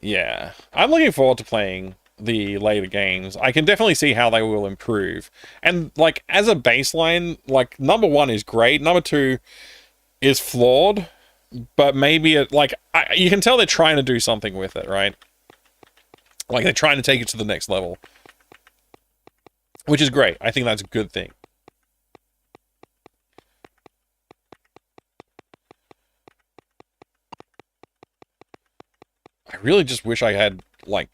Yeah. I'm looking forward to playing the later games. I can definitely see how they will improve. And, like, as a baseline, like, number 1 is great. Number 2 is flawed, but maybe it, like, you can tell they're trying to do something with it, right? Like, they're trying to take it to the next level. Which is great. I think that's a good thing. I really just wish I had, like,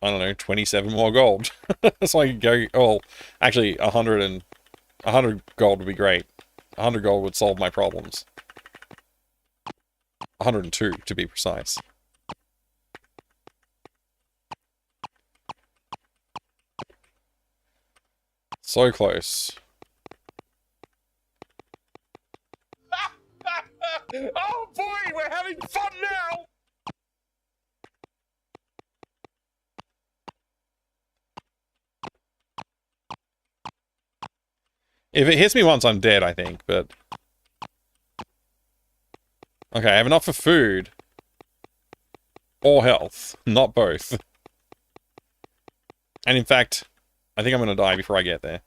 I don't know, 27 more gold. So I could go, oh, actually, 100 gold would be great. 100 gold would solve my problems. 102, to be precise. So close. Oh boy, we're having fun now! If it hits me once, I'm dead, I think, but... Okay, I have enough for food. Or health. Not both. And in fact, I think I'm gonna die before I get there.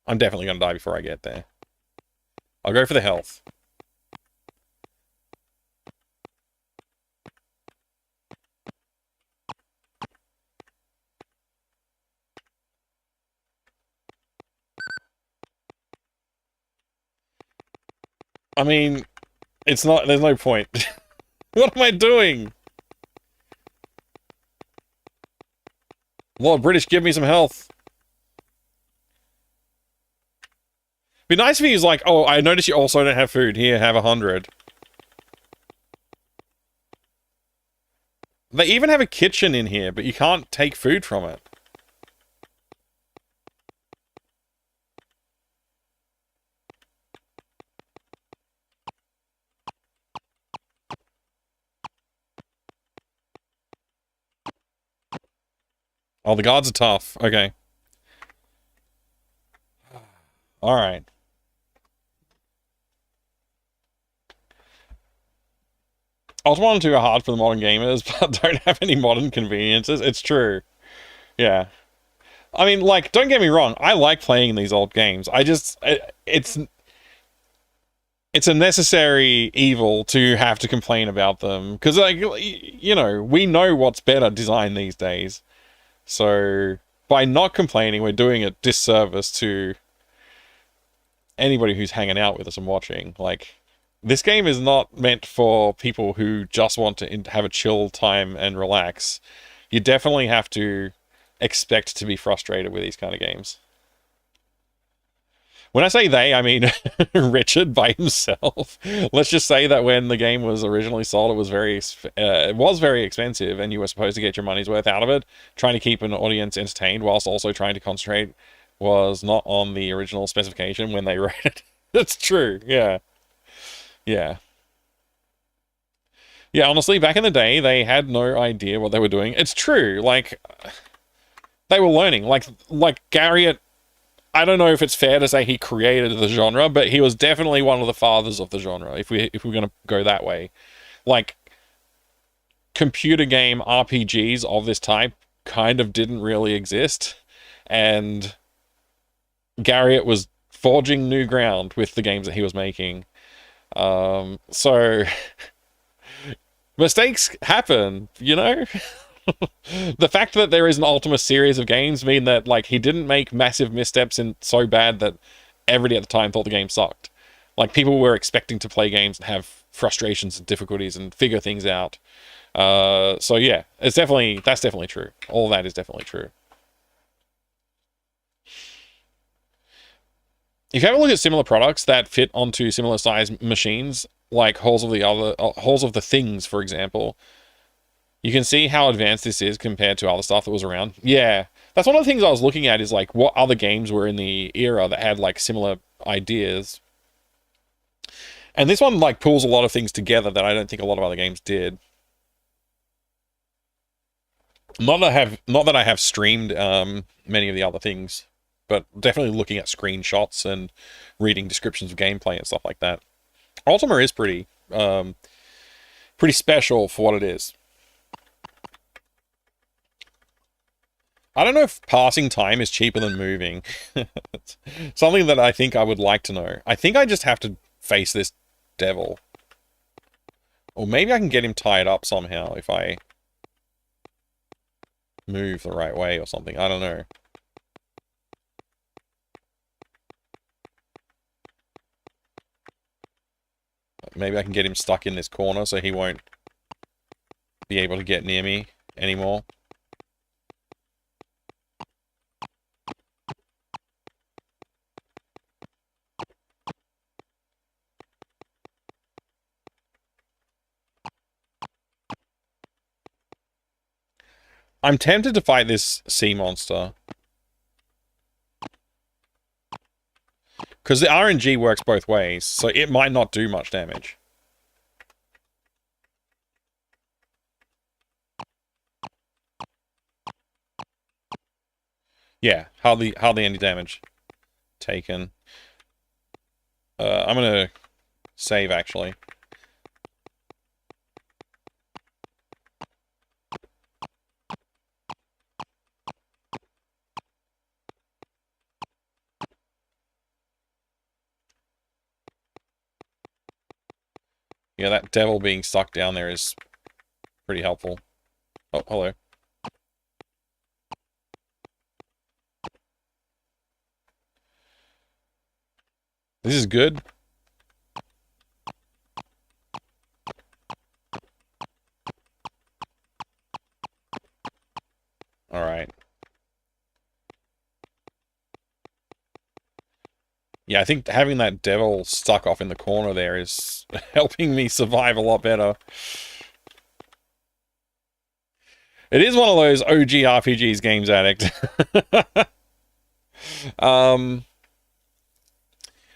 I'm definitely gonna die before I get there. I'll go for the health. I mean, it's not, there's no point. What am I doing? Lord British, give me some health. Be nice if he was like, oh, I noticed you also don't have food. Here, have 100. They even have a kitchen in here, but you can't take food from it. Oh, the guards are tough. Okay. Alright. Ultima 1 and 2 are hard for the modern gamers, but don't have any modern conveniences. It's true. Yeah. I mean, like, don't get me wrong. I like playing these old games. I just... It's a necessary evil to have to complain about them. Because, like, you know, we know what's better design these days. So, by not complaining, we're doing a disservice to anybody who's hanging out with us and watching. Like, this game is not meant for people who just want to have a chill time and relax. You definitely have to expect to be frustrated with these kind of games. When I say they, I mean Richard by himself. Let's just say that when the game was originally sold, it was very expensive, and you were supposed to get your money's worth out of it. Trying to keep an audience entertained whilst also trying to concentrate was not on the original specification when they wrote it. It's true, yeah. Yeah. Yeah, honestly, back in the day, they had no idea what they were doing. It's true, like, they were learning. Like Garriott, I don't know if it's fair to say he created the genre, but he was definitely one of the fathers of the genre, if we're going to go that way. Like, computer game RPGs of this type kind of didn't really exist, and Garriott was forging new ground with the games that he was making. So mistakes happen, you know? The fact that there is an Ultima series of games mean that, like, he didn't make massive missteps in so bad that everybody at the time thought the game sucked. Like, people were expecting to play games and have frustrations and difficulties and figure things out. So yeah, that's definitely true. All of that is definitely true. if you have a look at similar products that fit onto similar size machines, like Halls of the Things, for example, you can see how advanced this is compared to other stuff that was around. Yeah, that's one of the things I was looking at, is like what other games were in the era that had like similar ideas. And this one like pulls a lot of things together that I don't think a lot of other games did. Not that I have streamed many of the other things, but definitely looking at screenshots and reading descriptions of gameplay and stuff like that. Ultima is pretty special for what it is. I don't know if passing time is cheaper than moving. It's something that I think I would like to know. I think I just have to face this devil. Or maybe I can get him tied up somehow if I move the right way or something. I don't know. Maybe I can get him stuck in this corner so he won't be able to get near me anymore. I'm tempted to fight this sea monster. Because the RNG works both ways, so it might not do much damage. Yeah, hardly any damage taken. I'm gonna save, actually. Yeah, that devil being stuck down there is pretty helpful. Oh, hello. This is good. Alright. Yeah, I think having that devil stuck off in the corner there is helping me survive a lot better. It is one of those OG RPGs, Games Addict.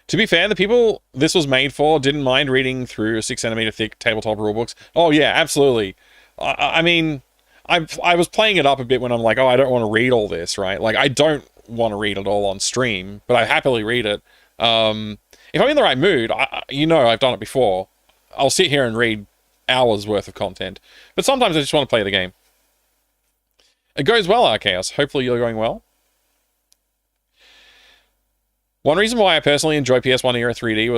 To be fair, the people this was made for didn't mind reading through 6cm thick tabletop rulebooks. Oh yeah, absolutely. I mean, I was playing it up a bit when I'm like, oh, I don't want to read all this, right? Like, I don't want to read it all on stream, but I happily read it. If I'm in the right mood, you know I've done it before. I'll sit here and read hours worth of content. But sometimes I just want to play the game. It goes well, Archaeos. Hopefully you're going well. One reason why I personally enjoy PS1 era 3D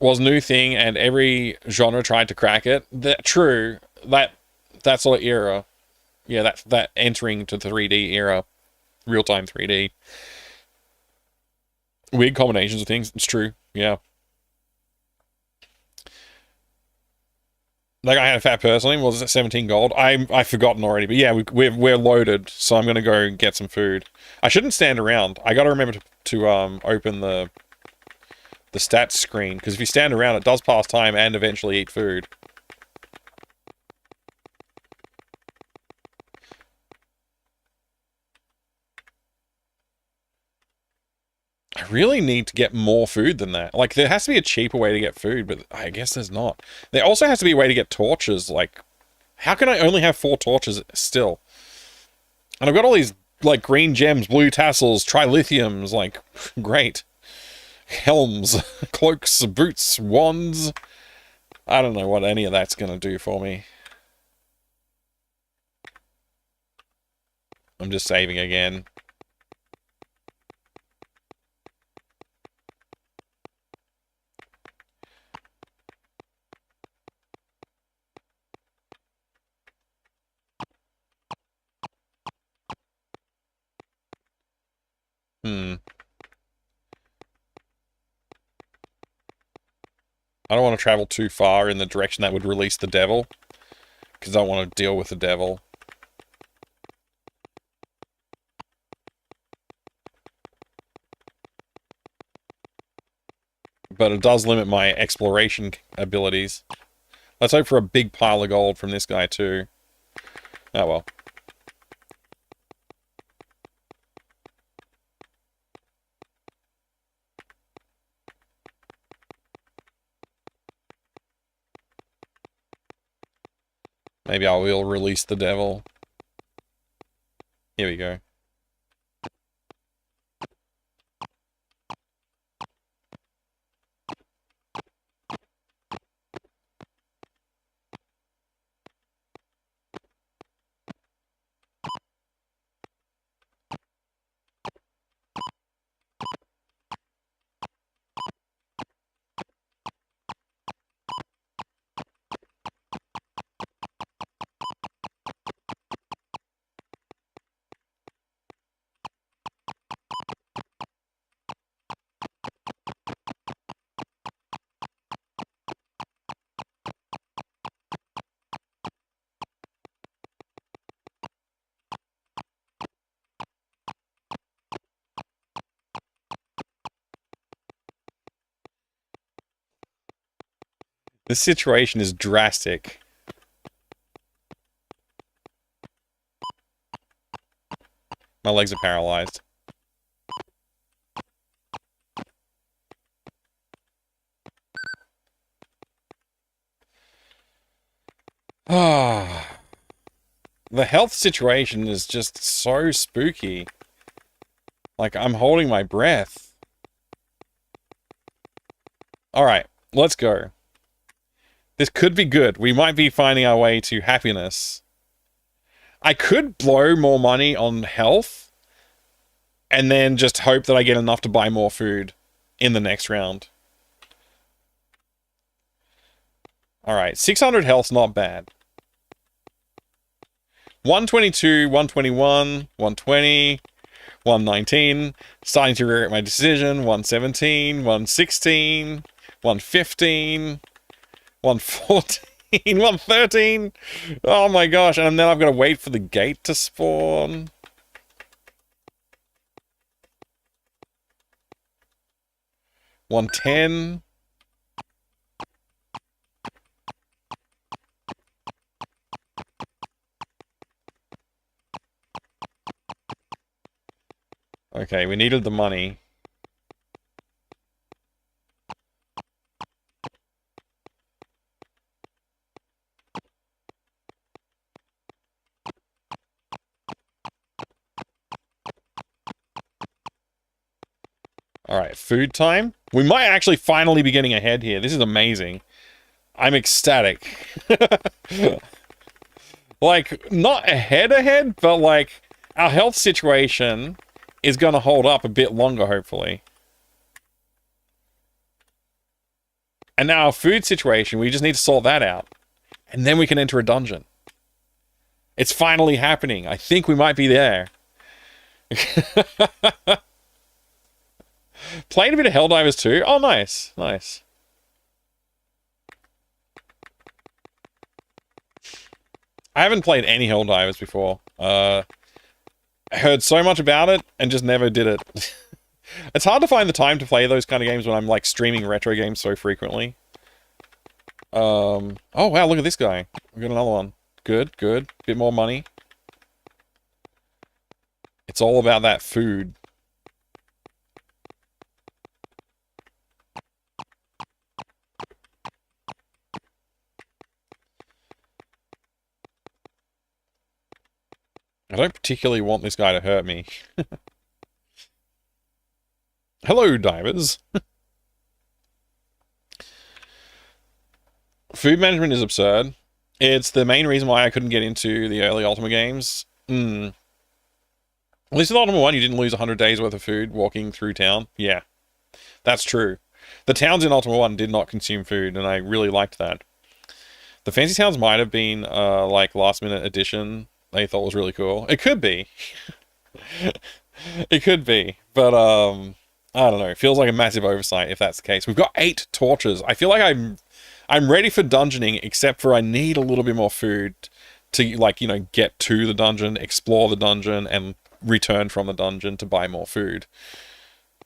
was new thing, and every genre tried to crack it. True, that sort of era, yeah, that entering to the 3D era, real-time 3D. Weird combinations of things. It's true, yeah. That guy had a fat personally. Was it 17 gold? I've forgotten already, but yeah, we're loaded, so I'm gonna go get some food. I shouldn't stand around. I gotta remember to open the stats screen, because if you stand around, it does pass time and eventually eat food. I really need to get more food than that. Like, there has to be a cheaper way to get food, but I guess there's not. There also has to be a way to get torches. Like, how can I only have 4 torches still? And I've got all these, like, green gems, blue tassels, trilithiums, like, great. Helms, cloaks, boots, wands. I don't know what any of that's gonna do for me. I'm just saving again. I don't want to travel too far in the direction that would release the devil, because I don't want to deal with the devil. but it does limit my exploration abilities. Let's hope for a big pile of gold from this guy too. Oh well. Maybe I will release the devil. Here we go. This situation is drastic. My legs are paralyzed. Ah. The health situation is just so spooky. Like, I'm holding my breath. Alright, let's go. This could be good. We might be finding our way to happiness. I could blow more money on health and then just hope that I get enough to buy more food in the next round. Alright, 600 health's not bad. 122, 121, 120, 119. Starting to regret my decision. 117, 116, 115. 114, 113. Oh my gosh, and then I've got to wait for the gate to spawn. $110. Okay, we needed the money. Alright, food time. We might actually finally be getting ahead here. This is amazing. I'm ecstatic. Like, not ahead, but like, our health situation is going to hold up a bit longer, hopefully. And now our food situation, we just need to sort that out. And then we can enter a dungeon. It's finally happening. I think we might be there. Played a bit of Helldivers too. Oh, nice. Nice. I haven't played any Helldivers before. I heard so much about it and just never did it. It's hard to find the time to play those kind of games when I'm like streaming retro games so frequently. Oh wow, look at this guy. We got another one. Good, good. Bit more money. It's all about that food. I don't particularly want this guy to hurt me. Hello, divers. Food management is absurd. It's the main reason why I couldn't get into the early Ultima games. At least with Ultima 1, you didn't lose 100 days worth of food walking through town. Yeah, that's true. The towns in Ultima 1 did not consume food, and I really liked that. The fancy towns might have been, like, last-minute addition. They thought was really cool. It could be. It could be. But, I don't know. It feels like a massive oversight if that's the case. We've got 8 torches. I feel like I'm ready for dungeoning, except for I need a little bit more food to, like, you know, get to the dungeon, explore the dungeon, and return from the dungeon to buy more food.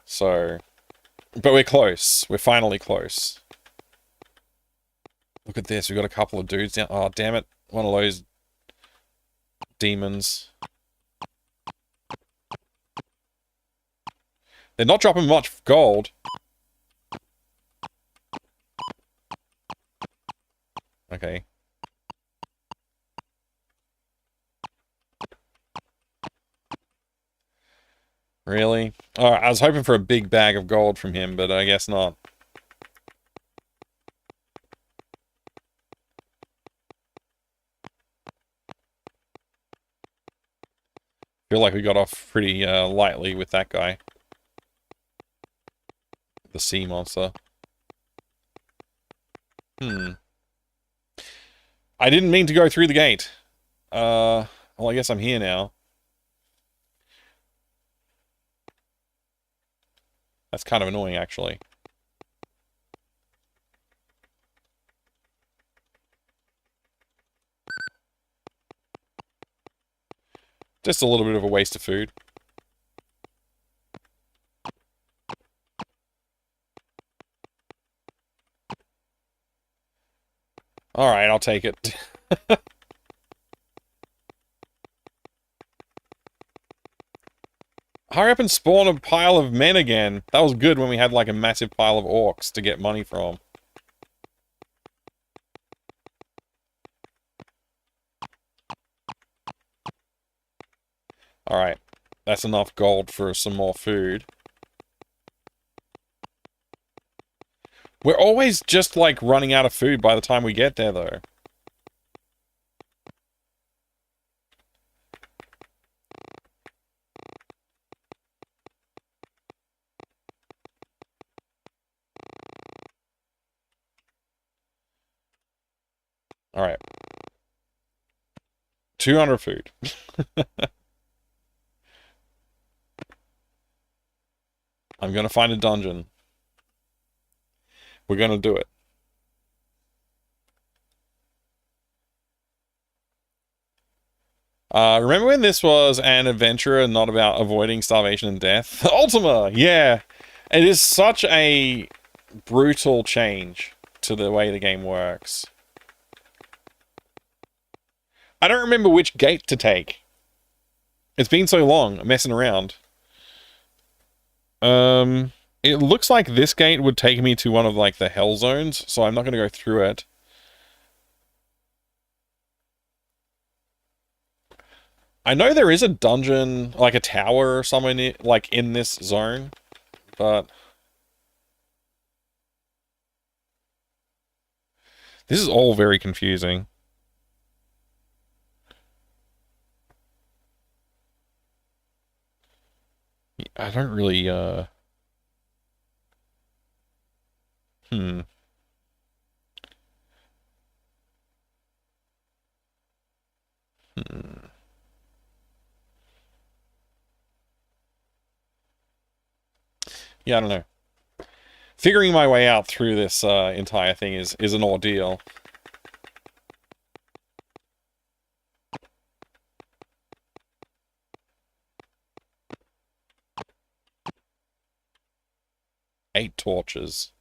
So, But we're close. We're finally close. Look at this. We've got a couple of dudes down. Oh, damn it. One of those demons. They're not dropping much gold. Okay. Really? Alright, I was hoping for a big bag of gold from him, but I guess not. Feel like we got off pretty lightly with that guy. The sea monster. I didn't mean to go through the gate. Well, I guess I'm here now. That's kind of annoying, actually. Just a little bit of a waste of food. Alright, I'll take it. Hurry up and spawn a pile of men again. That was good when we had like a massive pile of orcs to get money from. Alright, that's enough gold for some more food. We're always just like running out of food by the time we get there though. Alright. 200 food. I'm gonna find a dungeon. We're gonna do it. Remember when this was an adventure and not about avoiding starvation and death? Ultima! Yeah! It is such a brutal change to the way the game works. I don't remember which gate to take. It's been so long, messing around. It looks like this gate would take me to one of, like, the hell zones, so I'm not going to go through it. I know there is a dungeon, like a tower or somewhere near, like, in this zone, but... This is all very confusing. I don't really, Hmm. Yeah, I don't know. Figuring my way out through this entire thing is an ordeal. Eight torches.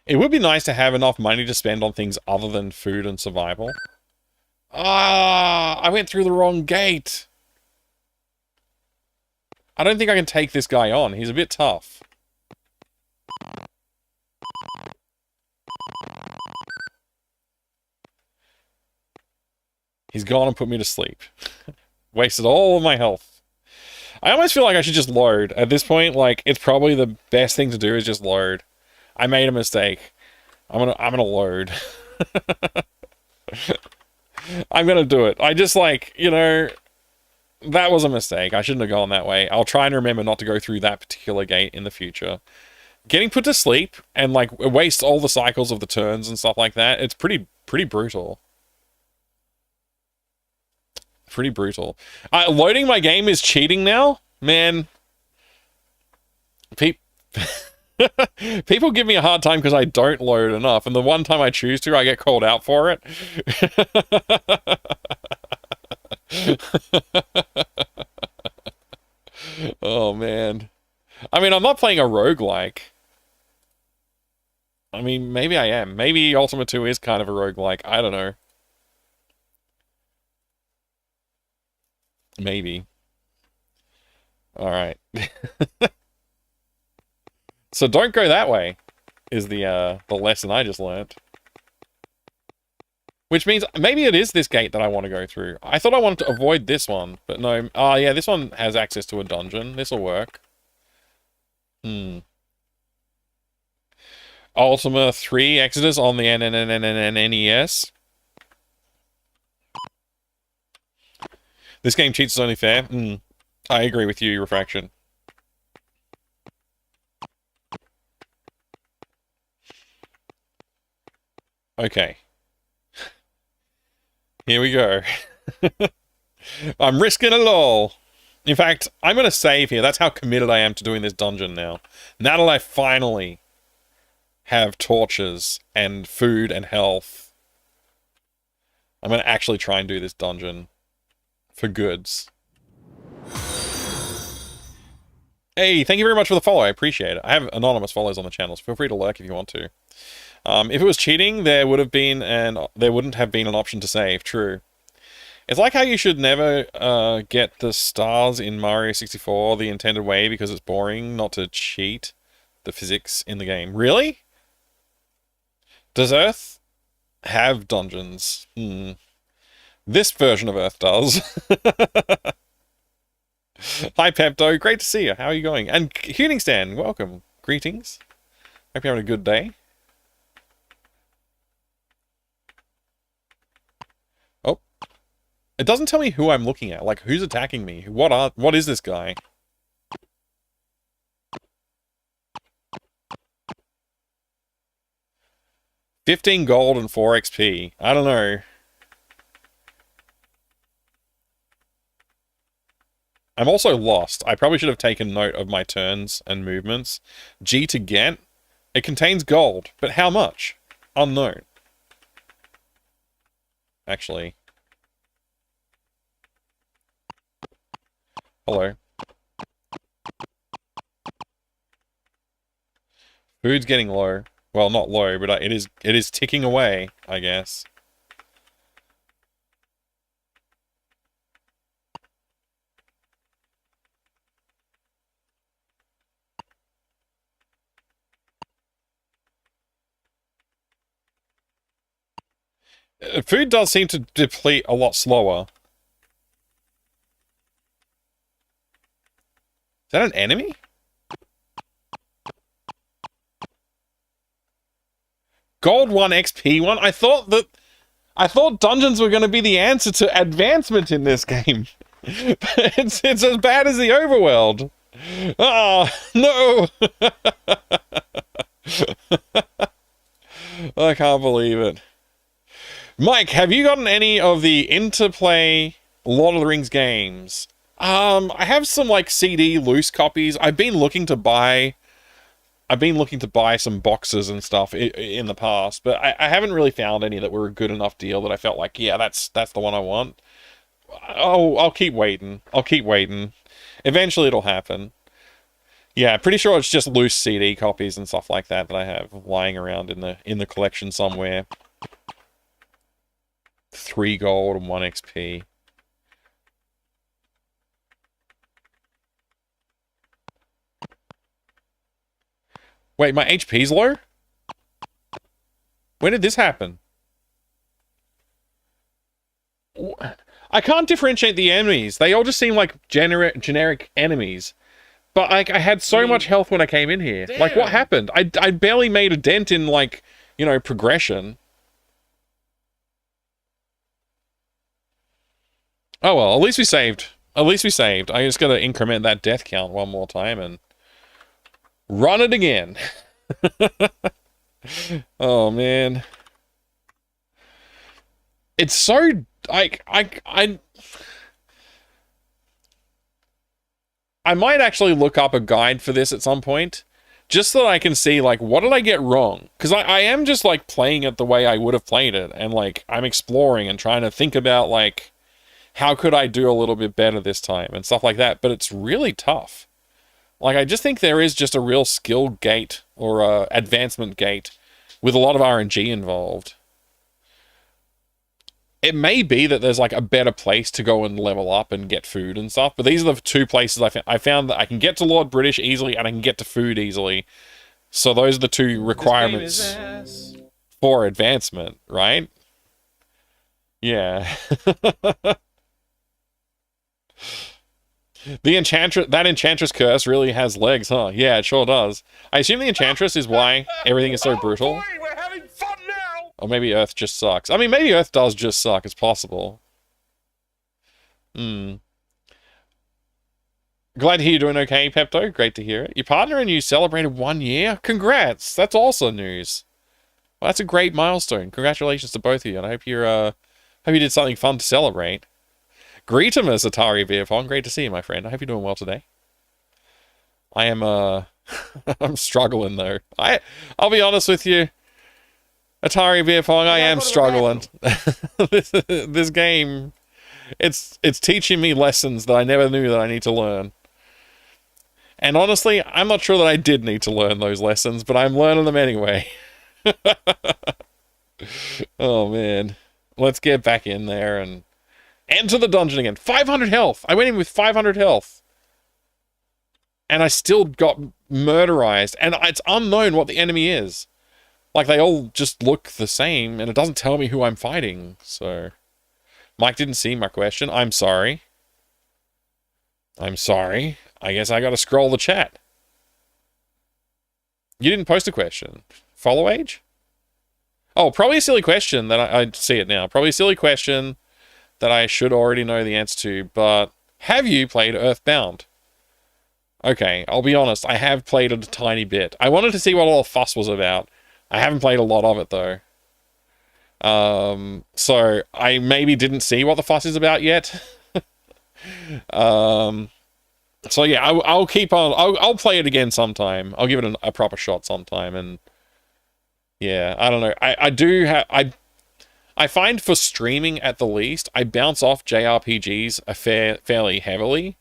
It would be nice to have enough money to spend on things other than food and survival. Ah, I went through the wrong gate. I don't think I can take this guy on. He's a bit tough. He's gone and put me to sleep. Wasted all of my health. I almost feel like I should just load. At this point, like, it's probably the best thing to do is just load. I made a mistake. I'm gonna load. I'm gonna do it. I just, like, you know, that was a mistake. I shouldn't have gone that way. I'll try and remember not to go through that particular gate in the future. Getting put to sleep and, like, waste all the cycles of the turns and stuff like that, it's pretty brutal. Pretty brutal. Loading my game is cheating now? Man. People give me a hard time because I don't load enough, and the one time I choose to, I get called out for it. Oh, man. I mean, I'm not playing a roguelike. I mean, maybe I am. Maybe Ultima 2 is kind of a roguelike. I don't know. Maybe. Alright. So don't go that way, is the lesson I just learnt. Which means maybe it is this gate that I want to go through. I thought I wanted to avoid this one, but no. Oh, yeah, this one has access to a dungeon. This'll work. Ultima 3 Exodus on the NES. This game cheats is only fair. I agree with you, Refraction. Okay. Here we go. I'm risking it all. In fact, I'm going to save here. That's how committed I am to doing this dungeon now. Now that I finally have torches and food and health, I'm going to actually try and do this dungeon for goods. Hey, thank you very much for the follow. I appreciate it. I have anonymous follows on the channel, so feel free to lurk if you want to. If it was cheating, there wouldn't have been an option to save. True. It's like how you should never get the stars in Mario 64 the intended way because it's boring not to cheat the physics in the game. Really? Does Earth have dungeons? This version of Earth does. Hi, Pepto. Great to see you. How are you going? And Huningstan, welcome. Greetings. Hope you're having a good day. Oh. It doesn't tell me who I'm looking at. Like, who's attacking me? What is this guy? $15 gold and 4 XP. I don't know. I'm also lost. I probably should have taken note of my turns and movements. G to get. It contains gold, but how much? Unknown. Actually. Hello. Food's getting low. Well, not low, but it is ticking away, I guess. Food does seem to deplete a lot slower. Is that an enemy? Gold 1, XP 1? I thought dungeons were going to be the answer to advancement in this game. It's as bad as the overworld. Oh, no! I can't believe it. Mike, have you gotten any of the Interplay Lord of the Rings games? I have some, like, CD loose copies. I've been looking to buy some boxes and stuff in the past, but I haven't really found any that were a good enough deal that I felt like, yeah, that's the one I want. Oh, I'll keep waiting. Eventually it'll happen. Yeah, pretty sure it's just loose CD copies and stuff like that I have lying around in the collection somewhere. 3 gold and 1 XP. Wait, my HP's low? When did this happen? I can't differentiate the enemies. They all just seem like generic enemies. But, like, I had so much health when I came in here. Damn. Like, what happened? I barely made a dent in, like, you know, progression. Oh well, at least we saved. I just gotta increment that death count one more time and run it again. Oh man. It's so I might actually look up a guide for this at some point, just so that I can see, like, what did I get wrong? Because I am just, like, playing it the way I would have played it, and, like, I'm exploring and trying to think about, like, how could I do a little bit better this time, and stuff like that, but it's really tough. Like, I just think there is just a real skill gate or advancement gate with a lot of RNG involved. It may be that there's like a better place to go and level up and get food and stuff, but these are the two places I found that I can get to Lord British easily and I can get to food easily. So those are the two requirements for advancement, right? Yeah. That Enchantress curse really has legs, huh? Yeah, it sure does. I assume the Enchantress is why everything is so brutal. Oh boy, we're having fun now! Or maybe Earth just sucks. I mean, maybe Earth does just suck. It's possible. Glad to hear you're doing okay, Pepto. Great to hear it. Your partner and you celebrated 1 year? Congrats! That's also news. Well, that's a great milestone. Congratulations to both of you, and I hope hope you did something fun to celebrate. Greetimus, Atari Beerpong. Great to see you, my friend. I hope you're doing well today. I am, I'm struggling, though. I'll be honest with you. Atari Beerpong, I am struggling. This game, it's teaching me lessons that I never knew that I need to learn. And honestly, I'm not sure that I did need to learn those lessons, but I'm learning them anyway. Oh, man. Let's get back in there and enter the dungeon again. 500 health. I went in with 500 health. And I still got murderized. And it's unknown what the enemy is. Like, they all just look the same, and it doesn't tell me who I'm fighting. So, Mike didn't see my question. I'm sorry. I'm sorry. I guess I gotta scroll the chat. You didn't post a question. Follow age? Oh, probably a silly question that I see it now. Probably a silly question that I should already know the answer to, but have you played Earthbound? Okay, I'll be honest, I have played it a tiny bit. I wanted to see what all the fuss was about. I haven't played a lot of it, though. So I maybe didn't see what the fuss is about yet. So yeah, I'll keep on, I'll play it again sometime. I'll give it a proper shot sometime, and yeah, I don't know. I do have, I find for streaming at the least, I bounce off JRPGs fairly heavily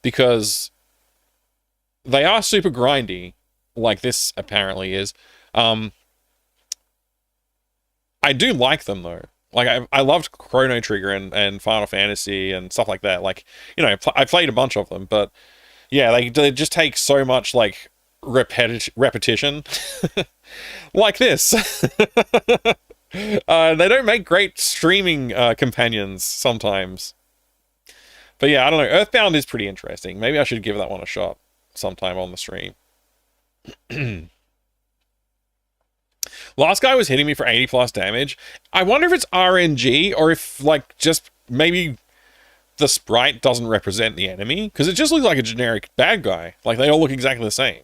because they are super grindy, like this apparently is. I do like them though. Like I loved Chrono Trigger and Final Fantasy and stuff like that. Like, you know, I played a bunch of them, but yeah, they just take so much like repetition, like this. They don't make great streaming companions sometimes. But yeah, I don't know. Earthbound is pretty interesting. Maybe I should give that one a shot sometime on the stream. Last guy was hitting me for 80 plus damage. I wonder if it's RNG or if, like, just maybe the sprite doesn't represent the enemy. Because it just looks like a generic bad guy. Like, they all look exactly the same.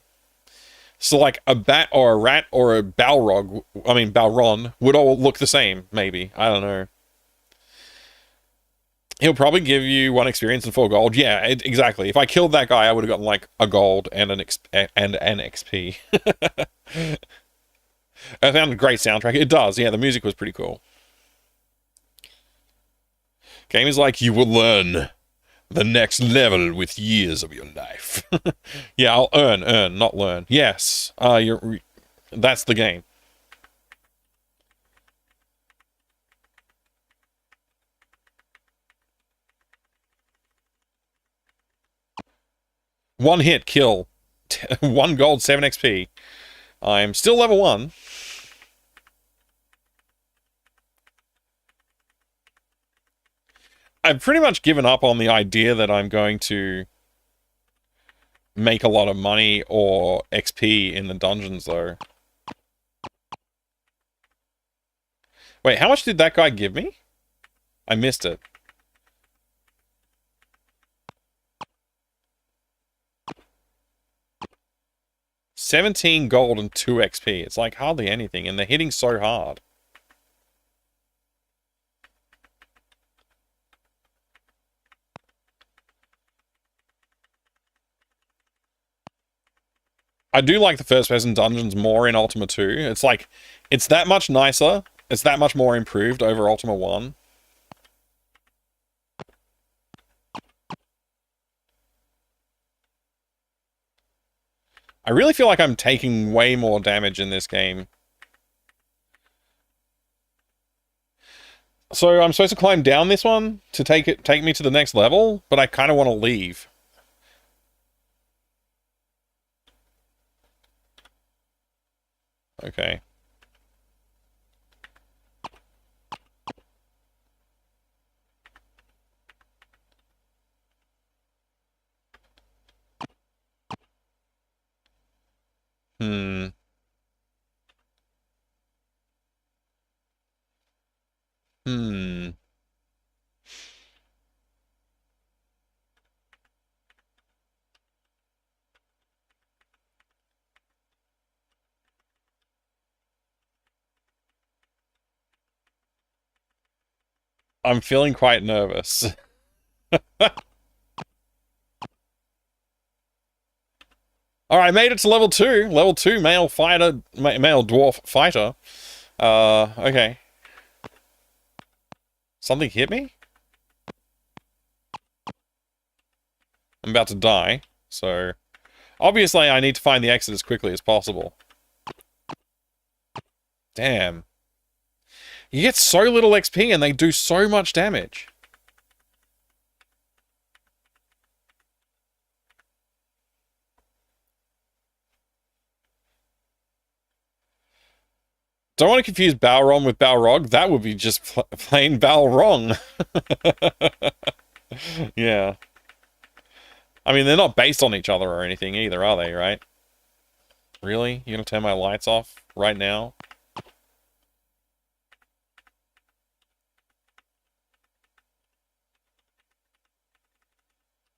So, like, a bat or a rat or a Balron would all look the same, maybe. I don't know. He'll probably give you 1 experience and 4 gold. Yeah, exactly. If I killed that guy, I would have gotten, like, a gold and an XP. I found a great soundtrack. It does, yeah, the music was pretty cool. Game is like, you will learn the next level with years of your life. Yeah, I'll earn, not learn. Yes, that's the game. One hit, kill. 1 gold, 7 XP. I'm still level 1. I've pretty much given up on the idea that I'm going to make a lot of money or XP in the dungeons, though. Wait, how much did that guy give me? I missed it. $17 gold and 2 XP. It's like hardly anything, and they're hitting so hard. I do like the first-person dungeons more in Ultima 2. It's like, it's that much nicer. It's that much more improved over Ultima 1. I really feel like I'm taking way more damage in this game. So I'm supposed to climb down this one to take me to the next level, but I kind of want to leave. Okay. Hmm. Hmm. I'm feeling quite nervous. Alright, I made it to level 2. Level 2, male fighter, male dwarf fighter. Okay. Something hit me? I'm about to die, so... Obviously, I need to find the exit as quickly as possible. Damn. You get so little XP and they do so much damage. Don't want to confuse Balron with Balrog. That would be just plain Balrong. Yeah. I mean, they're not based on each other or anything either, are they, right? Really? You're gonna turn my lights off right now?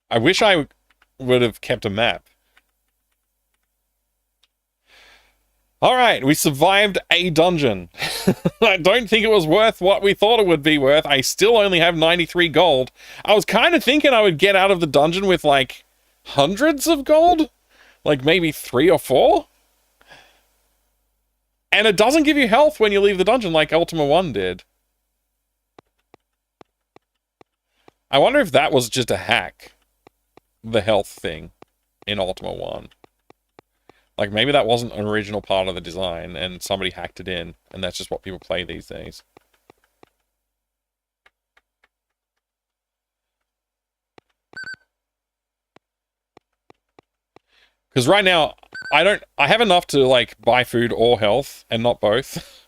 I wish I would have kept a map. Alright, we survived a dungeon. I don't think it was worth what we thought it would be worth. I still only have 93 gold. I was kind of thinking I would get out of the dungeon with, like, hundreds of gold? Like, maybe 3 or 4? And it doesn't give you health when you leave the dungeon like Ultima 1 did. I wonder if that was just a hack. The health thing in Ultima 1. Like, maybe that wasn't an original part of the design, and somebody hacked it in, and that's just what people play these days. Because right now, I have enough to, like, buy food or health, and not both.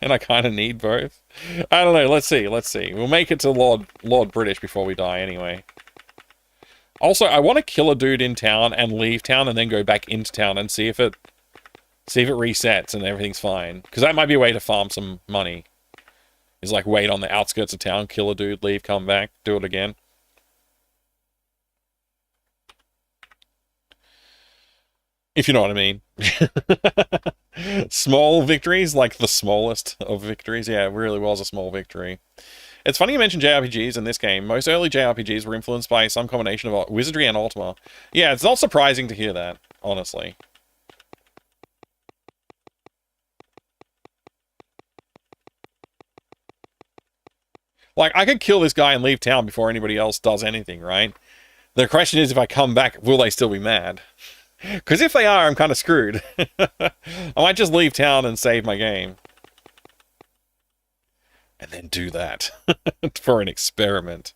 And I kind of need both. I don't know, let's see. We'll make it to Lord British before we die, anyway. Also, I want to kill a dude in town and leave town and then go back into town and see if it resets and everything's fine. Because that might be a way to farm some money. Is like wait on the outskirts of town, kill a dude, leave, come back, do it again. If you know what I mean. Small victories, like the smallest of victories. Yeah, it really was a small victory. It's funny you mentioned JRPGs in this game. Most early JRPGs were influenced by some combination of Wizardry and Ultima. Yeah, it's not surprising to hear that, honestly. Like, I could kill this guy and leave town before anybody else does anything, right? The question is, if I come back, will they still be mad? Because if they are, I'm kind of screwed. I might just leave town and save my game. And then do that. For an experiment.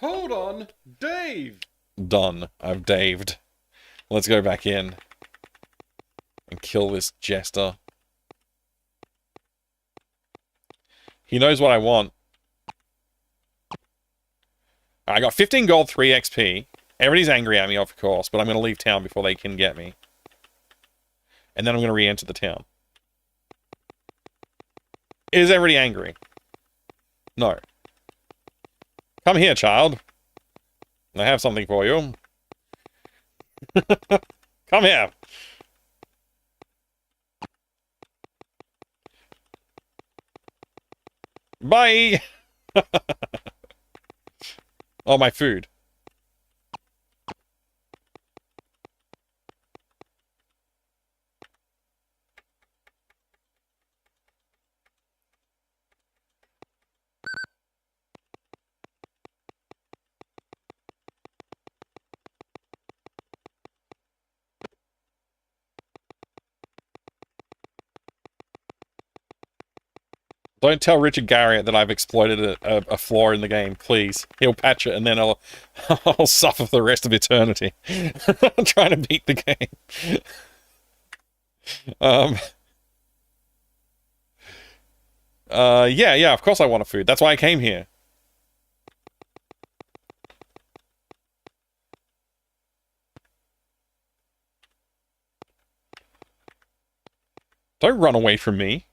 Hold on, Dave! Done. I've daved. Let's go back in. And kill this jester. He knows what I want. I got 15 gold, 3 XP. Everybody's angry at me, of course, but I'm going to leave town before they can get me. And then I'm going to re-enter the town. Is everybody angry? No. Come here, child. I have something for you. Come here. Bye! Oh, my food. Don't tell Richard Garriott that I've exploited a flaw in the game, please. He'll patch it and then I'll suffer for the rest of eternity. Trying to beat the game. Yeah, of course I want a food. That's why I came here. Don't run away from me.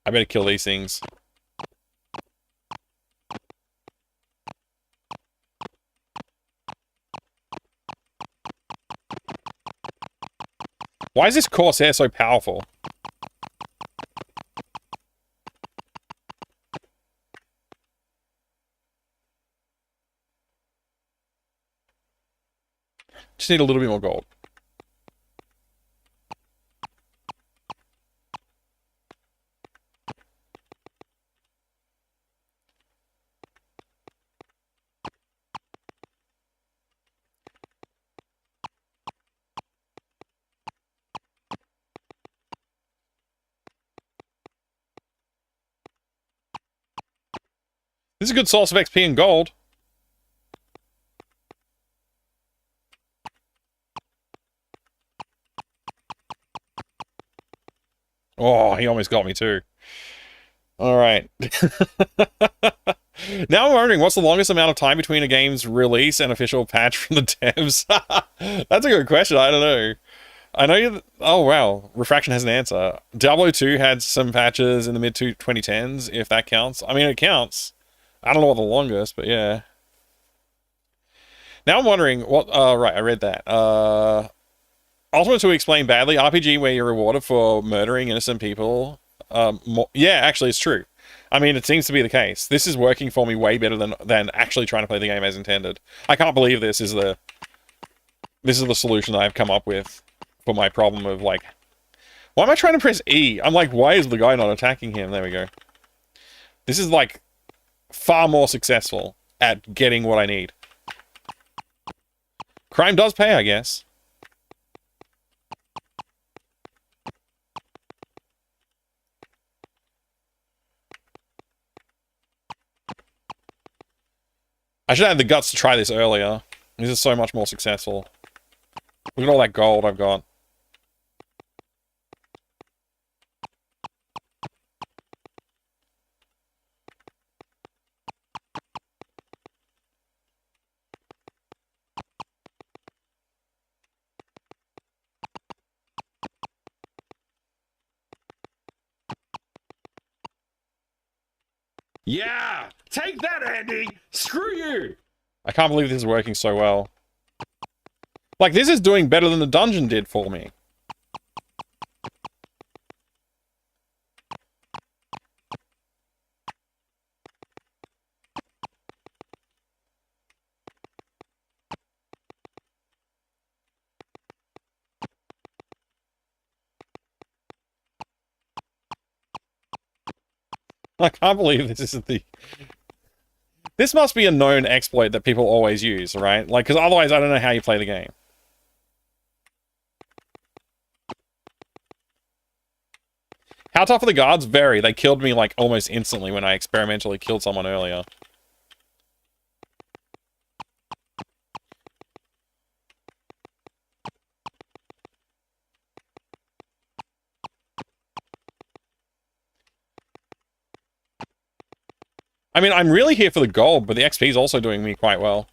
I better kill these things. Why is this Corsair so powerful? Just need a little bit more gold. This is a good source of XP and gold. Oh, he almost got me too. Alright. Now I'm wondering, what's the longest amount of time between a game's release and official patch from the devs? That's a good question, I don't know. I know you... Oh, wow. Refraction has an answer. Diablo 2 had some patches in the mid-2010s, if that counts. I mean, it counts. I don't know what the longest, but yeah. Now I'm wondering what... right, I read that. Ultima 2 explained badly. RPG where you're rewarded for murdering innocent people. Yeah, actually, it's true. I mean, it seems to be the case. This is working for me way better than actually trying to play the game as intended. I can't believe this is the solution that I've come up with for my problem of, like... Why am I trying to press E? I'm like, why is the guy not attacking him? There we go. This is, like, far more successful at getting what I need. Crime does pay, I guess. I should have the guts to try this earlier. This is so much more successful. Look at all that gold I've got. Yeah! Take that, Andy! Screw you! I can't believe this is working so well. Like, this is doing better than the dungeon did for me. I can't believe this isn't the... This must be a known exploit that people always use, right? Like, because otherwise I don't know how you play the game. How tough are the guards? Vary. They killed me, like, almost instantly when I experimentally killed someone earlier. I mean, I'm really here for the gold, but the XP is also doing me quite well.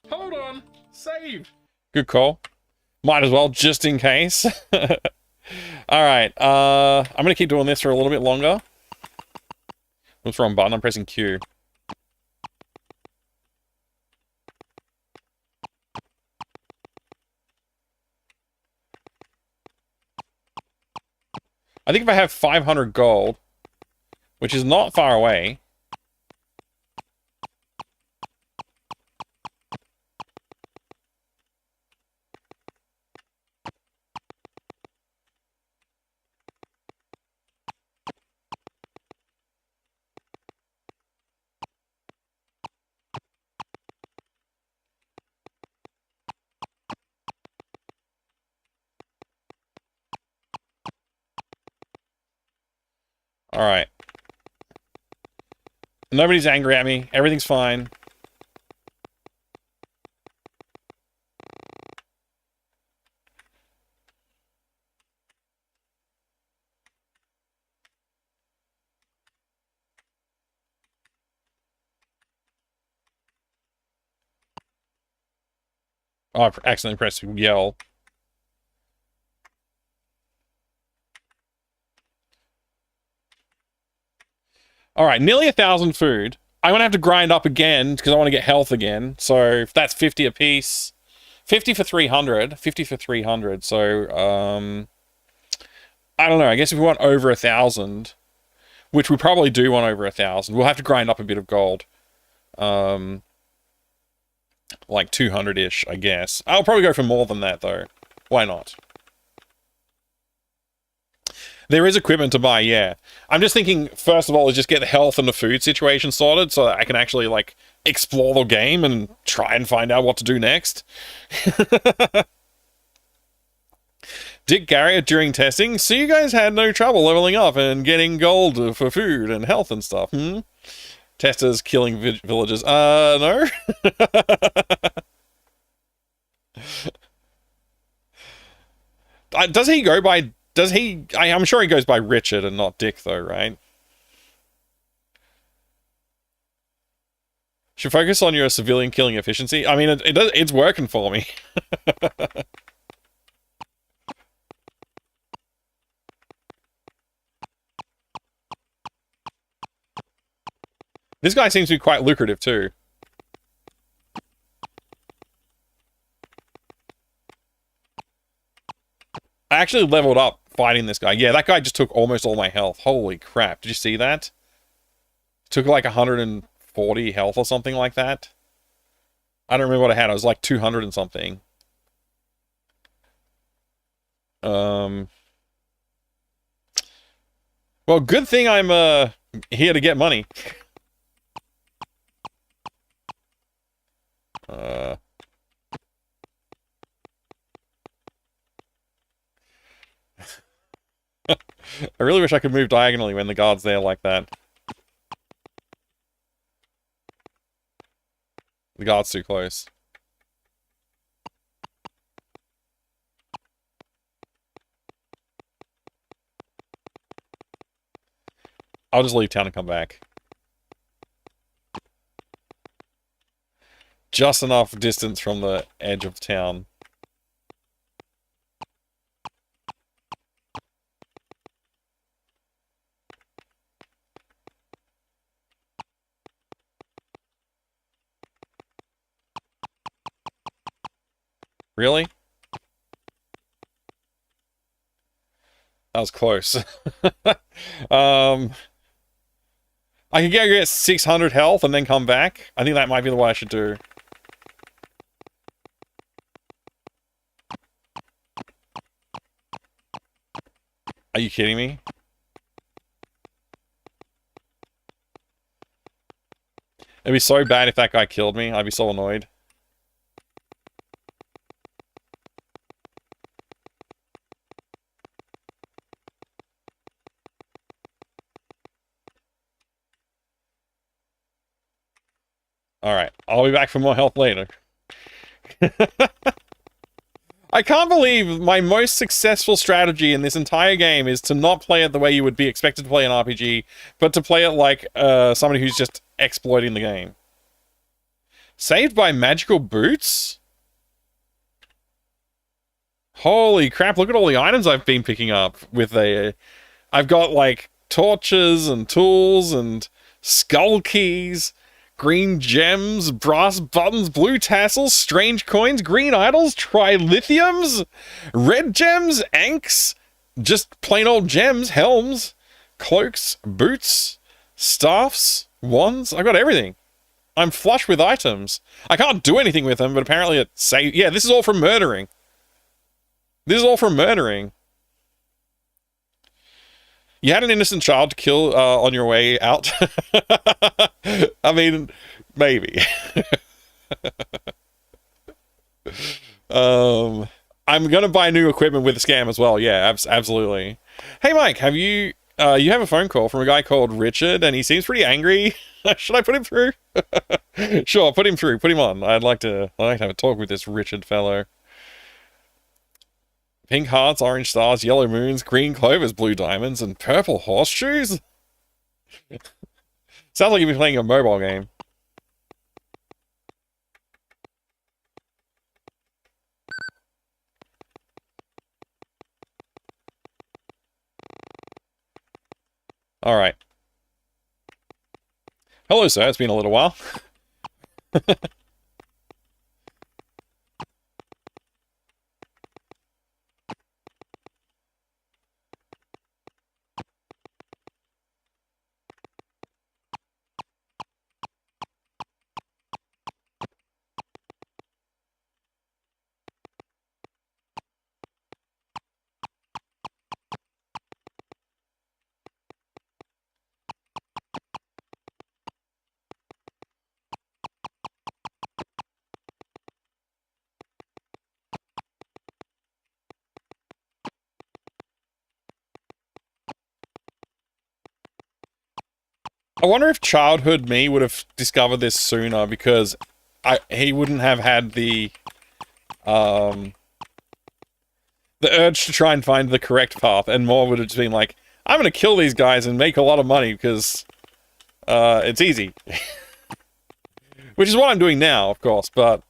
Hold on! Save! Good call. Might as well, just in case. Alright, I'm gonna keep doing this for a little bit longer. What's the wrong button? I'm pressing Q. I think if I have 500 gold, which is not far away... Alright. Nobody's angry at me. Everything's fine. Oh, I accidentally pressed yell. Alright, nearly 1,000 food. I'm gonna have to grind up again, because I want to get health again. So, if that's 50 a piece. 50 for 300. 50 for 300. So, I don't know. I guess if we want over 1,000, which we probably do want over 1,000, we'll have to grind up a bit of gold. Like 200-ish, I guess. I'll probably go for more than that, though. Why not? There is equipment to buy, yeah. I'm just thinking, first of all, is just get the health and the food situation sorted so that I can actually, like, explore the game and try and find out what to do next. Dick Garriott during testing, so you guys had no trouble leveling up and getting gold for food and health and stuff, hmm? Testers killing villagers. No? Does he go by... Does he... I'm sure he goes by Richard and not Dick, though, right? Should focus on your civilian killing efficiency. I mean, it's working for me. This guy seems to be quite lucrative, too. I actually leveled up fighting this guy. Yeah, that guy just took almost all my health. Holy crap. Did you see that? Took like 140 health or something like that. I don't remember what I had. I was like 200 and something. Well, good thing I'm here to get money. I really wish I could move diagonally when the guard's there like that. The guard's too close. I'll just leave town and come back. Just enough distance from the edge of town. Really? That was close. I could go get 600 health and then come back. I think that might be the way I should do. Are you kidding me? It'd be so bad if that guy killed me. I'd be so annoyed. Alright, I'll be back for more health later. I can't believe my most successful strategy in this entire game is to not play it the way you would be expected to play an RPG, but to play it like somebody who's just exploiting the game. Saved by magical boots? Holy crap, look at all the items I've been picking up with a... I've got, like, torches and tools and skull keys... Green gems, brass buttons, blue tassels, strange coins, green idols, trilithiums, red gems, anks, just plain old gems, helms, cloaks, boots, staffs, wands. I got everything. I'm flush with items. I can't do anything with them, but apparently it saves... Yeah, this is all from murdering. This is all from murdering. You had an innocent child to kill on your way out? I mean, maybe. I'm gonna buy new equipment with the scam as well. Yeah, absolutely. Hey, Mike, have you You have a phone call from a guy called Richard, and he seems pretty angry. Should I put him through? Sure, put him through. Put him on. I'd like to have a talk with this Richard fellow. Pink hearts, orange stars, yellow moons, green clovers, blue diamonds, and purple horseshoes? Sounds like you've been playing a mobile game. Alright. Hello, sir. It's been a little while. I wonder if childhood me would have discovered this sooner, because he wouldn't have had the urge to try and find the correct path, and more would have just been like, I'm gonna kill these guys and make a lot of money because it's easy. Which is what I'm doing now, of course, but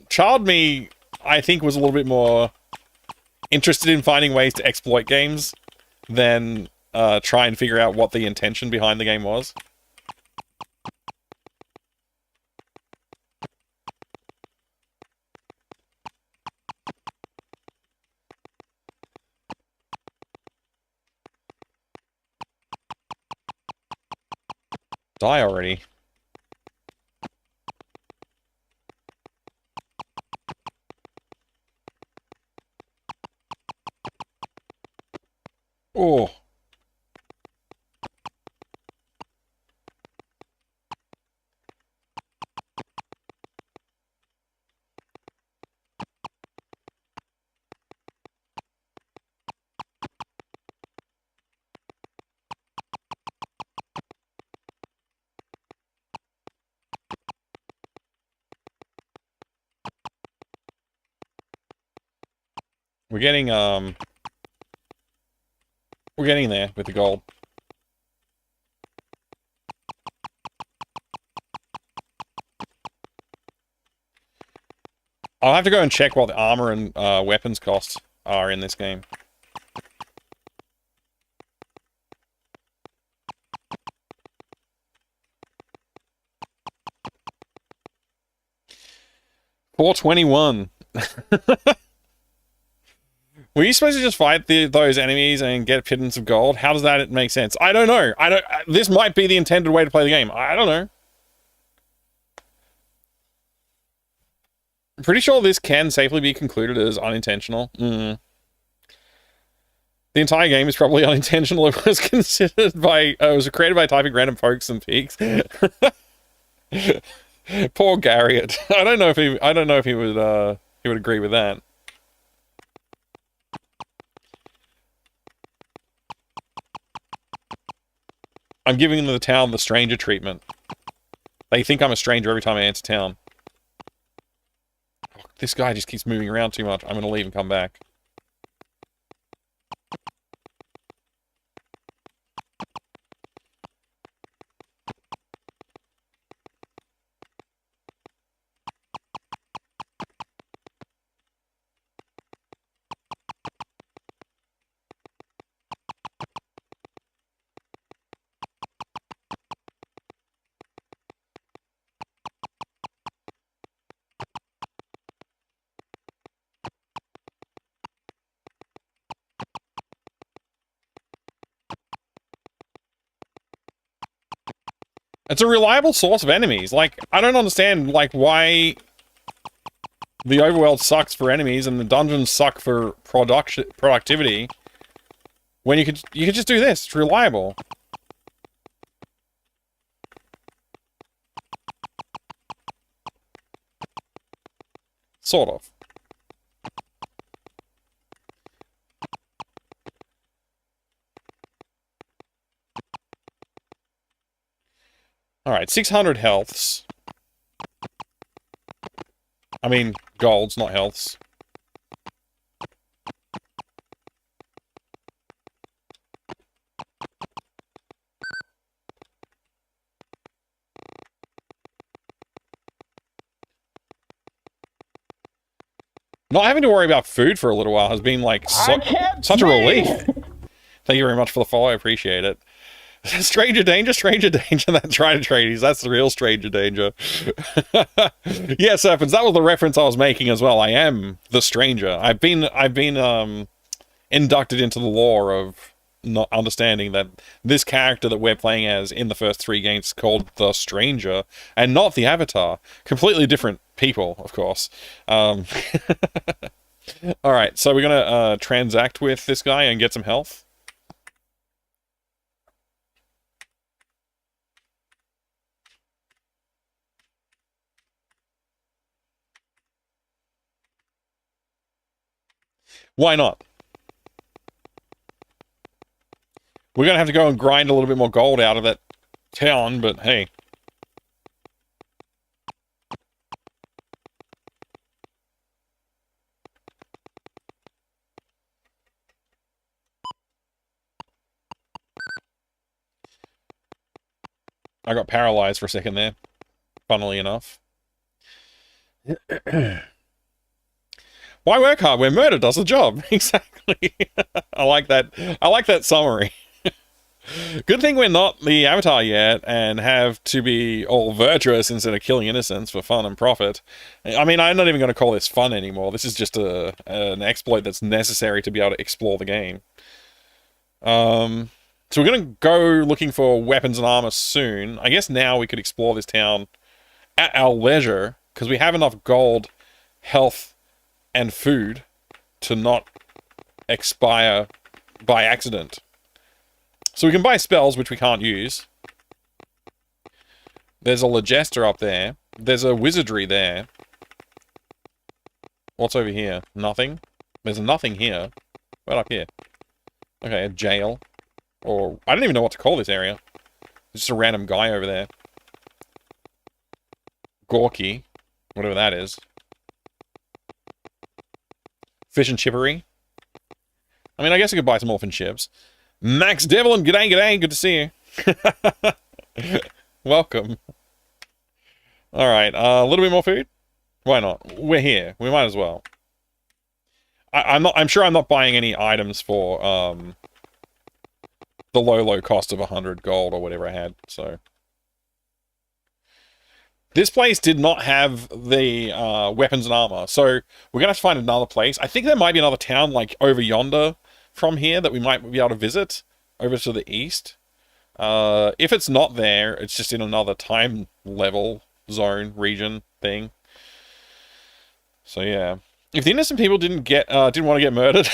child me, I think, was a little bit more interested in finding ways to exploit games than try and figure out what the intention behind the game was. Die already. Oh. We're getting there with the gold. I'll have to go and check what the armor and weapons costs are in this game. $421. Were you supposed to just fight those enemies and get pittance of gold? How does that make sense? I don't know. This might be the intended way to play the game. I don't know. I'm pretty sure this can safely be concluded as unintentional. The entire game is probably unintentional. It was considered by... it was created by typing random pokes and peaks. Poor Garriott. I don't know if he would agree with that. I'm giving the town the stranger treatment. They think I'm a stranger every time I enter town. Oh, this guy just keeps moving around too much. I'm gonna leave and come back. It's a reliable source of enemies. Like, I don't understand, like, why the overworld sucks for enemies and the dungeons suck for productivity when you could just do this. It's reliable. Sort of. Alright, 600 healths. I mean, golds, not healths. Not having to worry about food for a little while has been, like, such a relief. Thank you very much for the follow, I appreciate it. Stranger danger, that's right, Atreides. That's the real stranger danger. Yeah, Serpents, that was the reference I was making as well. I am the stranger. I've been inducted into the lore of not understanding that this character that we're playing as in the first 3 games is called the Stranger, and not the Avatar. Completely different people, of course. Alright, so we're gonna transact with this guy and get some health. Why not? We're gonna have to go and grind a little bit more gold out of that town, but hey. I got paralyzed for a second there, funnily enough. Why work hard when murder does the job? Exactly. I like that summary. Good thing we're not the Avatar yet and have to be all virtuous instead of killing innocents for fun and profit. I mean, I'm not even going to call this fun anymore. This is just an exploit that's necessary to be able to explore the game. So we're going to go looking for weapons and armor soon. I guess now we could explore this town at our leisure, because we have enough gold, health, and food to not expire by accident. So we can buy spells, which we can't use. There's a Legester up there. There's a Wizardry there. What's over here? Nothing? There's nothing here. Right up here. Okay, a jail. Or, I don't even know what to call this area. There's just a random guy over there. Gorky. Whatever that is. Fish and chippery. I mean, I guess I could buy some orphan ships. Max Devlin, g'day, good to see you. Welcome. Alright, a little bit more food? Why not? We're here. We might as well. I'm sure I'm not buying any items for, the low cost of 100 gold or whatever I had, so. This place did not have the weapons and armor, so we're gonna have to find another place. I think there might be another town, like, over yonder from here that we might be able to visit, over to the east. If it's not there, it's just in another time level, zone, region, thing. So, yeah. If the innocent people didn't want to get murdered...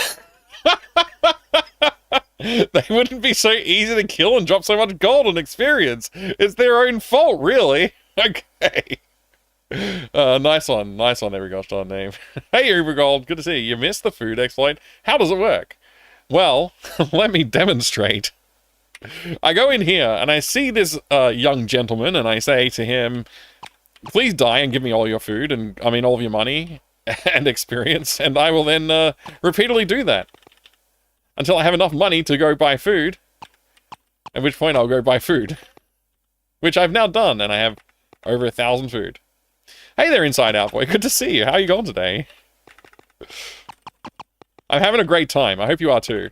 They wouldn't be so easy to kill and drop so much gold and experience. It's their own fault, really. Okay. Nice one every gosh darn name. Hey, Ubergold, good to see you. You missed the food exploit. How does it work? Well, let me demonstrate. I go in here and I see this young gentleman and I say to him, please die and give me all your food and, I mean, all of your money and experience, and I will then repeatedly do that. Until I have enough money to go buy food. At which point I'll go buy food. Which I've now done, and I have over 1,000 food. Hey there, Inside Out Boy. Good to see you. How are you going today? I'm having a great time. I hope you are too.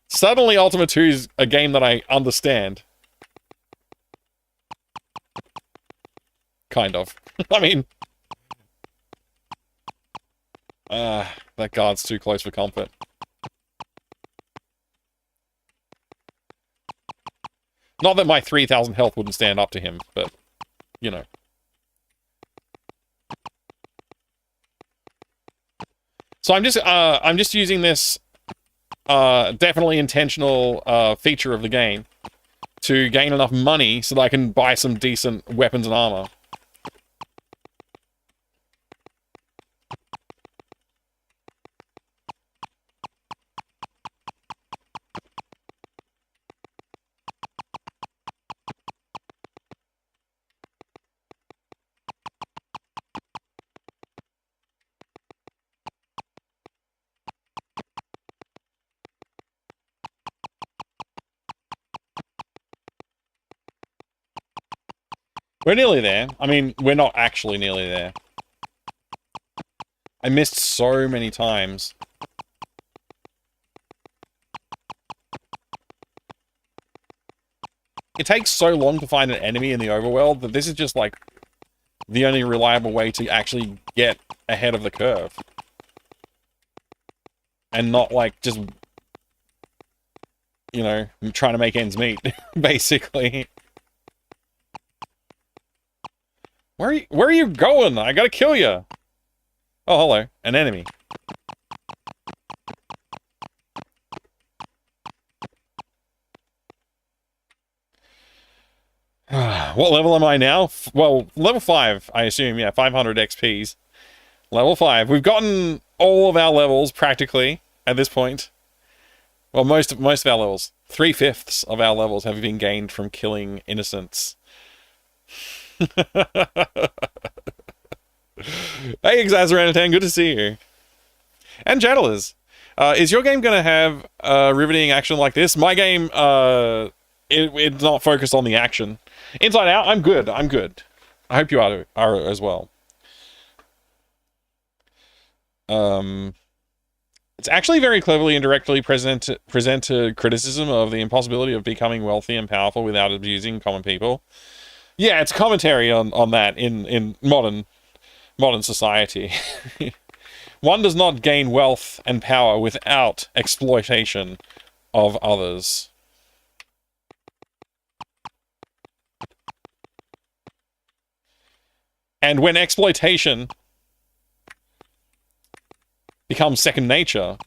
Suddenly Ultima 2 is a game that I understand. Kind of. I mean... that guard's too close for comfort. Not that my 3,000 health wouldn't stand up to him, but, you know. So I'm just using this, definitely intentional, feature of the game to gain enough money so that I can buy some decent weapons and armor. We're nearly there. I mean, we're not actually nearly there. I missed so many times. It takes so long to find an enemy in the overworld that this is just like the only reliable way to actually get ahead of the curve. And not like just, you know, trying to make ends meet, basically. Where are you going? I gotta kill you. Oh, hello. An enemy. What level am I now? Well, level 5, I assume. Yeah, 500 XPs. Level 5. We've gotten all of our levels, practically, at this point. Well, most of our levels. 3/5 of our levels have been gained from killing innocents. Hey, Exazeranatan, good to see you. And Jadalers. Is your game going to have riveting action like this? My game, it's not focused on the action. Inside Out, I'm good. I'm good. I hope you are as well. It's actually very cleverly and directly presented criticism of the impossibility of becoming wealthy and powerful without abusing common people. Yeah, it's commentary on that in modern society. One does not gain wealth and power without exploitation of others. And when exploitation becomes second nature,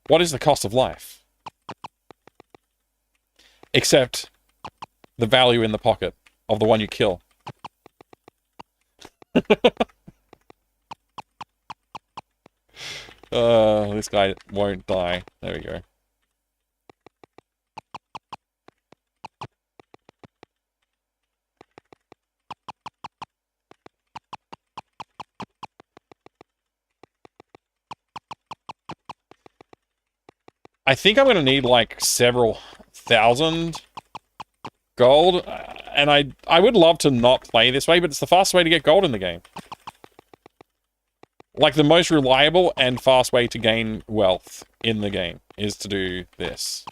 what is the cost of life? Except the value in the pocket of the one you kill. This guy won't die. There we go. I think I'm going to need like several thousand gold, and I would love to not play this way, but it's the fastest way to get gold in the game. Like, the most reliable and fast way to gain wealth in the game is to do this.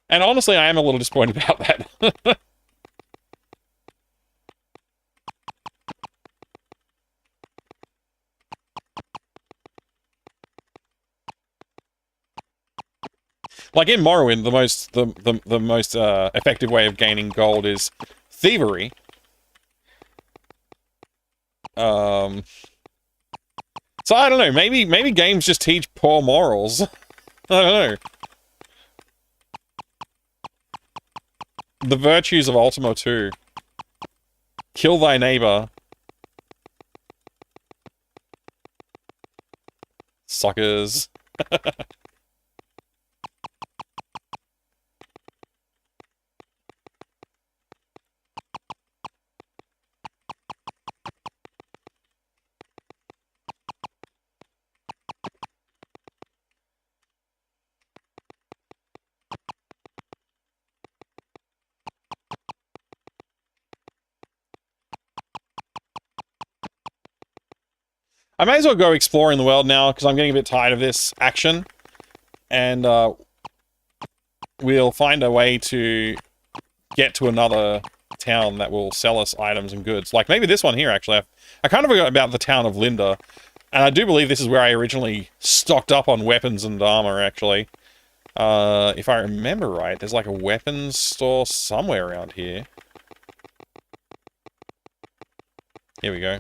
And honestly, I am a little disappointed about that. Like in Morrowind, the most effective way of gaining gold is thievery. So I don't know. Maybe games just teach poor morals. I don't know. The virtues of Ultima 2. Kill thy neighbor. Suckers. I may as well go exploring the world now, because I'm getting a bit tired of this action. And, we'll find a way to get to another town that will sell us items and goods. Like, maybe this one here, actually. I kind of forgot about the town of Linda. And I do believe this is where I originally stocked up on weapons and armor, actually. If I remember right, there's like a weapons store somewhere around here. Here we go.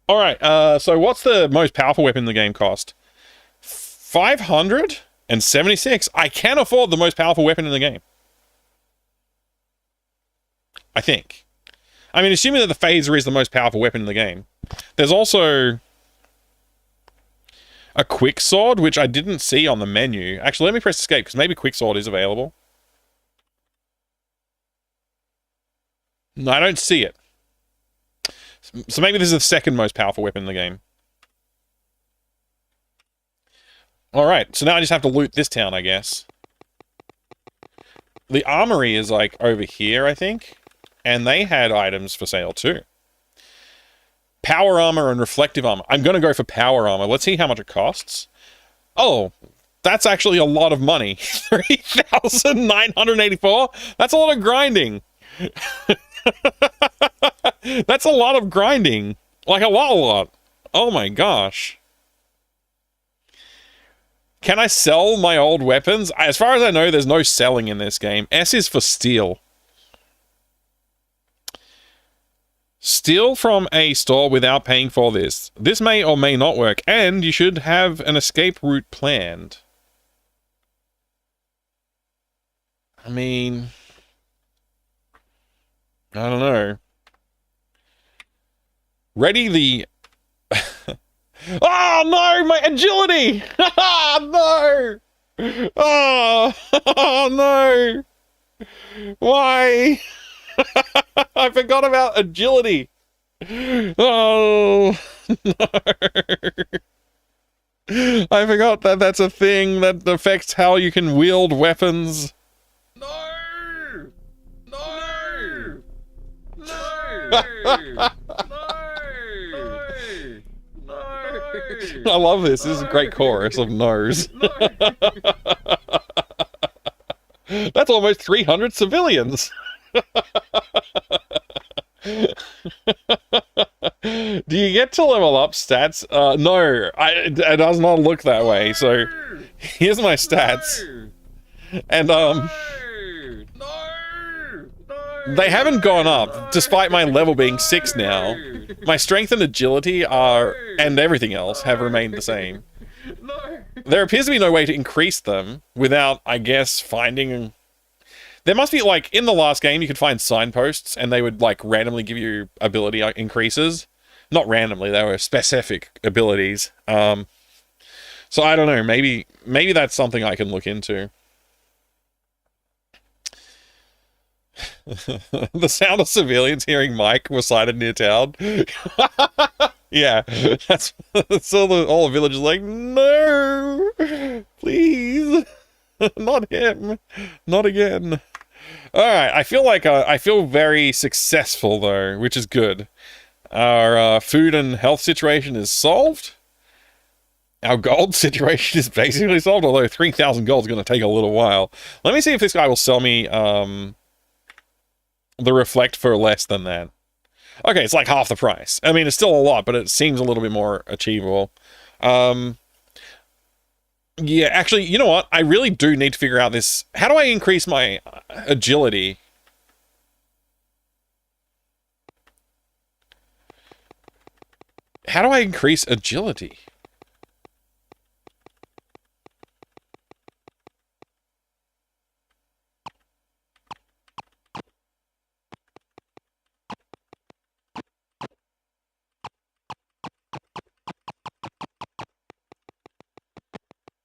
Alright, so what's the most powerful weapon in the game cost? 576? I can afford the most powerful weapon in the game. I think. I mean, assuming that the phaser is the most powerful weapon in the game. There's also a quick sword, which I didn't see on the menu. Actually, let me press escape, because maybe quick sword is available. No, I don't see it. So maybe this is the second most powerful weapon in the game. Alright, so now I just have to loot this town, I guess. The armory is, like, over here, I think. And they had items for sale, too. Power armor and reflective armor. I'm gonna go for power armor. Let's see how much it costs. Oh, that's actually a lot of money. 3,984? That's a lot of grinding. That's a lot of grinding. Like, a lot. Oh my gosh. Can I sell my old weapons? As far as I know, there's no selling in this game. S is for steal. Steal from a store without paying for this. This may or may not work, and you should have an escape route planned. I mean... I don't know. Ready the... Oh no, my agility! No! Oh, oh no! Why? I forgot about agility. Oh no! I forgot that that's a thing that affects how you can wield weapons. No! No! No! No! I love this. This is a great chorus of no's. That's almost 300 civilians. Do you get to level up stats? No, it does not look that way. So here's my stats. And they haven't gone up, despite my level being 6 now. My strength and agility are, and everything else, have remained the same. There appears to be no way to increase them without, I guess, finding... There must be, like, in the last game, you could find signposts, and they would, like, randomly give you ability increases. Not randomly, they were specific abilities. So I don't know, maybe that's something I can look into. The sound of civilians hearing Mike was sighted near town. Yeah, that's all the villagers like, no, please, not him, not again. All right, I feel like I feel very successful though, which is good. Our food and health situation is solved. Our gold situation is basically solved, although 3,000 gold is going to take a little while. Let me see if this guy will sell me the reflect for less than that. Okay, it's like half the price. I mean, it's still a lot, but it seems a little bit more achievable. Yeah, actually, you know what? I really do need to figure out this. How do I increase my agility? How do I increase agility?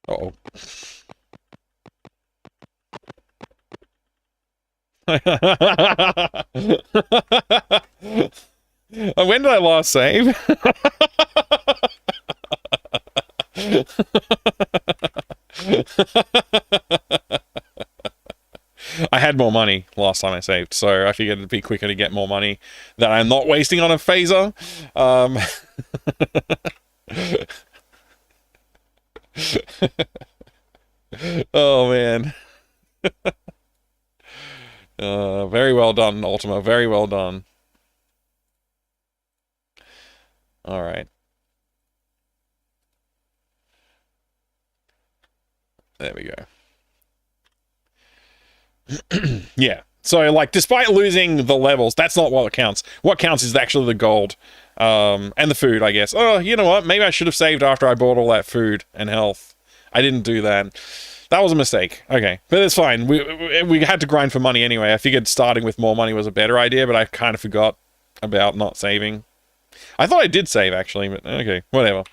Uh-oh. When did I last save? I had more money last time I saved, so I figured it'd be quicker to get more money that I'm not wasting on a phaser. Oh man. Very well done, Ultima. Very well done. All right. There we go. Yeah. So, like, despite losing the levels, that's not what counts. What counts is actually the gold. And the food, I guess. Oh, you know what? Maybe I should have saved after I bought all that food and health. I didn't do that. That was a mistake. Okay. But it's fine. We had to grind for money anyway. I figured starting with more money was a better idea, but I kind of forgot about not saving. I thought I did save, actually, but okay. Whatever.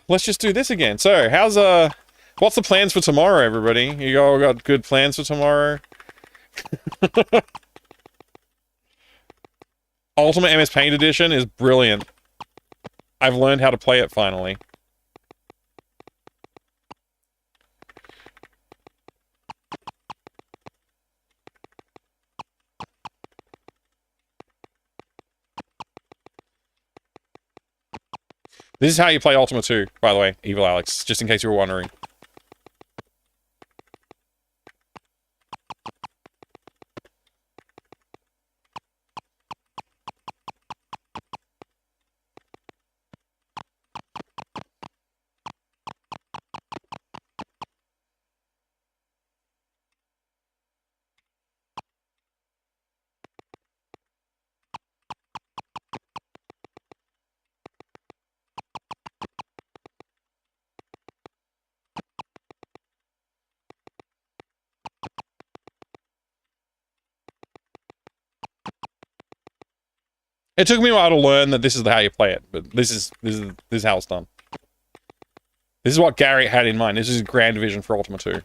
Let's just do this again. So, how's, what's the plans for tomorrow, everybody? You all got good plans for tomorrow? Ultimate MS Paint Edition is brilliant. I've learned how to play it finally. This is how you play Ultima 2, by the way, Evil Alex, just in case you were wondering. It took me a while to learn that this is how you play it, but this is how it's done. This is what Gary had in mind. This is his grand vision for Ultima 2.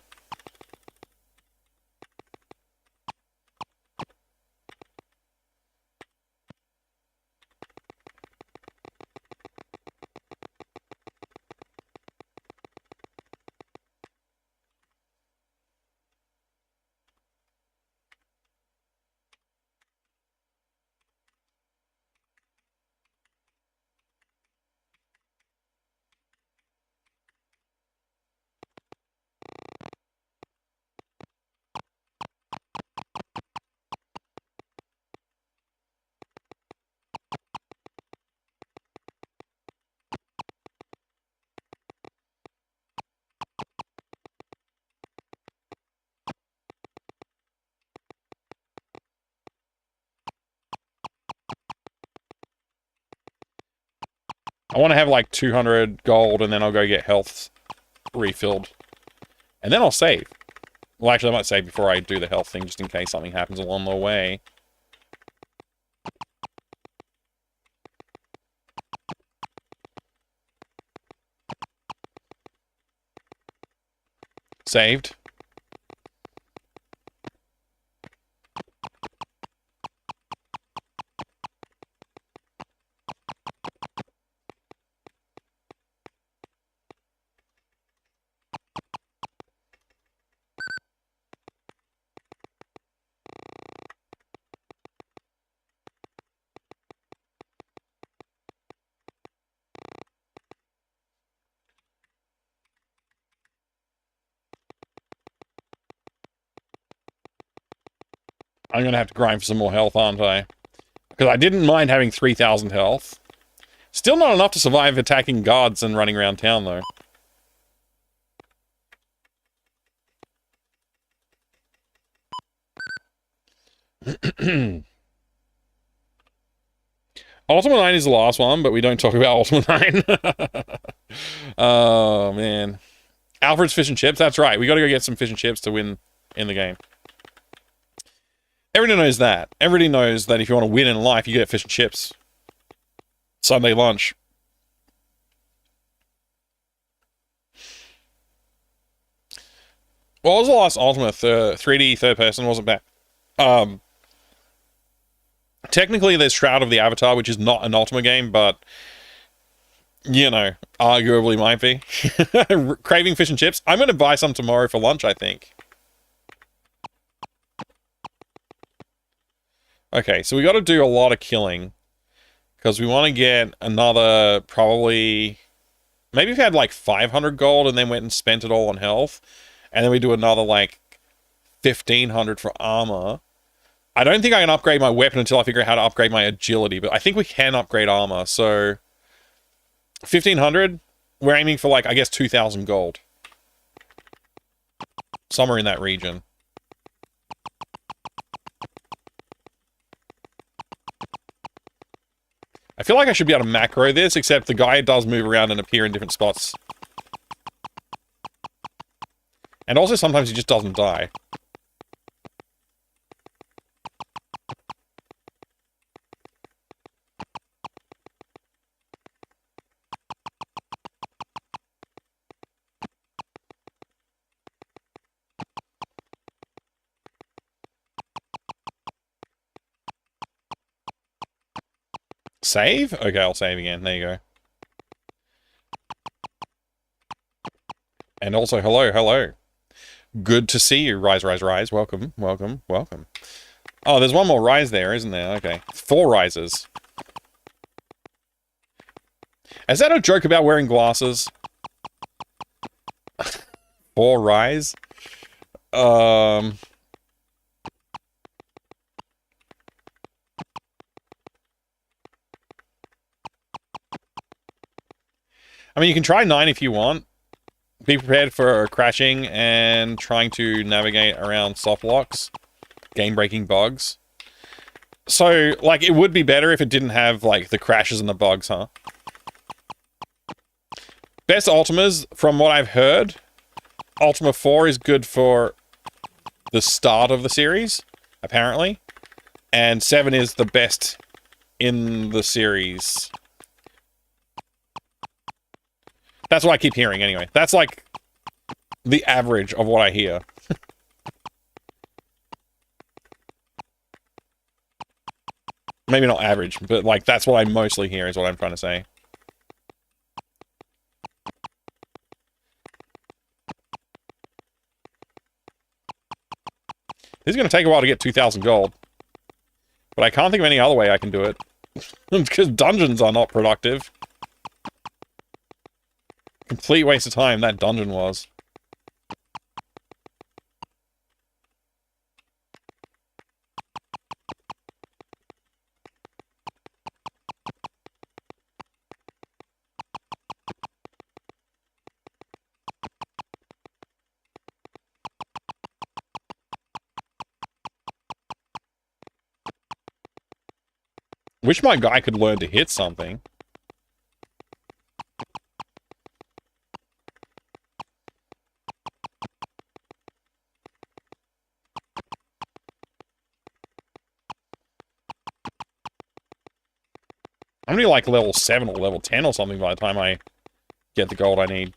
I want to have like 200 gold, and then I'll go get health refilled. And then I'll save. Well, actually, I might save before I do the health thing, just in case something happens along the way. Saved. I'm going to have to grind for some more health, aren't I? Because I didn't mind having 3,000 health. Still not enough to survive attacking guards and running around town, though. Ultima 9 is the last one, but we don't talk about Ultima 9. Oh, man. Alfred's Fish and Chips? That's right. We got to go get some fish and chips to win in the game. Everybody knows that. Everybody knows that if you want to win in life, you get fish and chips. Sunday lunch. What was the last Ultima? 3D third person, wasn't bad. Technically, there's Shroud of the Avatar, which is not an Ultima game, but, you know, arguably might be. Craving fish and chips. I'm going to buy some tomorrow for lunch, I think. Okay, so we got to do a lot of killing. Because we want to get another, probably... Maybe if we had like 500 gold and then went and spent it all on health. And then we do another like 1,500 for armor. I don't think I can upgrade my weapon until I figure out how to upgrade my agility. But I think we can upgrade armor. So 1,500, we're aiming for like, I guess 2,000 gold. Somewhere in that region. I feel like I should be able to macro this, except the guy does move around and appear in different spots. And also sometimes he just doesn't die. Save? Okay, I'll save again. There you go. And also, hello, hello. Good to see you. Rise, rise, rise. Welcome, welcome, welcome. Oh, there's one more rise there, isn't there? Okay. 4 rises. Is that a joke about wearing glasses? For Rise? I mean, you can try 9 if you want. Be prepared for crashing and trying to navigate around soft locks, game-breaking bugs. So, like, it would be better if it didn't have, like, the crashes and the bugs, huh? Best Ultimas, from what I've heard, Ultima 4 is good for the start of the series, apparently. And 7 is the best in the series. That's what I keep hearing, anyway. That's, like, the average of what I hear. Maybe not average, but, like, that's what I mostly hear is what I'm trying to say. This is going to take a while to get 2,000 gold. But I can't think of any other way I can do it. Because dungeons are not productive. Complete waste of time that dungeon was. Wish my guy could learn to hit something. I'm gonna be like level 7 or level 10 or something by the time I get the gold I need.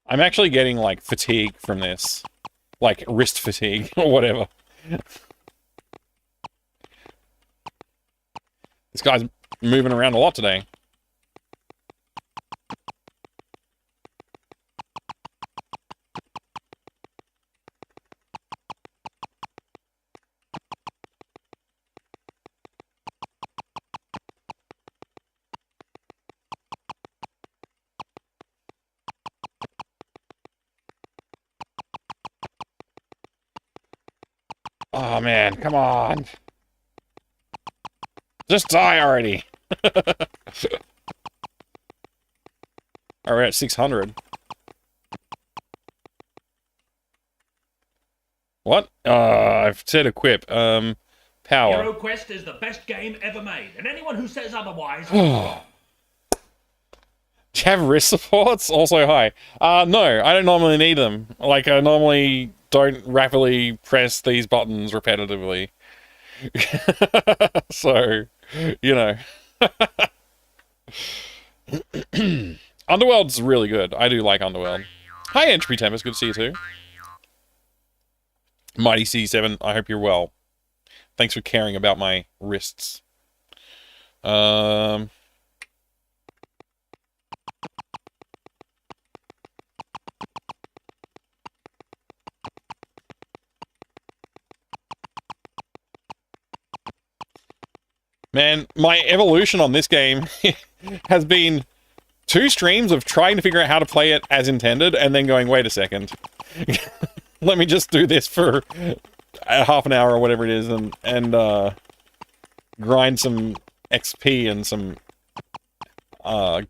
I'm actually getting, like, fatigue from this. Like, wrist fatigue, or whatever. This guy's moving around a lot today. Oh man, come on. Just die already. Alright, we're at 600. What? I've said equip. Power. Hero Quest is the best game ever made, and anyone who says otherwise... Do you have wrist supports? Also high. No, I don't normally need them. Like, I normally don't rapidly press these buttons repetitively. So, you know. Underworld's really good. I do like Underworld. Hi, Entropy Tempest. Good to see you too. Mighty C7, I hope you're well. Thanks for caring about my wrists. Man, my evolution on this game has been 2 streams of trying to figure out how to play it as intended, and then going, wait a second. Let me just do this for half an hour or whatever it is, and grind some XP and some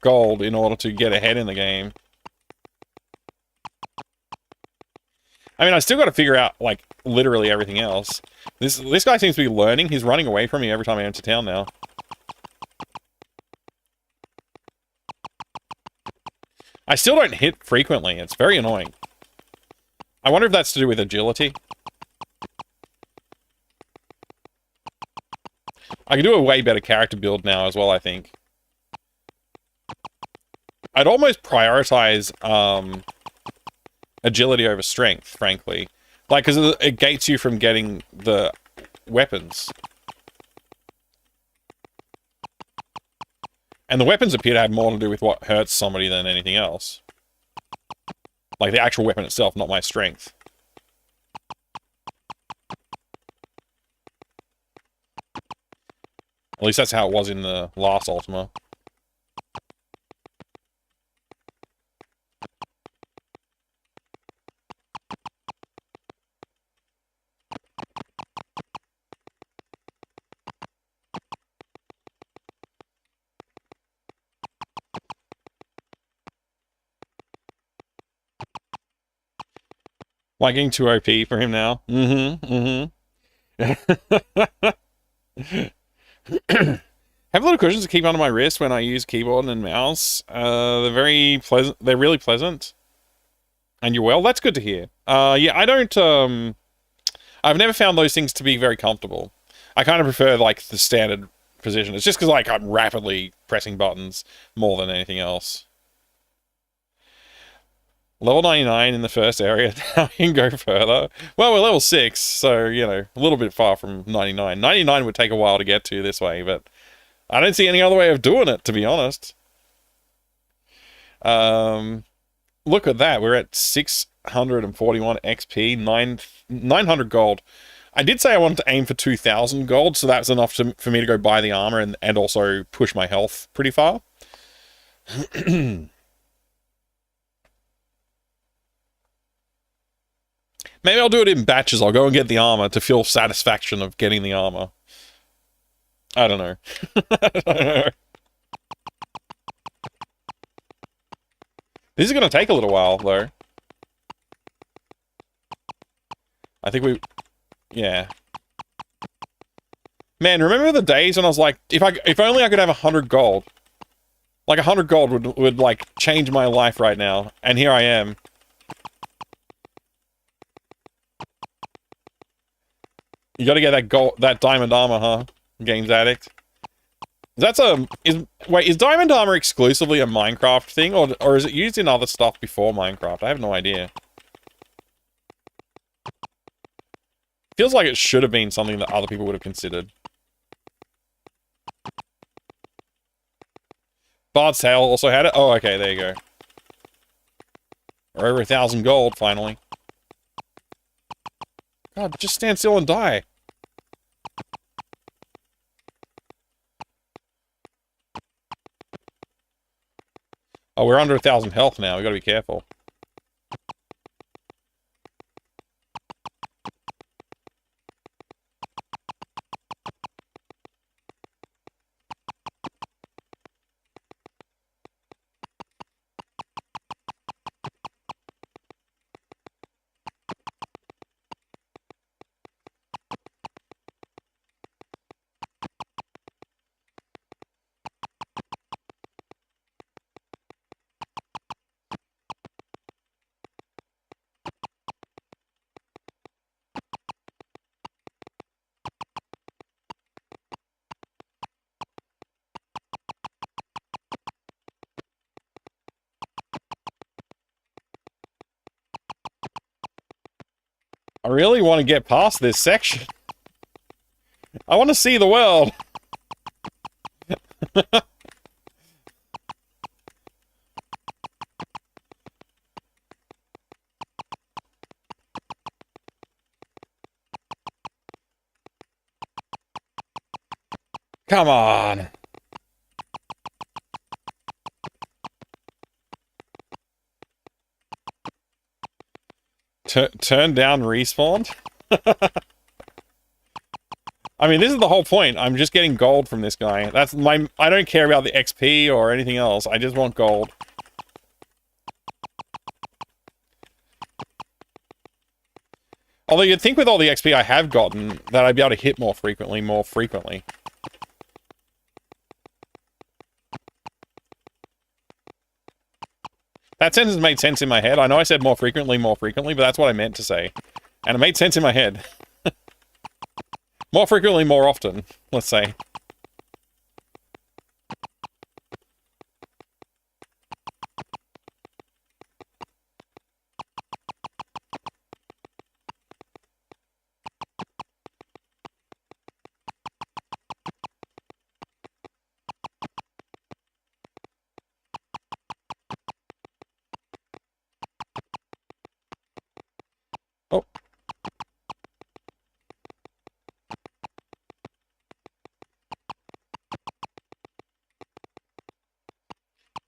gold in order to get ahead in the game. I mean, I still got to figure out, like, literally everything else. This guy seems to be learning. He's running away from me every time I enter town now. I still don't hit frequently. It's very annoying. I wonder if that's to do with agility. I can do a way better character build now as well, I think. I'd almost prioritize, agility over strength, frankly. Like, because it gates you from getting the weapons. And the weapons appear to have more to do with what hurts somebody than anything else. Like the actual weapon itself, not my strength. At least that's how it was in the last Ultima. Am I getting too OP for him now? Have little cushions to keep under my wrist when I use keyboard and mouse. They're very pleasant. They're really pleasant. And you're well. That's good to hear. Yeah, I don't. I've never found those things to be very comfortable. I kind of prefer like the standard position. It's just because like I'm rapidly pressing buttons more than anything else. Level 99 in the first area. Now we can go further. Well, we're level 6, so, you know, a little bit far from 99. 99 would take a while to get to this way, but I don't see any other way of doing it, to be honest. Look at that. We're at 641 XP, 900 gold. I did say I wanted to aim for 2,000 gold, so that's enough for me to go buy the armor and also push my health pretty far. Maybe I'll do it in batches. I'll go and get the armor to feel satisfaction of getting the armor. I don't know. I don't know. This is going to take a little while, though. I think we... Yeah. Man, remember the days when I was like, if only I could have 100 gold. Like 100 gold would like change my life right now. And here I am. You gotta get that gold, that diamond armor, huh? Games addict. Is diamond armor exclusively a Minecraft thing, or is it used in other stuff before Minecraft? I have no idea. Feels like it should have been something that other people would have considered. Bard's Tale also had it. Oh, okay, there you go. We're over 1,000 gold, finally. God, just stand still and die. Oh, we're under 1,000 health now. We gotta be careful. I really want to get past this section. I want to see the world. Come on. Turn down respawn? I mean, this is the whole point. I'm just getting gold from this guy. That's my... I don't care about the XP or anything else. I just want gold. Although you'd think with all the XP I have gotten that I'd be able to hit more frequently. That sentence made sense in my head. I know I said more frequently, but that's what I meant to say. And it made sense in my head. More frequently, more often, let's say.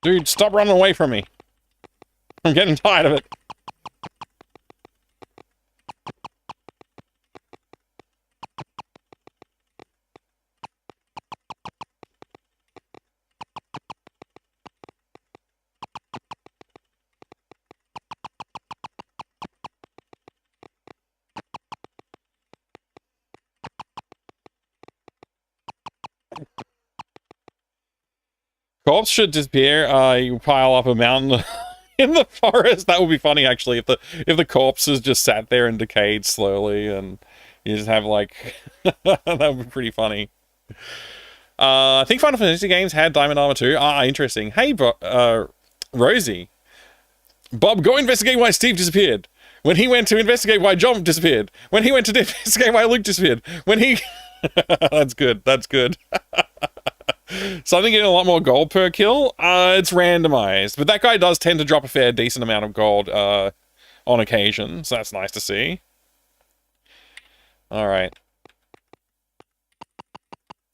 Dude, stop running away from me. I'm getting tired of it. Corpse should disappear. You pile up a mountain in the forest. That would be funny, actually, if the corpses just sat there and decayed slowly, and you just have like that would be pretty funny. I think Final Fantasy games had Diamond Armor too. Ah, interesting. Hey, Rosie. Bob, go investigate why Steve disappeared. When he went to investigate why John disappeared. When he went to investigate why Luke disappeared. When he... That's good. That's good. Something getting a lot more gold per kill? It's randomized. But that guy does tend to drop a fair decent amount of gold on occasion. So that's nice to see. Alright.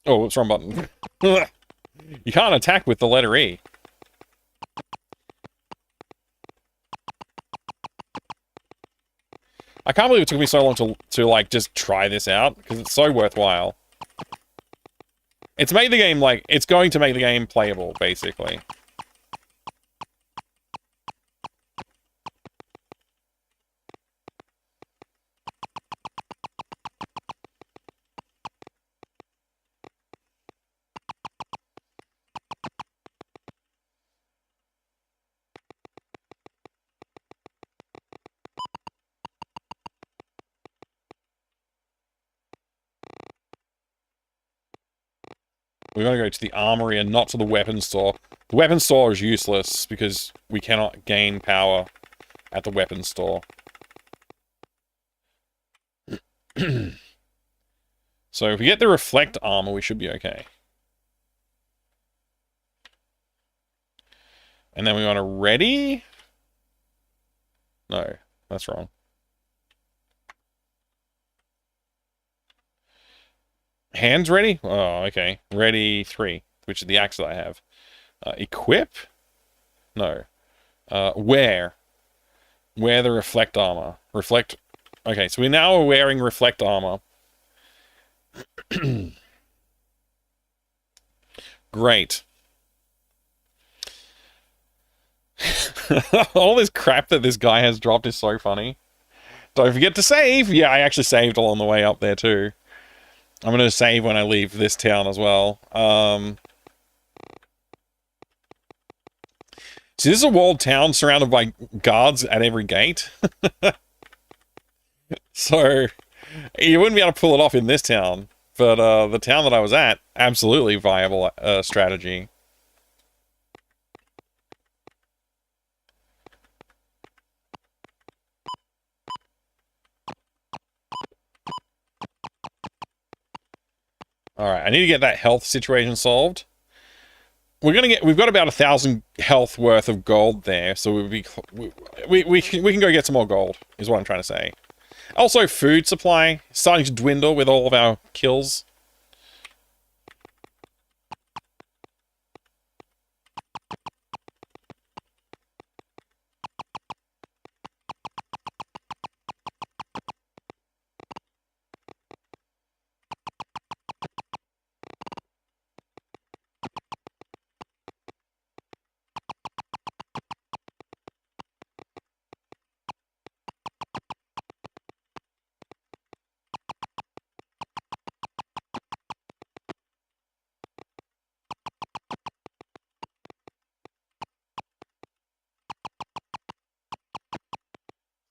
Oh, what's wrong button? You can't attack with the letter E. I can't believe it took me so long to like, just try this out, because it's so worthwhile. It's made the game, like, it's going to make the game playable, basically. We're going to go to the armory and not to the weapons store. The weapons store is useless because we cannot gain power at the weapons store. So if we get the reflect armor, we should be okay. And then we want to ready? No, that's wrong. Hands ready? Oh, okay. Ready 3, which is the axe that I have. Equip? No. Wear. Wear the reflect armor. Reflect... Okay, so we now are wearing reflect armor. Great. All this crap that this guy has dropped is so funny. Don't forget to save! Yeah, I actually saved along the way up there too. I'm going to save when I leave this town as well. See, this is a walled town surrounded by guards at every gate. So, you wouldn't be able to pull it off in this town. But the town that I was at, absolutely viable strategy. Alright, I need to get that health situation solved. We've got about 1,000 health worth of gold there, so we can go get some more gold, is what I'm trying to say. Also, food supply starting to dwindle with all of our kills.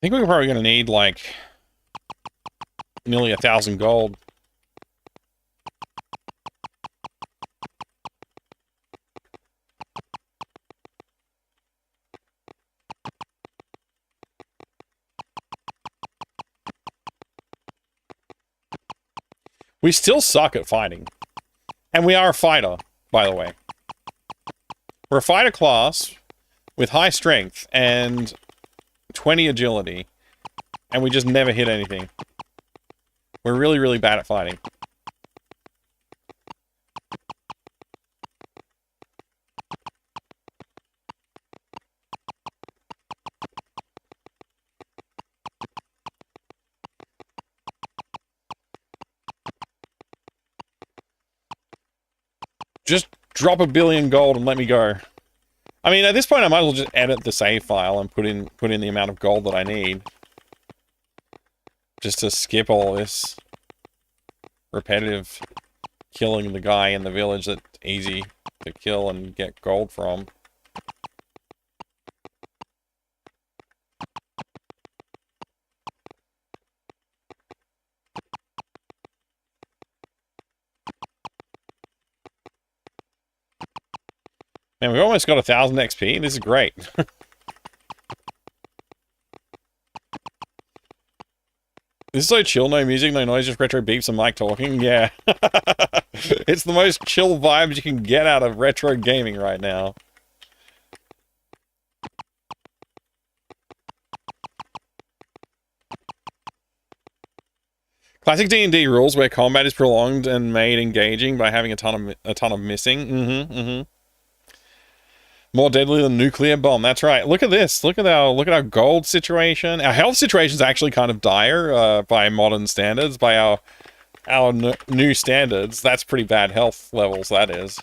I think we're probably going to need, like, nearly 1,000 gold. We still suck at fighting. And we are a fighter, by the way. We're a fighter class with high strength and 20 agility, and we just never hit anything. We're really, really bad at fighting. Just drop 1 billion gold and let me go. I mean, at this point, I might as well just edit the save file and put in the amount of gold that I need. Just to skip all this repetitive killing the guy in the village that's easy to kill and get gold from. Man, we almost got 1,000 XP. This is great. This is so chill, no music, no noise, just retro beeps and Mike talking. Yeah. It's the most chill vibes you can get out of retro gaming right now. Classic D&D rules where combat is prolonged and made engaging by having a ton of missing. More deadly than nuclear bomb. That's right. Look at this. Look at our gold situation. Our health situation is actually kind of dire by modern standards. By our new standards, that's pretty bad health levels. That is.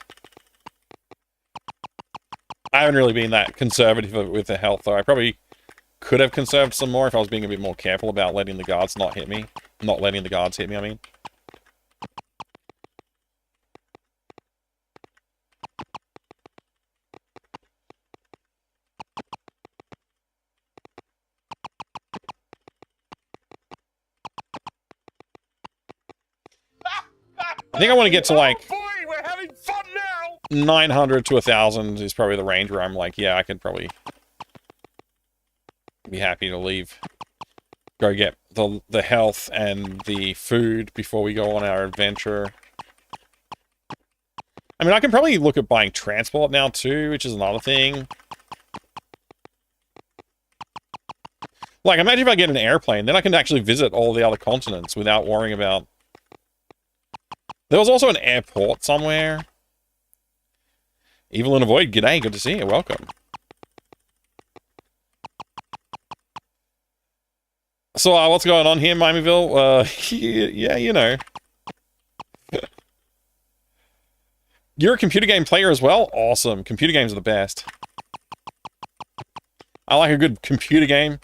I haven't really been that conservative with the health though. I probably could have conserved some more if I was being a bit more careful about letting the guards not hit me. Not letting the guards hit me. I mean. I think I want to get to like 900 to 1,000 is probably the range where I'm like, yeah, I could probably be happy to leave. Go get the health and the food before we go on our adventure. I mean, I can probably look at buying transport now too, which is another thing. Like, imagine if I get an airplane, then I can actually visit all the other continents without worrying about... There was also an airport somewhere. Evil in a Void, g'day, good to see you, welcome. So, what's going on here, Miamiville? Yeah, you know. You're a computer game player as well? Awesome, computer games are the best. I like a good computer game.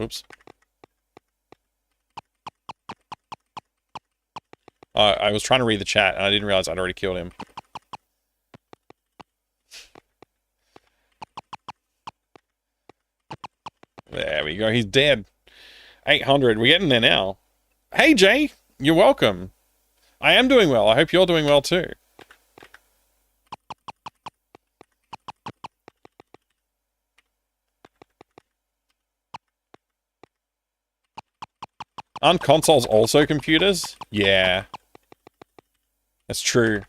Oops. I was trying to read the chat, and I didn't realize I'd already killed him. There we go, he's dead. 800, we're getting there now. Hey, Jay, you're welcome. I am doing well, I hope you're doing well too. Aren't consoles also computers? Yeah. That's true.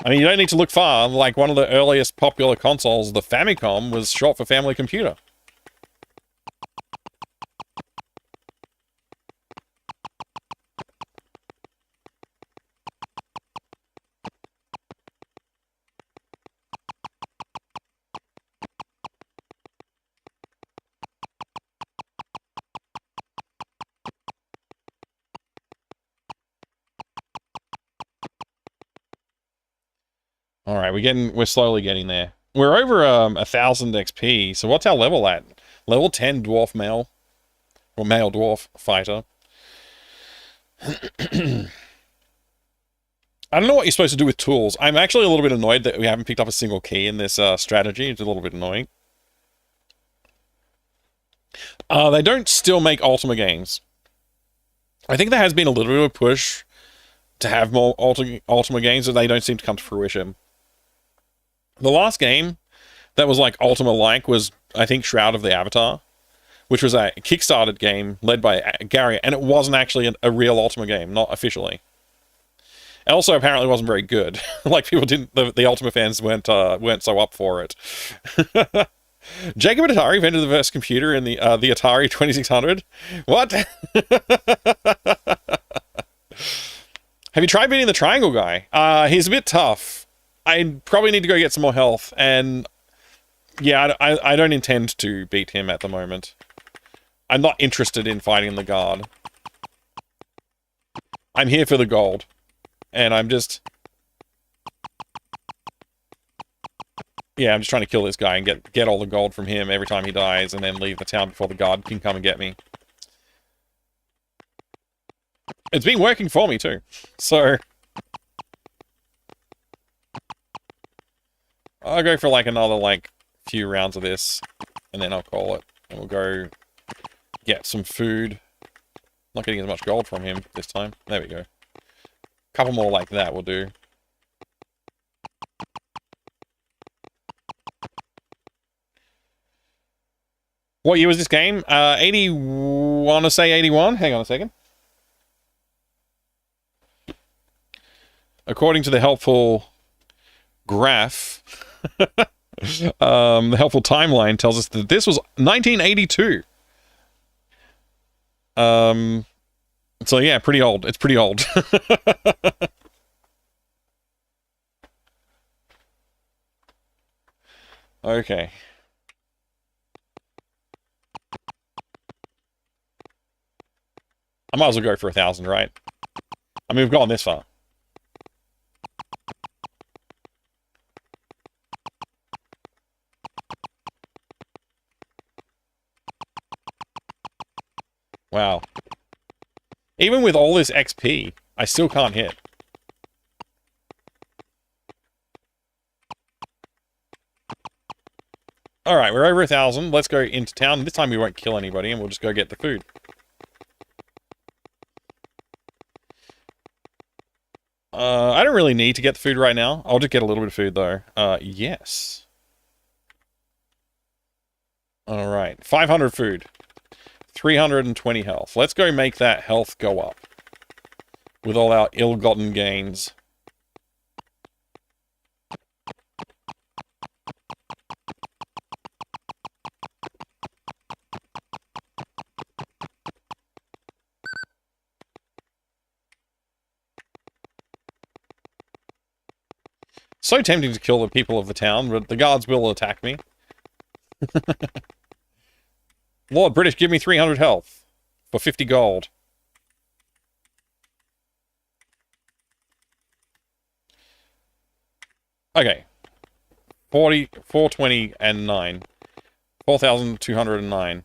I mean, you don't need to look far. Like, one of the earliest popular consoles, the Famicom, was short for Family Computer. Alright, we're slowly getting there. We're over 1,000 XP, so what's our level at? Level 10 dwarf male. Or male dwarf fighter. I don't know what you're supposed to do with tools. I'm actually a little bit annoyed that we haven't picked up a single key in this strategy. It's a little bit annoying. They don't still make Ultima games. I think there has been a little bit of a push to have more Ultima games, but they don't seem to come to fruition. The last game that was like Ultima-like was, I think, Shroud of the Avatar, which was a Kickstarted game led by Gary, and it wasn't actually a real Ultima game, not officially. It also apparently wasn't very good. Like, people didn't, the Ultima fans weren't so up for it. Jacob Atari invented the first computer in the Atari 2600. What? Have you tried beating the triangle guy? He's a bit tough. I probably need to go get some more health, and yeah, I don't intend to beat him at the moment. I'm not interested in fighting the guard. I'm here for the gold. And I'm just... Yeah, I'm just trying to kill this guy and get all the gold from him every time he dies, and then leave the town before the guard can come and get me. It's been working for me, too. So... I'll go for, like, another, like, few rounds of this, and then I'll call it. And we'll go get some food. Not getting as much gold from him this time. There we go. Couple more like that will do. What year was this game? 80... want to say 81? Hang on a second. According to the helpful graph, the helpful timeline tells us that this was 1982. So yeah, pretty old. It's pretty old. Okay. I might as well go for 1,000, right? I mean, we've gone this far. Wow. Even with all this XP, I still can't hit. Alright, we're over 1,000. Let's go into town. This time we won't kill anybody, and we'll just go get the food. I don't really need to get the food right now. I'll just get a little bit of food, though. Yes. Alright, 500 food. 320 health. Let's go make that health go up. With all our ill-gotten gains. So tempting to kill the people of the town, but the guards will attack me. Lord British, give me 300 health for 50 gold. Okay. 40, 420 and 9. 4,209.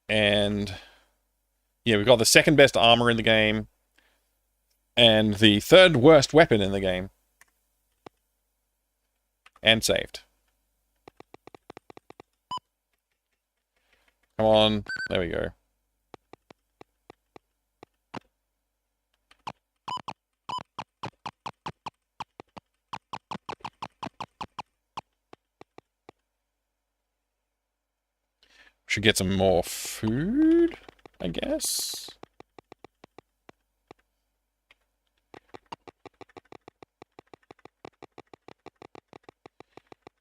And yeah, we've got the second best armor in the game. And the third worst weapon in the game. And saved. Come on. There we go. Should get some more food, I guess.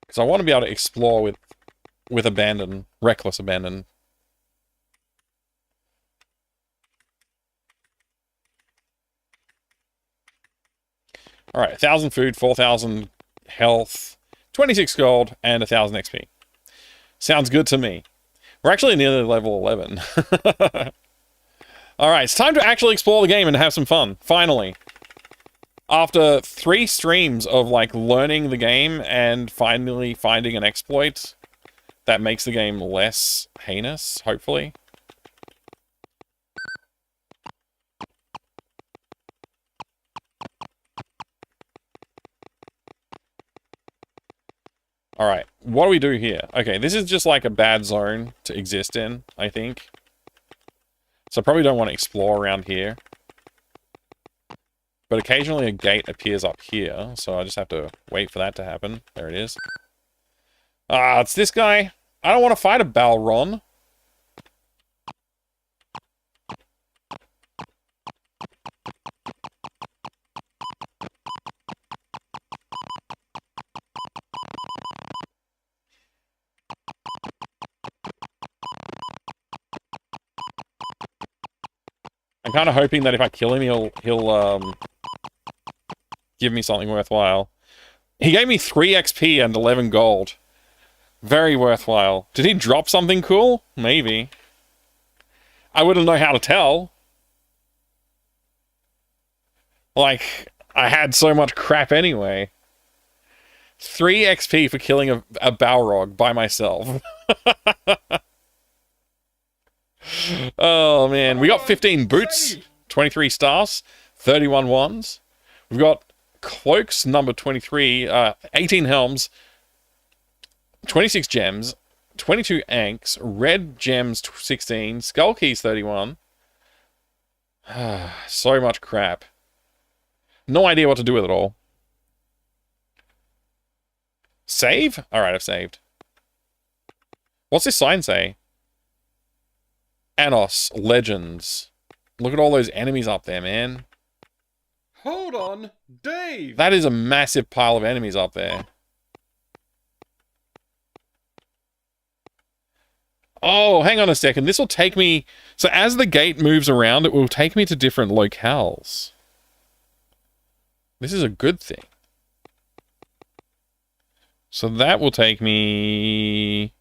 Because I want to be able to explore with abandon, reckless abandon. Alright, 1,000 food, 4,000 health, 26 gold, and 1,000 XP. Sounds good to me. We're actually nearly level 11. Alright, it's time to actually explore the game and have some fun, finally. After 3 streams of, like, learning the game and finally finding an exploit that makes the game less heinous, hopefully. Alright, what do we do here? Okay, this is just like a bad zone to exist in, I think. So I probably don't want to explore around here. But occasionally a gate appears up here, so I just have to wait for that to happen. There it is. Ah, it's this guy. I don't want to fight a Balron. I'm kind of hoping that if I kill him, he'll give me something worthwhile. He gave me 3 XP and 11 gold. Very worthwhile. Did he drop something cool? Maybe. I wouldn't know how to tell. Like, I had so much crap anyway. 3 XP for killing a Balrog by myself. Oh, man. We got 15 boots, 23 stars, 31 wands. We've got cloaks, number 23, 18 helms, 26 gems, 22 anks, red gems, 16, skull keys, 31. So much crap. No idea what to do with it all. Save? Alright, I've saved. What's this sign say? Anos, Legends. Look at all those enemies up there, man. Hold on, Dave. That is a massive pile of enemies up there. Oh, hang on a second. This will take me... So as the gate moves around, it will take me to different locales. This is a good thing. So that will take me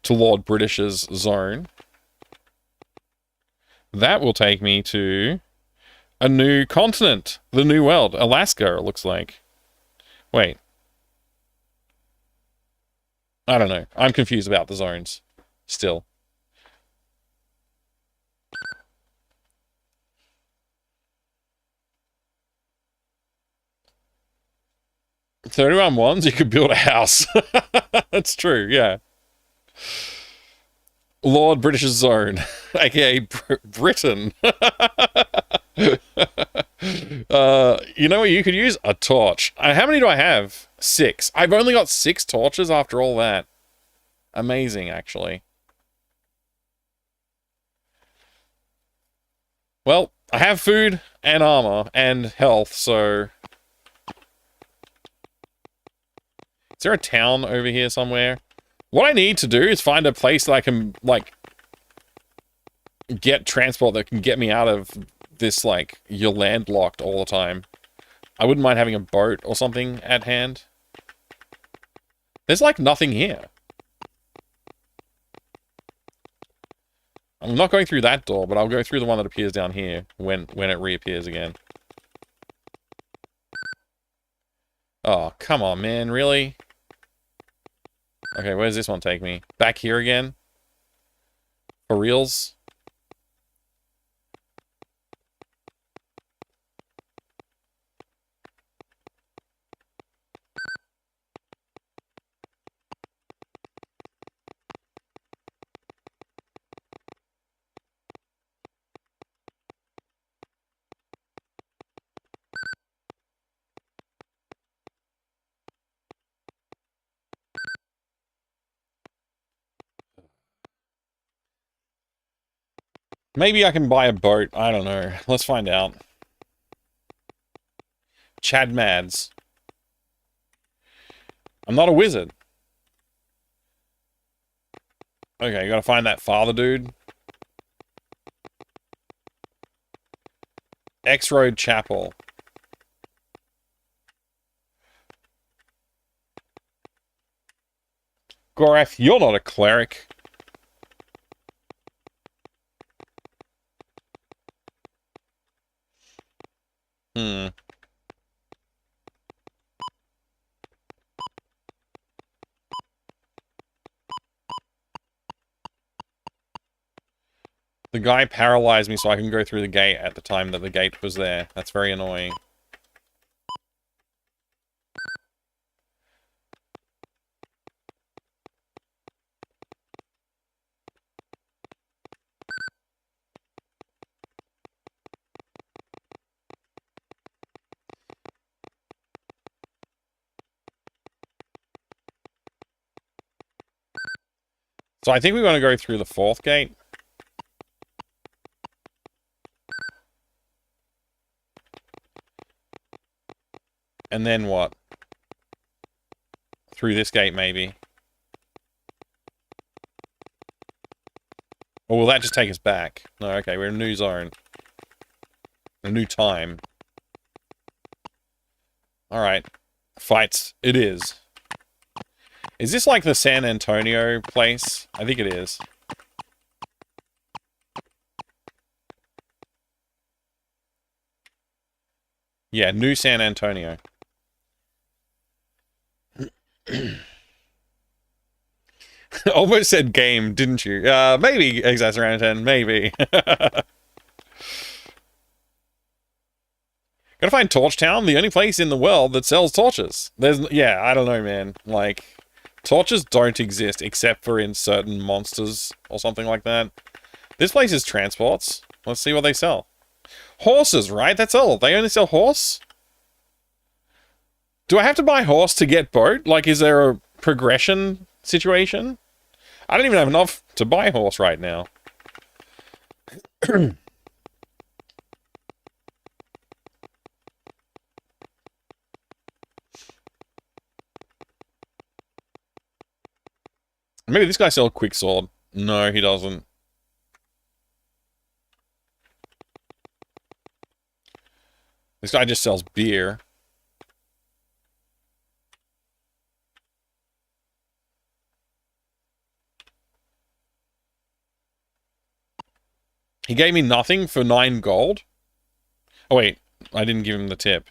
to Lord British's zone. That will take me to a new continent. The New World. Alaska, it looks like. Wait. I don't know. I'm confused about the zones. Still. $31 wands, you could build a house. That's true, yeah. Lord British's zone, aka Britain. You know what you could use? A torch. How many do I have? 6. I've only got 6 torches after all that. Amazing, actually. Well, I have food and armor and health, so... Is there a town over here somewhere? What I need to do is find a place that I can, like, get transport that can get me out of this, like, you're landlocked all the time. I wouldn't mind having a boat or something at hand. There's, like, nothing here. I'm not going through that door, but I'll go through the one that appears down here when it reappears again. Oh, come on, man, really? Okay, where does this one take me? Back here again? For reals? Maybe I can buy a boat. I don't know. Let's find out. Chad Mads. I'm not a wizard. Okay, you gotta find that father dude. X-Road Chapel. Gorath, you're not a cleric. The guy paralyzed me so I can go through the gate at the time that the gate was there. That's very annoying. So I think we want to go through the 4th gate. And then what? Through this gate, maybe. Or will that just take us back? No, okay, we're in a new zone. A new time. Alright. Fights. It is. Is this like the San Antonio place? I think it is. Yeah, New San Antonio. Almost said game, didn't you? Maybe Exaceranaton, maybe. Gotta find Torchtown, the only place in the world that sells torches. Yeah, I don't know, man. Like, torches don't exist except for in certain monsters or something like that. This place is transports. Let's see what they sell. Horses, right? That's all. They only sell horse? Do I have to buy horse to get boat? Like, is there a progression situation? I don't even have enough to buy horse right now. Maybe this guy sells quick sword. No, he doesn't. This guy just sells beer. He gave me nothing for 9 gold. Oh wait, I didn't give him the tip.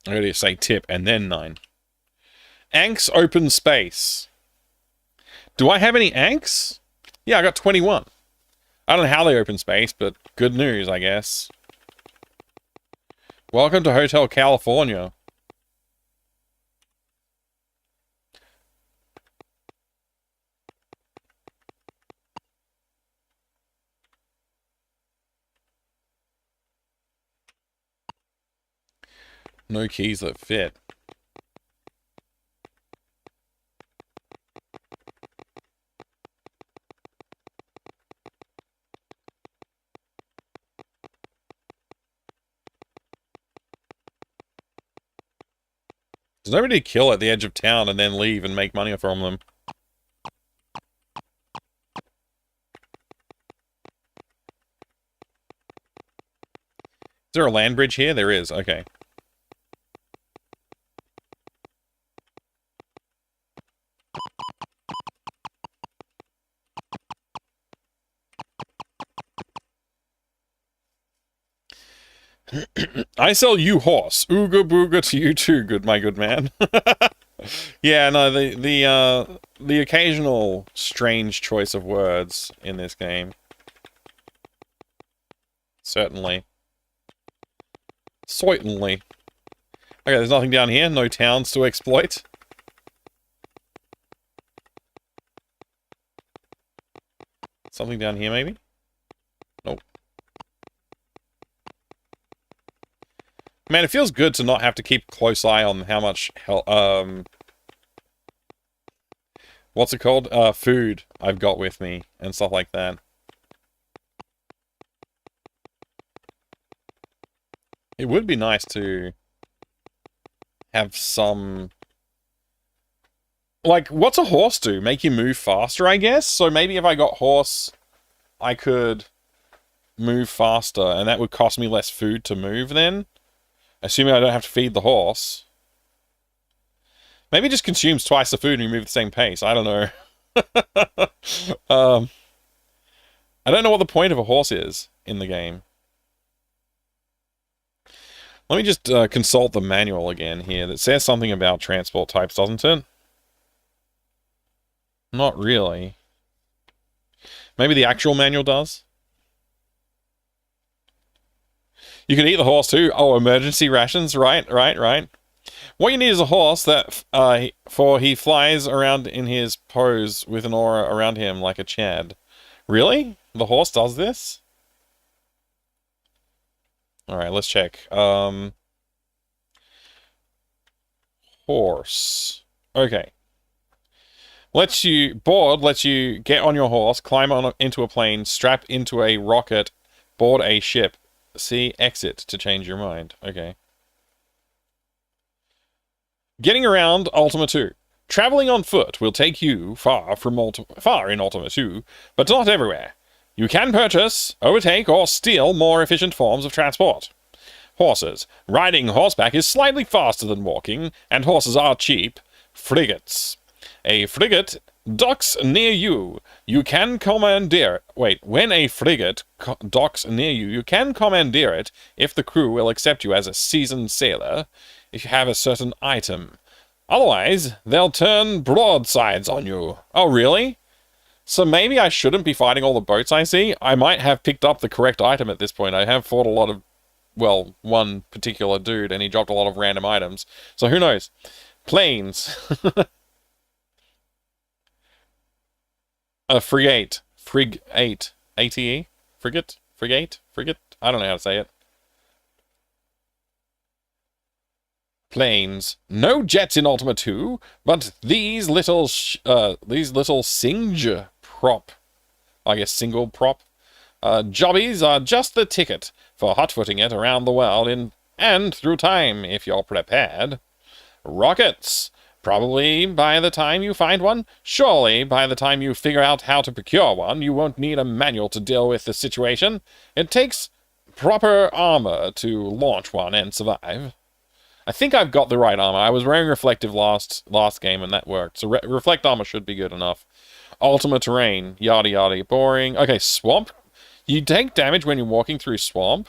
I gotta say tip and then 9. Anks open space. Do I have any Anks? Yeah, I got 21. I don't know how they open space, but good news, I guess. Welcome to Hotel California. No keys that fit. There's nobody to kill at the edge of town and then leave and make money from them. Is there a land bridge here? There is, okay. I sell you horse. Ooga booga to you too, my good man. Yeah, no, the occasional strange choice of words in this game. Certainly. Certainly. Okay, there's nothing down here. No towns to exploit. Something down here, maybe? Nope. Man, it feels good to not have to keep a close eye on how much what's it called? Food I've got with me and stuff like that. It would be nice to have some... Like, what's a horse do? Make you move faster, I guess? So maybe if I got horse, I could move faster, and that would cost me less food to move then? Assuming I don't have to feed the horse. Maybe it just consumes twice the food and you move at the same pace. I don't know. I don't know what the point of a horse is in the game. Let me just consult the manual again here. That says something about transport types, doesn't it? Not really. Maybe the actual manual does? You can eat the horse too. Oh, emergency rations. Right. What you need is a horse that, for he flies around in his pose with an aura around him like a Chad. Really? The horse does this? Alright, let's check. Horse. Okay. Lets you get on your horse, climb into a plane, strap into a rocket, board a ship. See exit to change your mind. Okay. Getting around Ultima 2. Traveling on foot will take you far in Ultima 2, but not everywhere. You can purchase, overtake, or steal more efficient forms of transport. Horses. Riding horseback is slightly faster than walking, and horses are cheap. Frigates. A frigate Docks near you. You can commandeer... Wait, when a frigate docks near you, you can commandeer it if the crew will accept you as a seasoned sailor, if you have a certain item. Otherwise, they'll turn broadsides on you. Oh, really? So maybe I shouldn't be fighting all the boats I see? I might have picked up the correct item at this point. I have fought a lot of... Well, one particular dude, and he dropped a lot of random items. So who knows? Planes. A frigate. Frig-8. ATE? Frigate? Frigate? Frigate? I don't know how to say it. Planes. No jets in Ultima 2, but these little Singe prop. I guess single prop. Jobbies are just the ticket for hot-footing it around the world and through time, if you're prepared. Rockets. Probably by the time you find one. Surely by the time you figure out how to procure one, you won't need a manual to deal with the situation. It takes proper armor to launch one and survive. I think I've got the right armor. I was wearing reflective last game and that worked. So reflect armor should be good enough. Ultima terrain. Yada yada. Boring. Okay, swamp. You take damage when you're walking through swamp.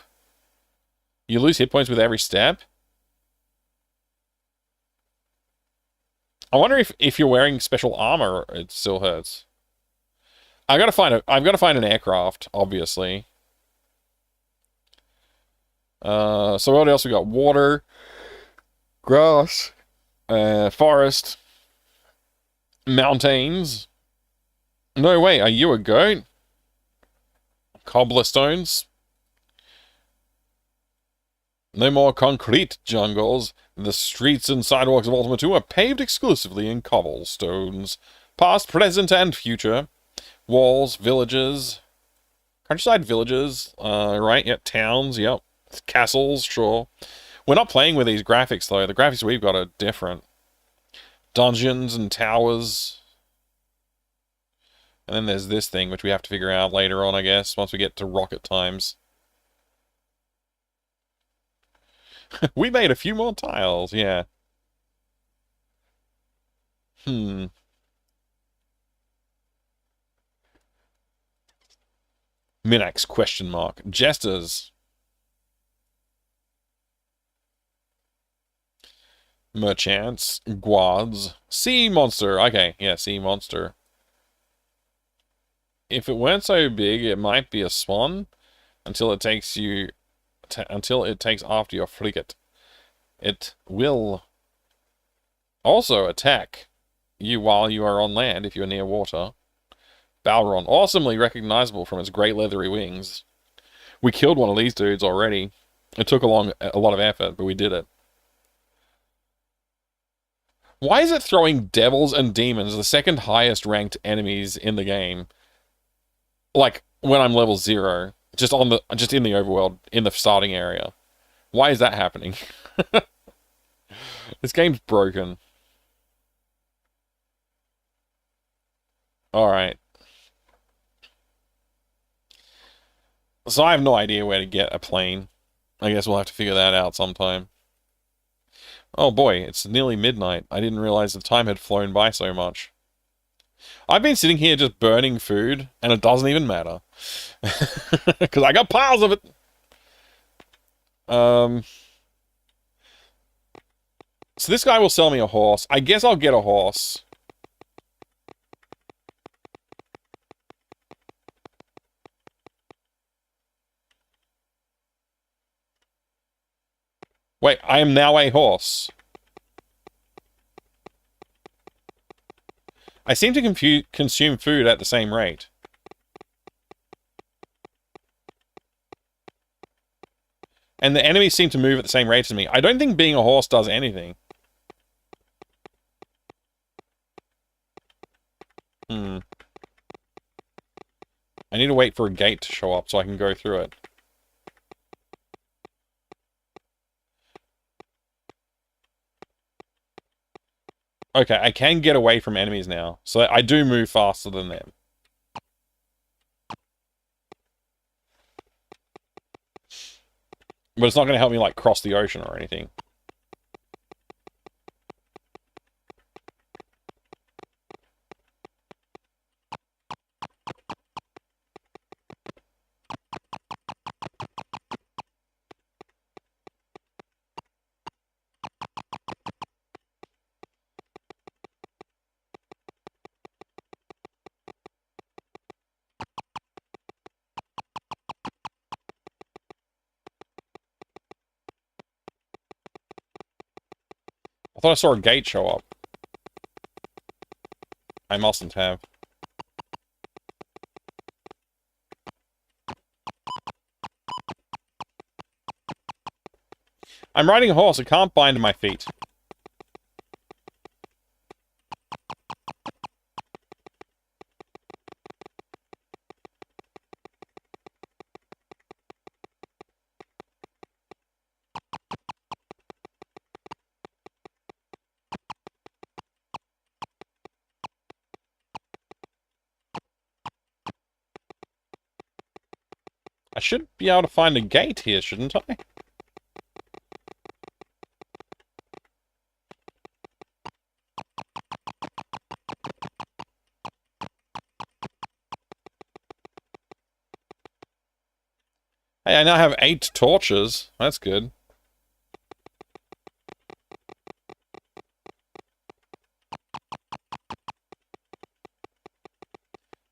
You lose hit points with every step. I wonder if you're wearing special armor, it still hurts. I've got to find an aircraft, obviously. So what else we got? Water, grass, forest, mountains. No way, are you a goat? Cobblestones. No more concrete jungles. The streets and sidewalks of Ultima 2 are paved exclusively in cobblestones. Past, present, and future. Walls, villages. Countryside villages. Right, yep. Towns, yep. Castles, sure. We're not playing with these graphics, though. The graphics we've got are different. Dungeons and towers. And then there's this thing, which we have to figure out later on, I guess, once we get to rocket times. We made a few more tiles, yeah. Minax, question mark. Jesters. Merchants. Guards. Sea monster. Okay, yeah, sea monster. If it weren't so big, it might be a swan until it takes you... until it takes after your frigate. It will also attack you while you are on land if you're near water. Balron, awesomely recognizable from its great leathery wings. We killed one of these dudes already. It took a lot of effort, but we did it. Why is it throwing devils and demons, the second highest ranked enemies in the game? Like, when I'm level 0. Just in the overworld, in the starting area. Why is that happening? This game's broken. Alright. So I have no idea where to get a plane. I guess we'll have to figure that out sometime. Oh boy, it's nearly midnight. I didn't realize the time had flown by so much. I've been sitting here just burning food, and it doesn't even matter. Because I got piles of it! So this guy will sell me a horse. I guess I'll get a horse. Wait, I am now a horse. I seem to consume food at the same rate. And the enemies seem to move at the same rate as me. I don't think being a horse does anything. I need to wait for a gate to show up so I can go through it. Okay, I can get away from enemies now. So I do move faster than them. But it's not going to help me, like, cross the ocean or anything. I thought I saw a gate show up. I mustn't have. I'm riding a horse. I can't bind my feet. I should be able to find a gate here, shouldn't I? Hey, I now have 8 torches. That's good.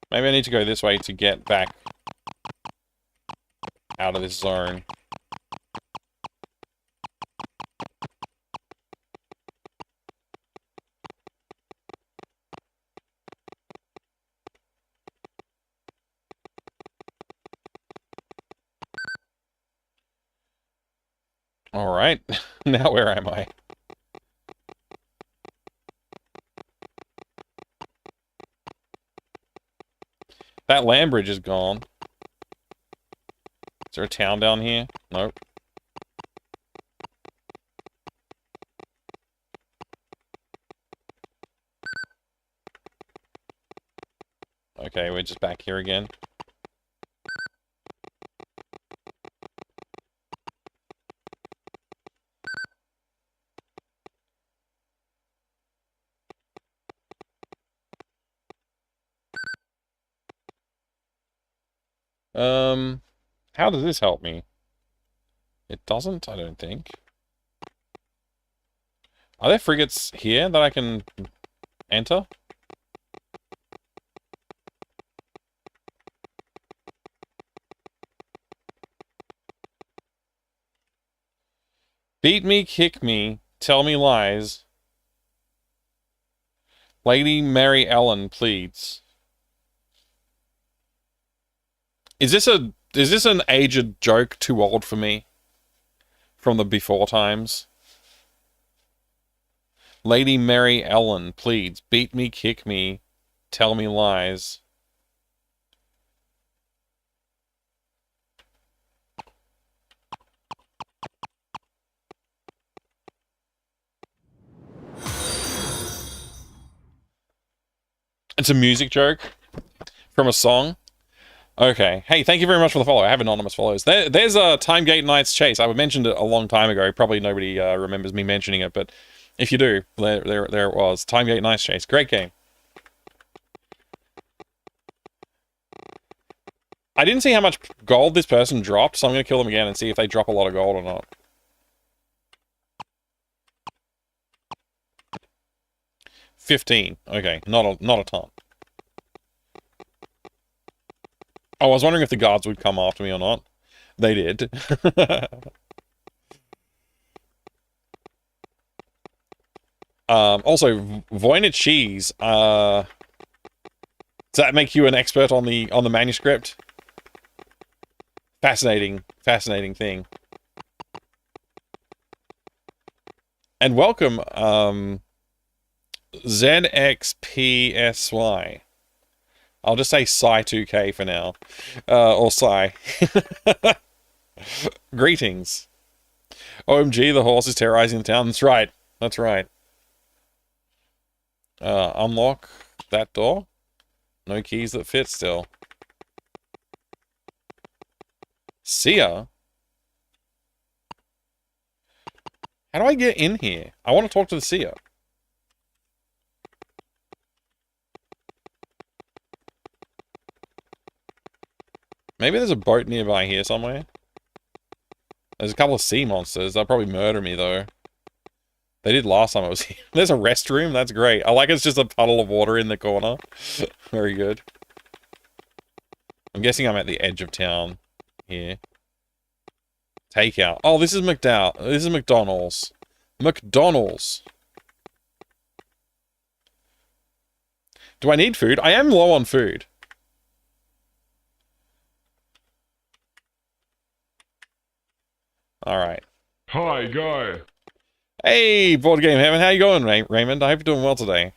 Maybe I need to go this way to get back out of this zone. Alright, now where am I? That land bridge is gone. Is there a town down here? Nope. Okay, we're just back here again. How does this help me? It doesn't, I don't think. Are there frigates here that I can enter? Beat me, kick me, tell me lies. Lady Mary Ellen pleads. Is this an aged joke too old for me? From the before times? Lady Mary Ellen pleads, beat me, kick me, tell me lies. It's a music joke from a song. Okay. Hey, thank you very much for the follow. I have anonymous follows. There's a Timegate Knights Chase. I mentioned it a long time ago. Probably nobody remembers me mentioning it, but if you do, there it was. Timegate Knights Chase. Great game. I didn't see how much gold this person dropped, so I'm going to kill them again and see if they drop a lot of gold or not. $15. Okay, not a ton. I was wondering if the guards would come after me or not. They did. Also, Voynich cheese. Does that make you an expert on the manuscript? Fascinating thing. And welcome, ZXPSY. I'll just say Psy2K for now. Or Psy. Greetings. OMG, the horse is terrorizing the town. That's right. That's right. Unlock that door. No keys that fit still. Seer? How do I get in here? I want to talk to the seer. Maybe there's a boat nearby here somewhere. There's a couple of sea monsters. They'll probably murder me, though. They did last time I was here. There's a restroom. That's great. I like it's just a puddle of water in the corner. Very good. I'm guessing I'm at the edge of town here. Takeout. Oh, this is McDowell. This is McDonald's. McDonald's. Do I need food? I am low on food. Alright. Hi, guy. Hey, Board Game Heaven, how you going, mate? Raymond? I hope you're doing well today.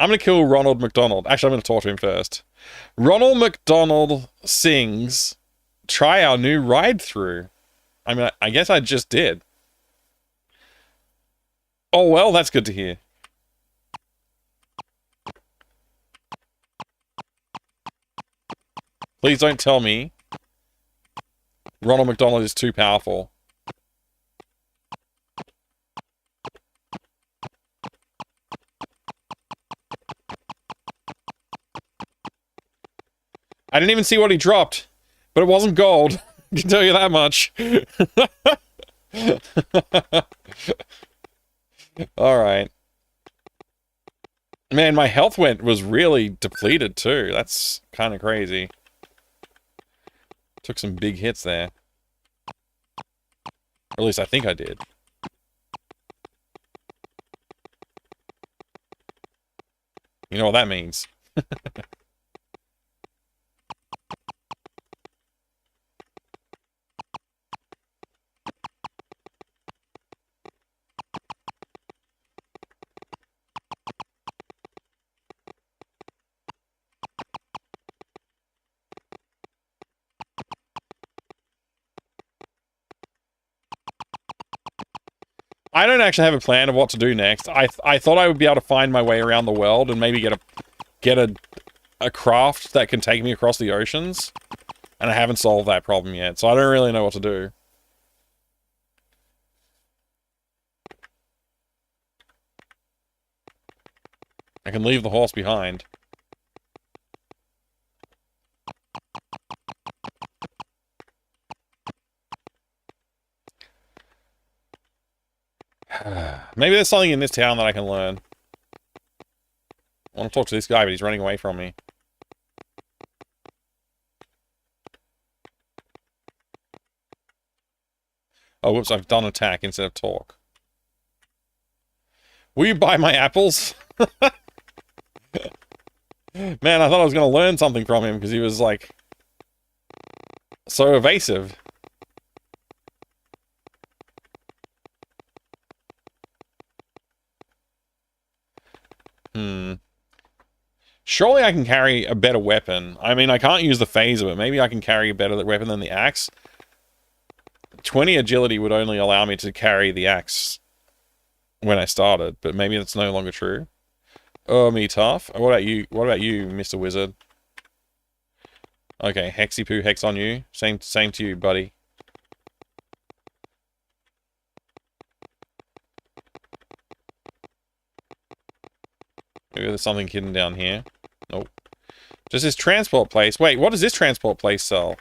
I'm gonna kill Ronald McDonald. Actually, I'm gonna talk to him first. Ronald McDonald sings, try our new ride-through. I mean, I guess I just did. Oh, well, that's good to hear. Please don't tell me Ronald McDonald is too powerful. I didn't even see what he dropped, but it wasn't gold. I can tell you that much. Alright. Man, my health was really depleted too. That's kind of crazy. Took some big hits there. Or at least I think I did. You know what that means. I don't actually have a plan of what to do next. I thought I would be able to find my way around the world and maybe get a craft that can take me across the oceans. And I haven't solved that problem yet, so I don't really know what to do. I can leave the horse behind. Maybe there's something in this town that I can learn. I want to talk to this guy, but he's running away from me. Oh, whoops, I've done attack instead of talk. Will you buy my apples? Man, I thought I was going to learn something from him because he was, like, so evasive. Surely I can carry a better weapon. I mean, I can't use the phaser, but maybe I can carry a better weapon than the axe. 20 agility would only allow me to carry the axe when I started, but maybe that's no longer true. Oh, me tough. What about you? What about you, Mr. Wizard? Okay, Hexy Poo Hex on you. Same to you, buddy. Maybe there's something hidden down here. Nope. Just this transport place. Wait, what does this transport place sell?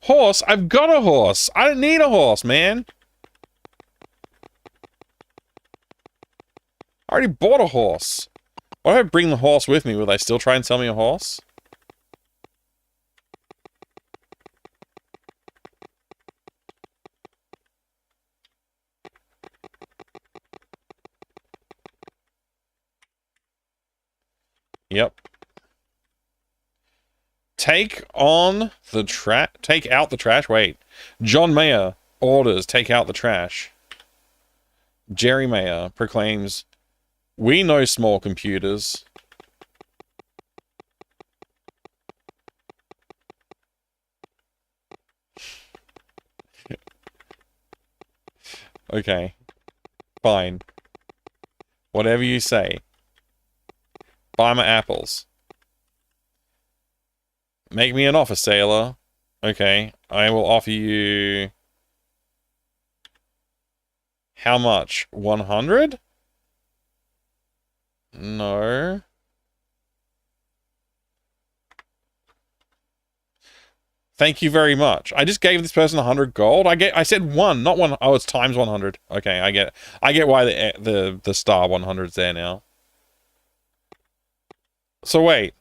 Horse? I've got a horse. I don't need a horse, man. I already bought a horse. What if I bring the horse with me? Will they still try and sell me a horse? Yep. Take out the trash. Wait. John Mayer orders take out the trash. Jerry Mayer proclaims, we know small computers. Okay. Fine. Whatever you say. Buy my apples. Make me an offer, sailor. Okay, I will offer you... How much? 100? No. Thank you very much. I just gave this person 100 gold. I said 1, not 1. Oh, it's times 100. Okay, I get why the star 100's there now. So wait.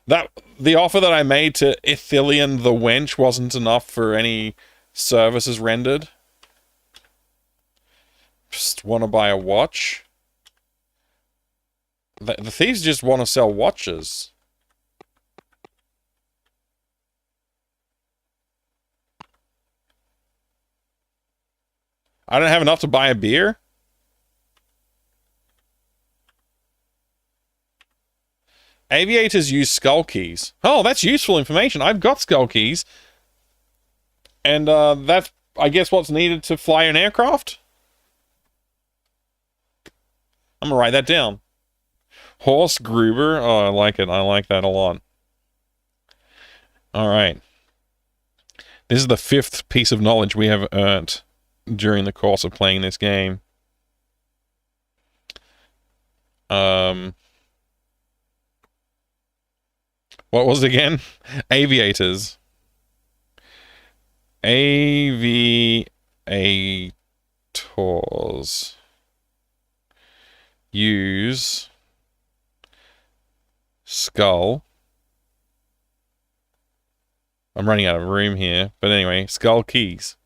The offer that I made to Ithilien the Wench wasn't enough for any services rendered? just want to buy a watch. The thieves just want to sell watches. I don't have enough to buy a beer? Aviators use skull keys. Oh, that's useful information. I've got skull keys. And that's, I guess, what's needed to fly an aircraft? I'm gonna write that down. Horse Gruber. Oh, I like it. I like that a lot. Alright. This is the 5th piece of knowledge we have earned during the course of playing this game. What was it again? Aviators. Aviators use skull. I'm running out of room here, but anyway, skull keys.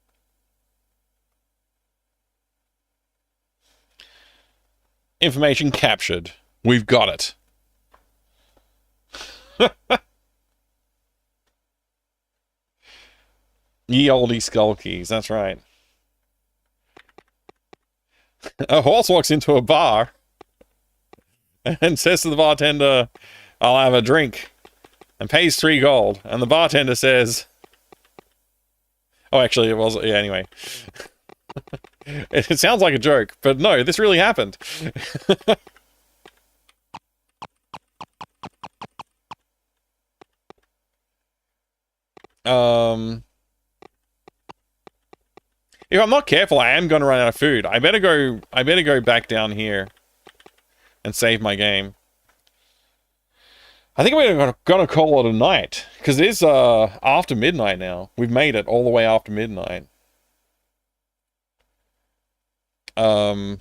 Information captured. We've got it. Ye olde skull keys, that's right. A horse walks into a bar and says to the bartender, I'll have a drink, and pays 3 gold. And the bartender says, oh, actually, it was, yeah, anyway. It sounds like a joke, but no, this really happened. If I'm not careful, I am going to run out of food. I better go back down here and save my game. I think we're going to call it a night, because it is after midnight now. We've made it all the way after midnight. IO2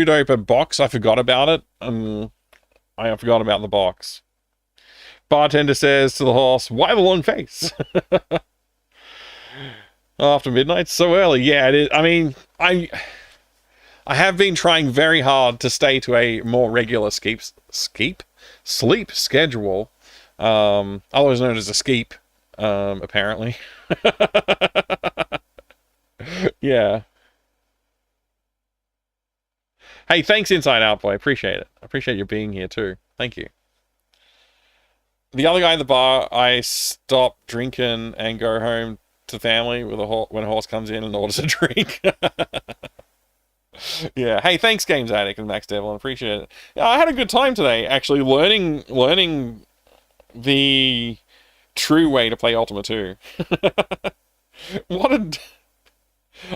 dope box, I forgot about it. I forgot about the box. Bartender says to the horse, why the long face? After midnight, so early. Yeah, it is. I mean, I have been trying very hard to stay to a more regular sleep schedule, otherwise known as a skeep, apparently. Yeah. Hey, thanks, Inside Out Boy. Appreciate it. I appreciate you being here too. Thank you. The other guy in the bar, I stop drinking and go home to family with when a horse comes in and orders a drink. Yeah. Hey, thanks, Games Addict and Max Devil. I appreciate it. Yeah, I had a good time today, actually, learning the true way to play Ultima 2.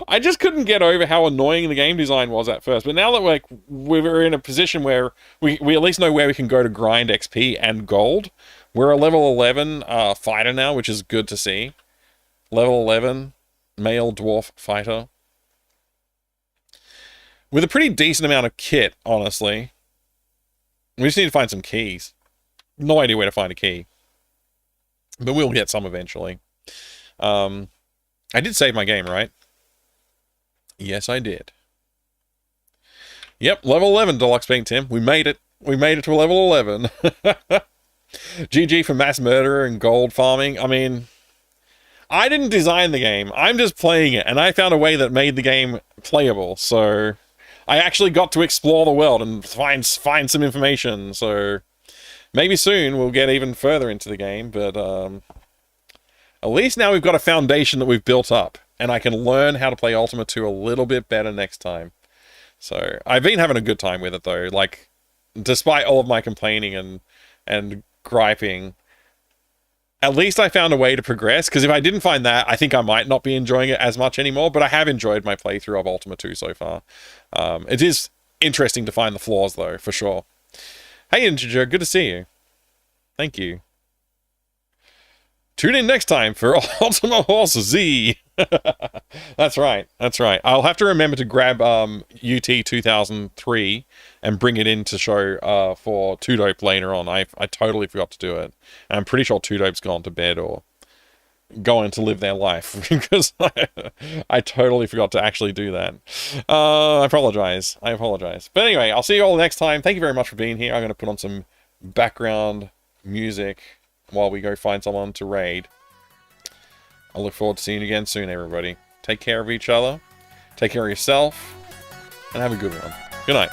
I just couldn't get over how annoying the game design was at first, but now that we're in a position where we at least know where we can go to grind XP and gold. We're a level 11 fighter now, which is good to see. Level 11 male dwarf fighter. With a pretty decent amount of kit, honestly. We just need to find some keys. No idea where to find a key. But we'll get some eventually. I did save my game, right? Yes, I did. Yep, level 11, Deluxe Paint Tim. We made it. We made it to level 11. GG for mass murder and gold farming. I mean, I didn't design the game. I'm just playing it, and I found a way that made the game playable. So I actually got to explore the world and find some information. So maybe soon we'll get even further into the game, but at least now we've got a foundation that we've built up, and I can learn how to play Ultima 2 a little bit better next time. So I've been having a good time with it though. Like, despite all of my complaining and griping, at least I found a way to progress, because if I didn't find that, I think I might not be enjoying it as much anymore, but I have enjoyed my playthrough of Ultima 2 so far. It is interesting to find the flaws, though, for sure. Hey, Integer, good to see you. Thank you. Tune in next time for Ultima Horse Z. That's right. That's right. I'll have to remember to grab UT 2003 and bring it in to show for 2Dope later on. I totally forgot to do it. And I'm pretty sure 2Dope's gone to bed or going to live their life because I totally forgot to actually do that. I apologize. But anyway, I'll see you all next time. Thank you very much for being here. I'm going to put on some background music while we go find someone to raid. I look forward to seeing you again soon, everybody. Take care of each other. Take care of yourself. And have a good one. Good night.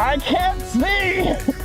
I can't see!